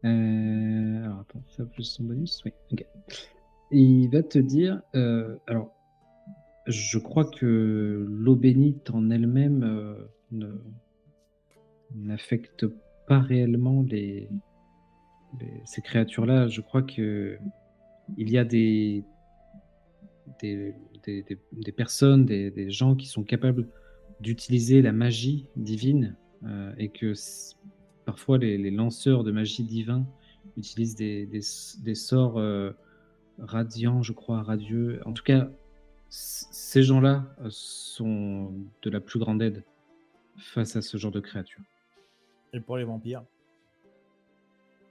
S3: Alors, attends, ça plus son bonus? Oui, ok. Il va te dire, alors, je crois que l'eau bénite en elle-même n'affecte pas réellement ces créatures-là. Je crois que il y a des personnes, des gens qui sont capables d'utiliser la magie divine et que parfois les lanceurs de magie divine utilisent des sorts radiants, je crois, radieux. En tout cas, ces gens-là sont de la plus grande aide face à ce genre de créatures.
S1: Et pour les vampires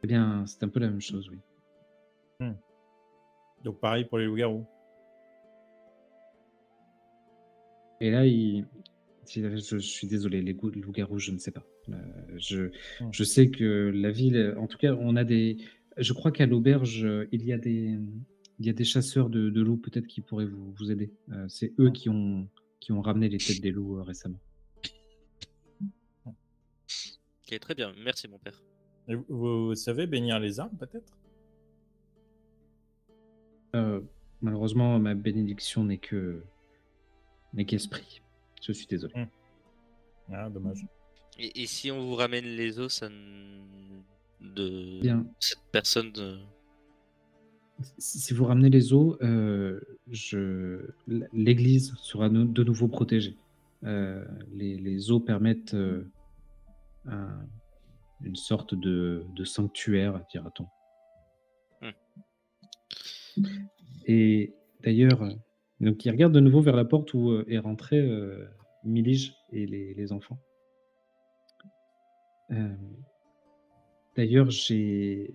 S3: Eh bien, c'est un peu la même chose, oui.
S1: Donc pareil pour les loups-garous.
S3: Et là, je suis désolé, les loups-garous, je ne sais pas. Je sais que la ville, en tout cas, je crois qu'à l'auberge, il y a des chasseurs de loups peut-être qui pourraient vous aider. C'est eux qui ont ramené les têtes des loups récemment.
S2: Ok, très bien, merci mon père.
S1: Et vous savez bénir les arbres peut-être
S3: Malheureusement, ma bénédiction n'est qu'esprit. Je suis désolé.
S1: Ah, dommage.
S2: Et si on vous ramène les os, de
S3: Bien.
S2: cette personne
S3: Si vous ramenez les os, l'église sera de nouveau protégée. Les os permettent une sorte de sanctuaire, dira-t-on. Et d'ailleurs, donc il regarde de nouveau vers la porte où est rentré Milige et les enfants. D'ailleurs, j'ai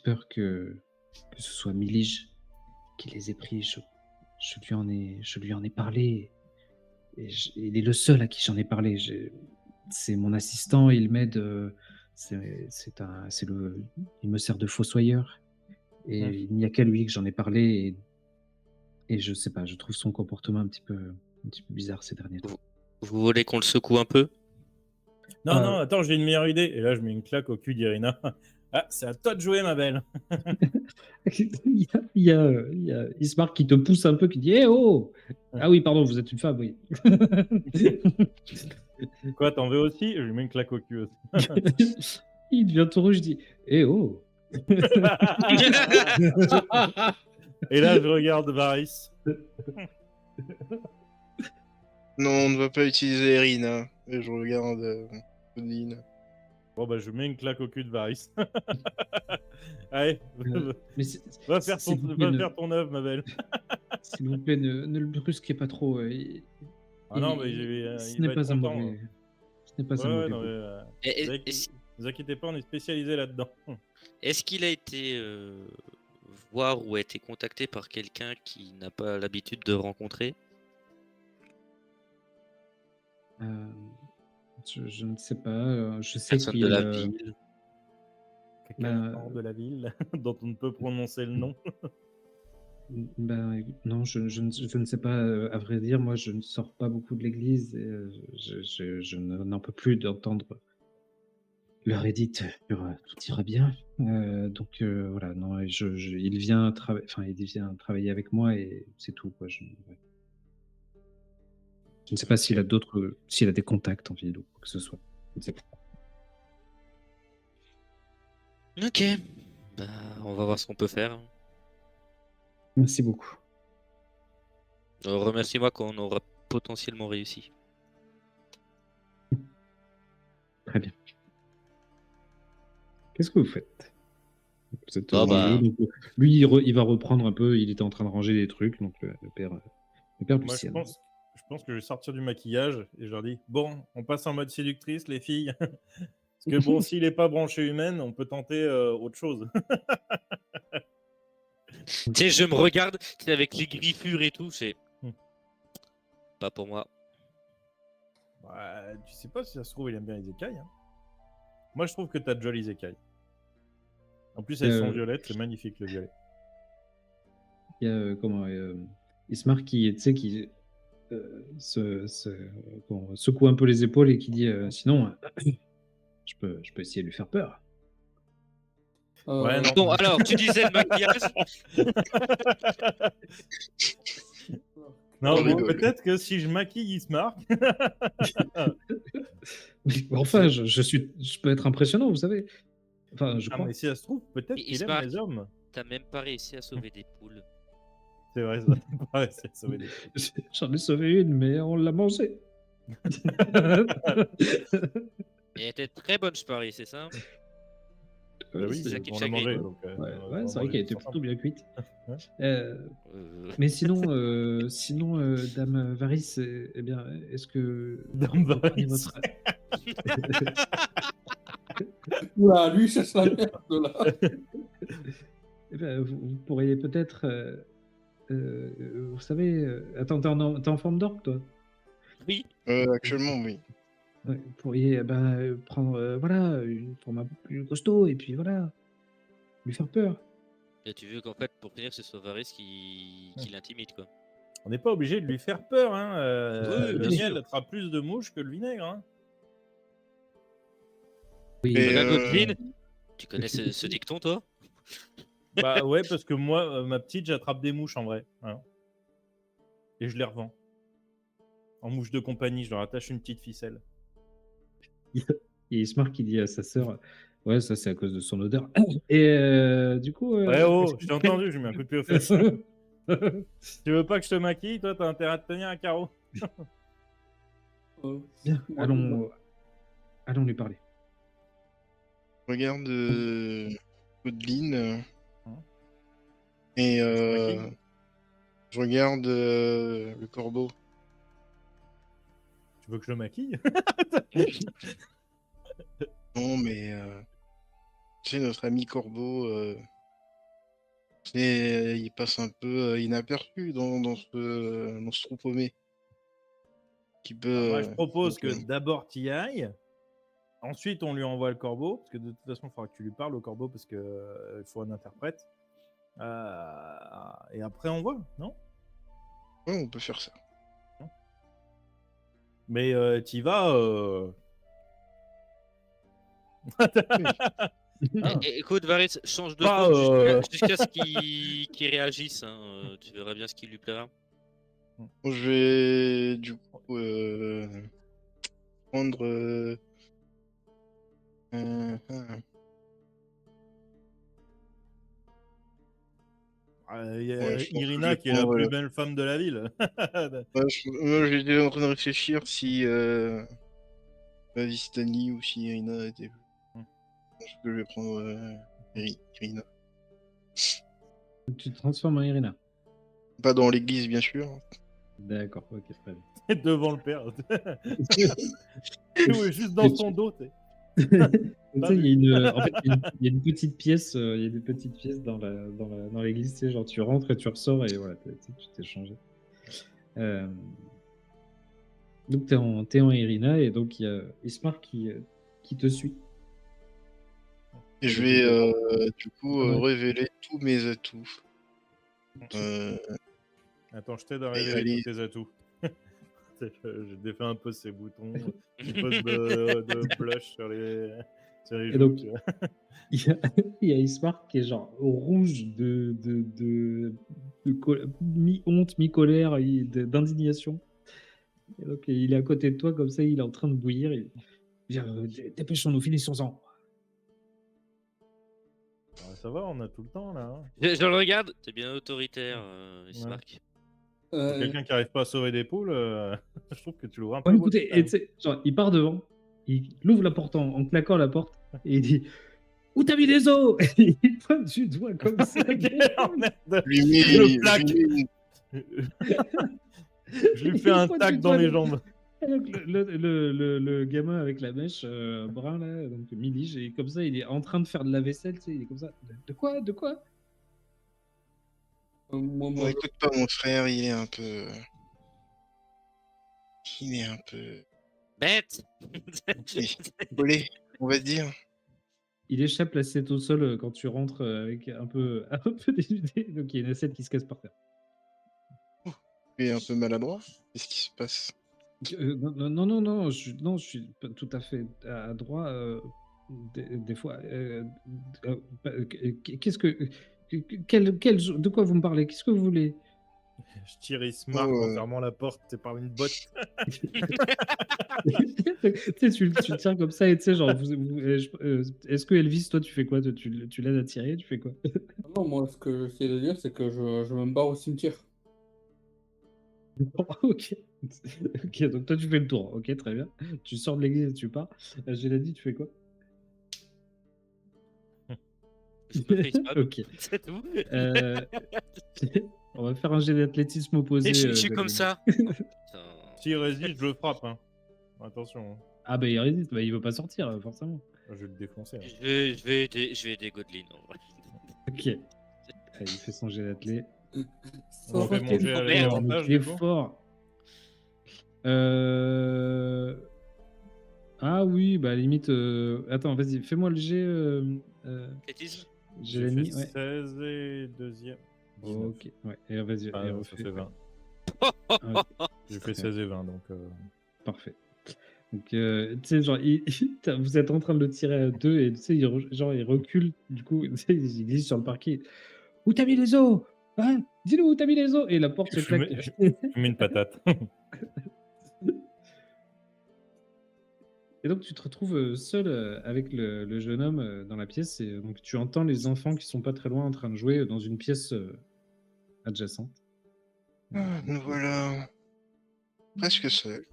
S3: peur que ce soit Milige qui les ait pris. Je lui en ai parlé. Et il est le seul à qui j'en ai parlé. C'est mon assistant, il m'aide. Il me sert de fossoyeur. Et il n'y a qu'à lui que j'en ai parlé. Et je sais pas, je trouve son comportement un petit peu bizarre ces derniers temps.
S2: Vous voulez qu'on le secoue un peu?
S1: Non, non, attends, j'ai une meilleure idée. Et là, je mets une claque au cul d'Irina. Ah, c'est à toi de jouer, ma belle.
S3: il y a Ismar qui te pousse un peu, qui dit Eh oh Ah oui, pardon, vous êtes une femme, oui.
S1: Quoi, t'en veux aussi? Je lui mets une claque au cul aussi.
S3: Il devient tout rouge, je dis eh oh.
S1: Et là, je regarde Varys.
S4: Non, on ne va pas utiliser Erina. Et je regarde Godwin.
S1: Bon, bah, je mets une claque au cul de Varys. Allez,
S3: Mais
S1: va faire
S3: s'il vous plaît,
S1: faire ton œuvre, ma belle.
S3: s'il vous plaît, ne le brusquez pas trop.
S1: Ah non, mais
S3: Ce
S1: il
S3: n'est
S1: va être
S3: pas un
S1: content.
S3: mauvais. Ce n'est pas un
S1: Ouais,
S3: mauvais
S1: non,
S3: goût.
S1: mais,
S2: Et-
S1: vous
S2: et- et si-
S1: vous inquiétez pas, on est spécialisé là-dedans.
S2: Est-ce qu'il a été voir ou a été contacté par quelqu'un qui n'a pas l'habitude de rencontrer?
S3: Euh, je ne sais pas. Je sais
S2: Personne
S3: qu'il
S2: de la ville?
S1: Quelqu'un
S3: Bah,
S1: hors de la ville dont on ne peut prononcer le nom.
S3: ben, non, je ne sais pas. À vrai dire, moi, je ne sors pas beaucoup de l'église. Et, je n'en peux plus d'entendre leur édite sur tout ira bien. Donc voilà, non, et il vient travailler avec moi et c'est tout, quoi. Ouais. Je ne sais pas s'il a des contacts en ville ou quoi que ce soit. Je ne sais pas.
S2: Ok. Bah, on va voir ce qu'on peut faire.
S3: Merci beaucoup.
S2: Remercie-moi quand on aura potentiellement réussi.
S3: Très bien. Qu'est-ce que vous faites? Vous êtes
S2: Ah
S3: au milieu,
S2: bah,
S3: donc, lui, il va reprendre un peu. Il était en train de ranger des trucs, donc le père
S1: Moi,
S3: Lucien.
S1: je pense que je vais sortir du maquillage et je leur dis bon, on passe en mode séductrice, les filles. Parce que bon, s'il est pas branché humaine, on peut tenter autre chose.
S2: tu sais, je me regarde, tu sais, avec les griffures et tout, c'est pas pour moi.
S1: Bah, tu sais pas si ça se trouve, il aime bien les écailles. Hein. Moi, je trouve que t'as de jolies écailles. En plus, elles sont violettes, c'est magnifique le violet.
S3: Il y a Ismar qui, tu sais, qui secoue un peu les épaules et qui dit sinon, je peux essayer de lui faire peur.
S1: Ouais, non.
S2: Bon, alors, tu disais le maquillage.
S1: Non,
S4: On
S1: mais
S4: rigole.
S1: peut-être que si je maquille Ismark.
S3: Enfin, je peux être impressionnant, vous savez. Enfin, je
S1: Ah,
S3: crois.
S1: mais si ça se trouve, peut-être
S2: Et
S1: qu'il aime
S2: Ismark,
S1: les hommes.
S2: t'as même pas réussi à sauver des poules.
S1: C'est vrai, ça. Ouais, c'est sauver des poules.
S3: J'en ai sauvé une, mais on l'a mangée.
S2: Et elle était très bonne, je parie, c'est ça?
S1: Bah oui,
S2: c'est ça qui
S1: on
S2: me
S1: l'a
S2: chagrine.
S1: mangé. Donc,
S3: Ouais,
S1: on va
S3: c'est vrai
S1: manger
S3: qu'elle était
S1: tous
S3: plutôt
S1: ensemble.
S3: bien cuite.
S1: Ouais.
S3: Mais sinon, Dame Varys, eh bien, est-ce que
S1: Dame
S3: vous prenez
S1: Varys.
S3: votre...
S5: Oula, lui, il cherche la merde, là.
S3: Eh ben, vous pourriez peut-être, vous savez, attends, t'es en forme d'orque, toi?
S2: Oui.
S4: Actuellement, oui.
S3: Ouais, vous pourriez prendre voilà, une forme un peu plus costaud et puis voilà, lui faire peur.
S2: Et tu veux qu'en fait, pour finir, ce soit Varys qui l'intimide, quoi.
S1: On n'est pas obligé de lui faire peur. Hein.
S2: Oui,
S1: Le
S2: bien
S1: miel
S2: sûr.
S1: attrape plus de mouches que le vinaigre. Hein.
S3: Oui,
S4: Et,
S2: Regarde Godwin, tu connais ce dicton, toi?
S1: Bah ouais, parce que moi, ma petite, j'attrape des mouches en vrai. Hein. Et je les revends. En mouche de compagnie, je leur attache une petite ficelle.
S3: il se marque, il dit à sa sœur, ouais, ça c'est à cause de son odeur. Et du coup,
S1: Ouais, oh,
S3: est-ce
S1: je
S3: que-
S1: t'ai entendu, je mets un coup de pied aux fesses. Tu veux pas que je te maquille, toi, t'as intérêt à te tenir un carreau.
S3: Bien,
S5: Moi,
S3: allons lui parler.
S4: Je regarde Godwin
S1: Hein
S4: et
S1: Je te maquille.
S4: je regarde le corbeau.
S1: Tu veux que je le maquille?
S4: Non, mais tu sais, notre ami corbeau, il passe un peu inaperçu dans ce trou paumé. Qui peut,
S1: Moi, je propose
S4: donc,
S1: que d'abord t'y ailles. Ensuite, on lui envoie le corbeau. Parce que de toute façon, il faudra que tu lui parles au corbeau parce qu'il faut un interprète. Et après, on voit, non?
S4: ouais, on peut faire ça.
S1: Mais t'y vas. Ah.
S2: Écoute, Varys, change de
S1: Pas,
S2: forme jusqu'à ce qu'il réagisse. Hein. Tu verras bien ce qui lui plaira.
S4: Moi, je vais du coup prendre hum.
S1: Il y a
S4: Ouais, je pense que je
S1: Irina
S4: vais
S1: qui est la
S4: prendre.
S1: plus belle femme de la ville.
S4: Moi, j'étais en train de réfléchir si Vistani ou si Irina était.
S1: Hmm.
S4: Je pense que je vais prendre Irina.
S3: Tu te transformes en Irina.
S4: Pas dans l'église, bien sûr.
S3: D'accord, ok, très bien.
S1: Devant le père. Oui, juste dans son dos.
S3: Tu sais, il y a une, en fait, il y a une petite pièce, il y a des petites pièces dans l'église, tu sais, genre tu rentres et tu ressors et voilà, tu t'es changé. Donc t'es en Irina et donc il y a Ismar qui te suit.
S4: Et je
S3: Avec
S4: vais
S3: une-
S4: du coup
S3: Ouais.
S4: révéler tous mes atouts.
S1: Attends, je t'aide à
S4: Et
S1: révéler
S4: allez.
S1: tous tes atouts. J'ai défait un peu ses boutons. Petit peu de blush sur les
S3: Et
S1: joues.
S3: donc,
S1: tu vois.
S3: il y a Ismar qui est genre rouge mi-honte, mi-colère, d'indignation. Et donc, il est à côté de toi, comme ça, il est en train de bouillir. Il dit dépêchons-nous, finissons-en.
S1: Ouais, ça va, on a tout le temps là. Hein.
S2: Je le regarde, t'es bien autoritaire, Ismark.
S1: Pour quelqu'un qui n'arrive pas à sauver des poules, je trouve que tu l'ouvres un peu.
S3: Ouais,
S1: beau,
S3: écoutez,
S1: quand
S3: et
S1: même.
S3: tu sais, genre, il part devant, il ouvre la porte en claquant la porte, et il dit où t'as mis des os? Et il pointe du doigt comme ça.
S1: Oh, merde.
S4: Je lui mets,
S1: Je le
S4: je
S1: plaque.
S4: lui mets
S1: Je lui fais un
S3: pointe
S1: tac
S3: du
S1: dans
S3: doigt
S1: les
S3: le-
S1: jambes.
S3: Et donc, le gamin avec la mèche brun, là, donc Milige, et comme ça, il est en train de faire de la vaisselle, tu sais, il est comme ça. De quoi? De quoi?
S5: Moi,
S4: Bon, écoute pas mon frère, il est un peu. Il est un peu.
S2: Bête.
S4: Oui. Volé, on va se dire.
S3: Il échappe l'assiette au sol quand tu rentres avec un peu dénudé, donc il y a une assiette qui se casse par terre.
S4: Tu es un peu maladroit. Qu'est-ce qui se passe?
S3: Non, je suis pas tout à fait adroit des fois. Qu'est-ce que, de quoi vous me parlez? Qu'est-ce que vous voulez?
S1: Je tire Ismark
S4: Oh,
S1: en fermant la porte, c'est par une botte.
S3: Tu sais, tu le tiens comme ça et tu sais, genre, est-ce que Elvis, toi, tu fais quoi? Tu l'aides à tirer? Tu fais quoi?
S5: Non, moi, ce que j'essaie de dire, c'est que je me barre au cimetière.
S3: Ok. Ok, donc toi, tu fais le tour. Ok, très bien. Tu sors de l'église et tu pars. J'ai dit, tu fais quoi?
S2: Je me fais spam.
S3: Ok.
S2: C'est tout.
S3: On va faire un jet d'athlétisme opposé.
S2: Et je suis comme
S3: Godwin.
S2: ça. Putain.
S1: S'il résiste, je le frappe. Hein. Attention, hein.
S3: Ah bah il résiste, bah, il veut pas sortir forcément.
S1: Je vais le défoncer. Hein.
S2: Je vais aider Godlin en vrai.
S3: Ok. Allez, il fait son jet d'athlé.
S1: On fait manger à
S2: Merde.
S1: l'avantage,
S3: Il est
S1: du coup.
S3: fort. Ah oui, bah limite. Attends, vas-y, fais-moi le jet.
S2: Athlétisme.
S3: J'ai
S1: J'ai fait
S3: l'ennemi, ouais.
S1: 16 et deuxième. 19.
S3: Ok, ouais. Et vas-y,
S1: Ah,
S3: et
S1: ça
S3: refais.
S1: fait 20.
S3: Ouais,
S1: J'ai fait 16 et 20, donc...
S3: parfait. Donc, tu sais, genre, vous êtes en train de le tirer à deux et tu sais, genre, il recule. Du coup, tu sais, il glisse sur le parquet. Où t'as mis les os? Hein? Dis-nous où t'as mis les os? Et la porte se
S1: Je
S3: claque.
S1: mets une patate.
S3: Et donc, tu te retrouves seul avec le jeune homme dans la pièce. Et donc, tu entends les enfants qui sont pas très loin en train de jouer dans une pièce adjacente.
S4: nous voilà presque seul.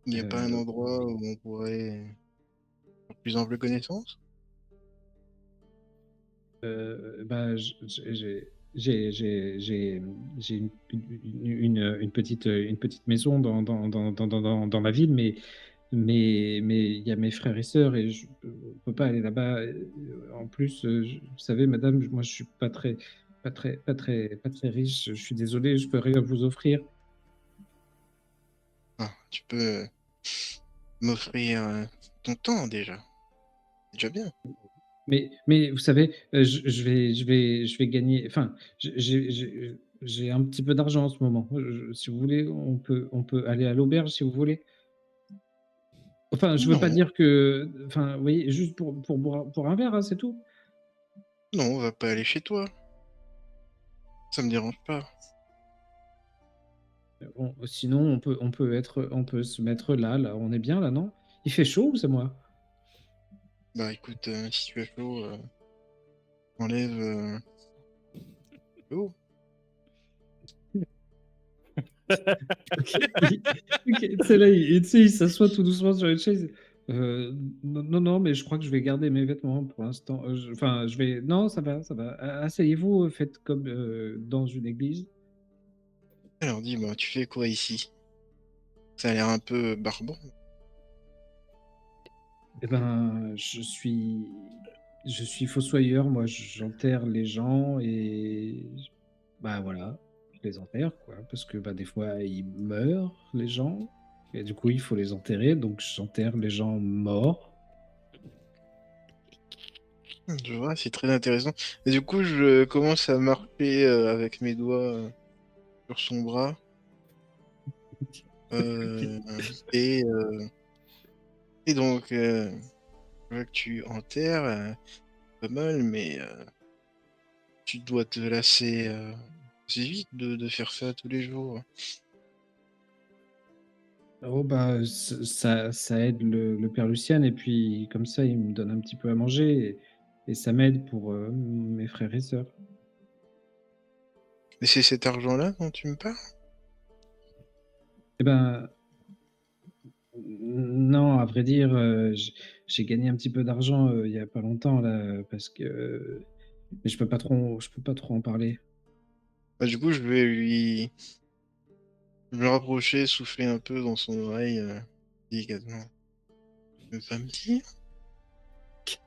S4: Il n'y a pas un endroit où on pourrait faire plus ample connaissance?
S3: Bah, j'ai une petite maison dans la ville, mais il y a mes frères et sœurs et on peut pas aller là-bas. En plus, vous savez, madame, moi, je suis pas très riche. Je suis désolé, je peux rien vous offrir.
S4: Ah, tu peux m'offrir ton temps déjà. C'est déjà bien.
S3: Mais vous savez, je vais gagner. Enfin, j'ai un petit peu d'argent en ce moment. Si vous voulez, on peut aller à l'auberge si vous voulez. Enfin, je veux pas
S4: Non,
S3: dire que. Enfin, vous voyez, juste pour un verre, hein, c'est tout.
S4: non, on va pas aller chez toi. Ça me dérange pas.
S3: Sinon, on peut se mettre là. On est bien là, non? Il fait chaud ou c'est moi?
S4: Bah écoute, si tu as chaud, enlève l'eau.
S3: Ok, tu sais, là, tu sais, il s'assoit tout doucement sur une chaise. Non, non, non, mais je crois que je vais garder mes vêtements pour l'instant. Enfin, je vais. Non, ça va, ça va. Asseyez-vous, faites comme dans une église.
S4: Alors dis-moi, tu fais quoi ici? Ça a l'air un peu barbant.
S3: Eh ben, je suis fossoyeur. Moi, j'enterre les gens et bah voilà, je les enterre quoi, parce que bah des fois ils meurent les gens et du coup il faut les enterrer, donc j'enterre les gens morts.
S4: Je vois, c'est très intéressant. Et du coup, je commence à marcher avec mes doigts sur son bras. Euh, et, euh, et donc, je vois que tu enterres pas mal, mais tu dois te lasser assez vite de faire ça tous les jours.
S3: Oh bah ça aide le père Lucien et puis comme ça il me donne un petit peu à manger et ça m'aide pour mes frères et sœurs.
S4: Et c'est cet argent-là dont tu me parles?
S3: Eh ben non, à vrai dire, j'ai gagné un petit peu d'argent il y a pas longtemps là parce que mais je peux pas trop en parler.
S4: Bah, du coup, je vais me rapprocher, souffler un peu dans son oreille délicatement. Tu veux pas me dire?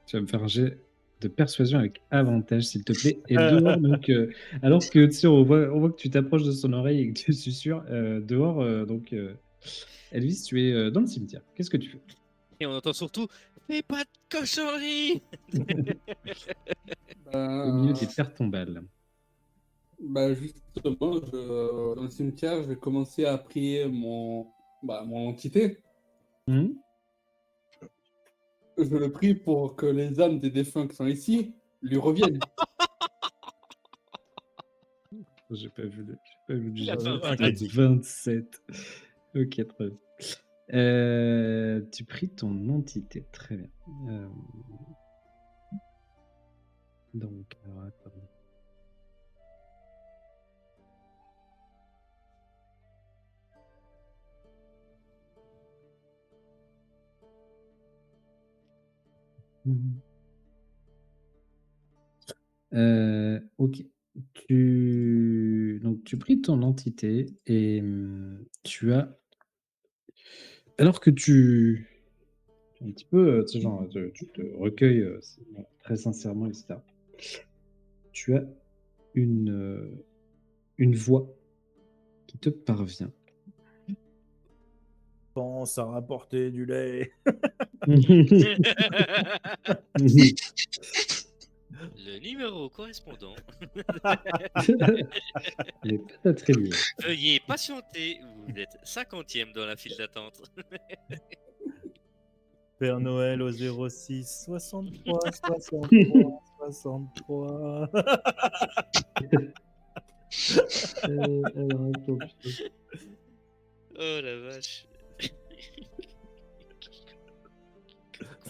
S3: Tu vas me faire un jet de persuasion avec avantage, s'il te plaît. Et dehors, donc, alors que tu sais, on voit que tu t'approches de son oreille et que tu susurres, dehors, donc, Elvis, tu es dans le cimetière. Qu'est-ce que tu fais?
S2: Et on entend surtout fais pas de cochonneries.
S3: Au milieu
S5: Ben,
S3: des terres tombales.
S5: bah justement, dans le cimetière, je vais commencer à prier mon entité.
S3: Hmm.
S5: Je le prie pour que les âmes des défunts qui sont ici lui reviennent.
S3: J'ai pas vu le
S2: Il a
S3: jet.
S2: fait un
S3: Putain,
S1: critique.
S3: 27. Ok, très bien. Tu pries ton entité, très bien. Donc, alors, attends. Ok. Donc, tu pries ton entité et tu as. Alors que un petit peu, tu sais, genre, tu te recueilles très sincèrement, etc. Tu as une voix qui te parvient.
S1: Pense à rapporter du lait.
S2: Le numéro correspondant.
S3: Il n'est pas attribué.
S2: Veuillez patienter, vous êtes 50e dans la file d'attente.
S1: Père Noël au 06 63 63 63.
S3: Alors, attends, putain.
S2: Oh la vache.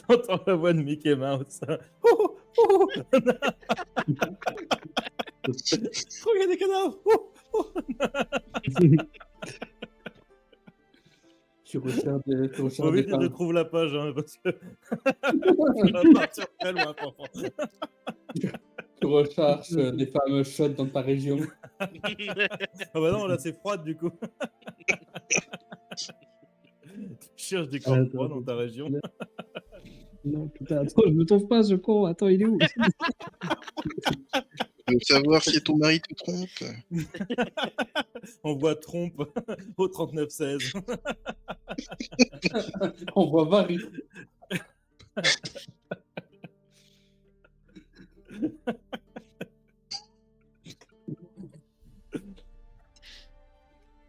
S1: T'entends la voix de Mickey Mouse. Oh, oh, regarde des cadavres. Oh, oh.
S5: Tu recherches des, tu recherches
S1: Faut
S5: des
S1: vite que je
S5: femmes.
S1: trouve la page, hein, parce que ça va partir très loin, papa.
S5: Tu recherches des femmes chaudes dans ta région.
S1: Ah bah non, là c'est froide du coup. Tu cherches des corps froids dans ta région.
S3: Non, putain, attends, je me trouve pas ce con. Attends, il est où?
S4: Tu veux savoir si ton mari te trompe?
S1: On voit trompe au 39-16.
S5: On voit Varie.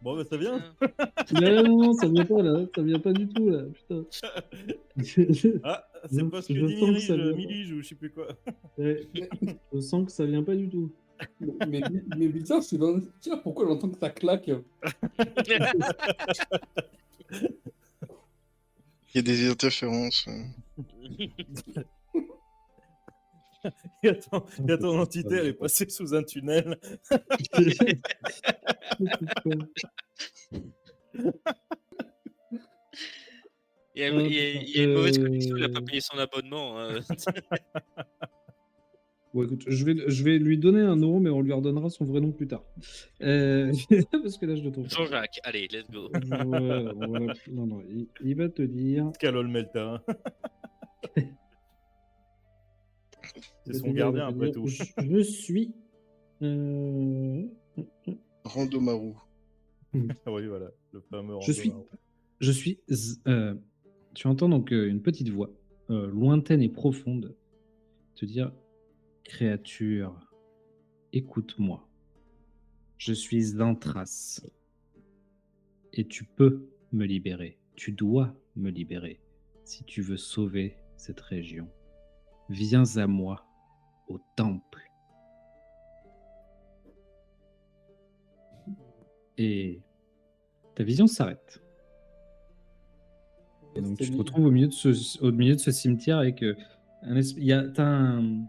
S1: Bon bah ça vient.
S3: Non, non, ça vient pas là. Ça vient pas du tout là. Putain.
S1: Ah, c'est pas ce que
S3: Je
S1: dit
S3: sens que ça vient pas.
S1: Milige ou je sais plus quoi.
S3: Ouais, je sens que ça vient pas du tout.
S5: Mais bizarre, je suis dans le cimetière, pourquoi j'entends que ça claque?
S4: Il y a des interférences.
S1: Et ton entité, elle est passée sous un tunnel.
S2: Il y a une mauvaise connexion, il a pas payé son abonnement.
S3: Bon, écoute, je vais lui donner 1 euro, mais on lui redonnera son vrai nom plus tard. Parce que là, je le trouve pas.
S2: Jean-Jacques, allez, let's go.
S3: Voilà. Non, il va te dire.
S1: Calol Melta. C'est son
S3: il va
S1: gardien,
S3: te
S1: après
S3: dire,
S1: tout.
S3: Je suis.
S4: Randomaru.
S1: Oui, voilà, le fameux
S3: Je suis.
S1: Randomaru.
S3: Je suis. Tu entends donc une petite voix lointaine et profonde te dire: créature, écoute-moi. Je suis Zantras. Et tu peux me libérer. Tu dois me libérer si tu veux sauver cette région. Viens à moi, au temple. Et ta vision s'arrête. Et donc tu te retrouves au milieu de ce cimetière avec t'as un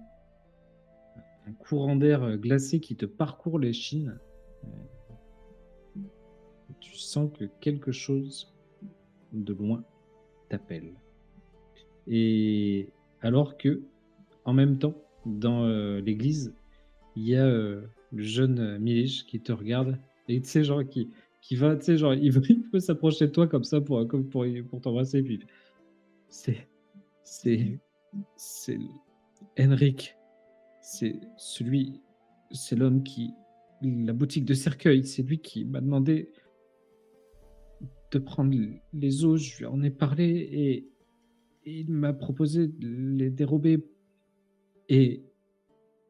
S3: courant d'air glacé qui te parcourt l'échine. Tu sens que quelque chose de loin t'appelle. Et alors que, en même temps, dans l'église, il y a le jeune Milish qui te regarde et tu sais, genre, qui va, tu sais, genre, il veut s'approcher de toi comme ça pour t'embrasser. Puis c'est Henrik, c'est l'homme qui, la boutique de cercueil, c'est lui qui m'a demandé de prendre les os. Je lui en ai parlé et il m'a proposé de les dérober et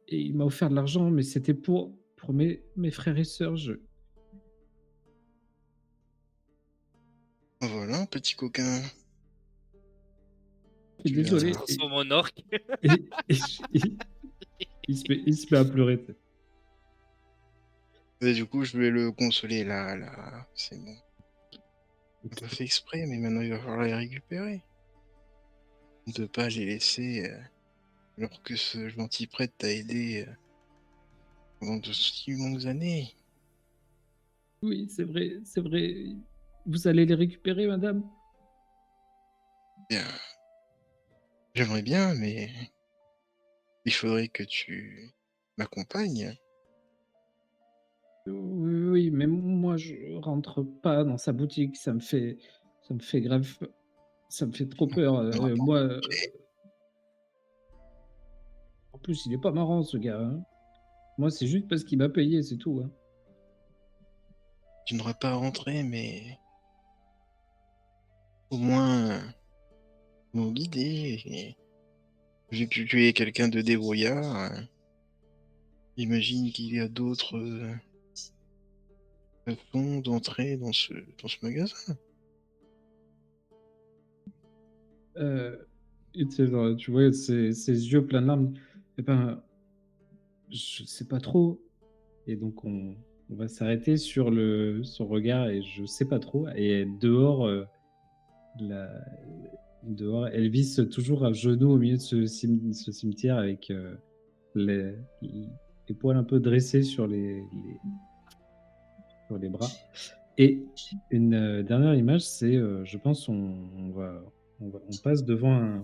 S3: il m'a offert de l'argent, mais c'était pour mes frères et sœurs.
S4: Voilà, petit coquin.
S3: Je suis désolé.
S2: Sur mon orc.
S3: Et il se met à pleurer.
S4: Et du coup, je vais le consoler là. C'est bon. On pas fait exprès, mais maintenant il va falloir les récupérer. On ne peut pas les laisser alors que ce gentil prêtre t'a aidé pendant de si longues années.
S3: Oui, c'est vrai. Vous allez les récupérer, madame?
S4: Bien. J'aimerais bien, mais il faudrait que tu m'accompagnes.
S3: Oui, mais moi, je rentre pas dans sa boutique. Ça me fait grave. Ça me fait trop peur. Moi, en plus, il est pas marrant, ce gars. Hein. Moi, c'est juste parce qu'il m'a payé, c'est tout. Hein.
S4: Tu n'auras pas à rentrer, mais au moins nous guider. Et vu que tu es quelqu'un de débrouillard, j'imagine qu'il y a d'autres façons d'entrer dans ce magasin.
S3: Et tu sais, genre, tu vois ses yeux pleins de larmes. Eh ben, je sais pas trop. Et donc, on va s'arrêter sur son regard et je sais pas trop. Et dehors, dehors, Elvis, toujours à genoux au milieu de ce cimetière avec les poils un peu dressés sur les bras. Et une dernière image, c'est, je pense, on passe devant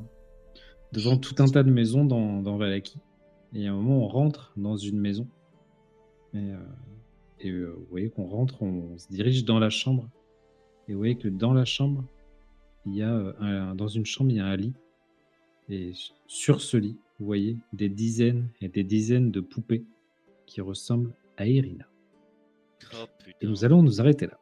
S3: tout un tas de maisons dans Valaki. Et à un moment, on rentre dans une maison. Et vous voyez qu'on rentre, on se dirige dans la chambre. Et vous voyez que dans la chambre, il y a dans une chambre, il y a un lit. Et sur ce lit, vous voyez des dizaines et des dizaines de poupées qui ressemblent à Irina.
S2: Oh
S3: Et
S2: putain.
S3: nous allons nous arrêter là.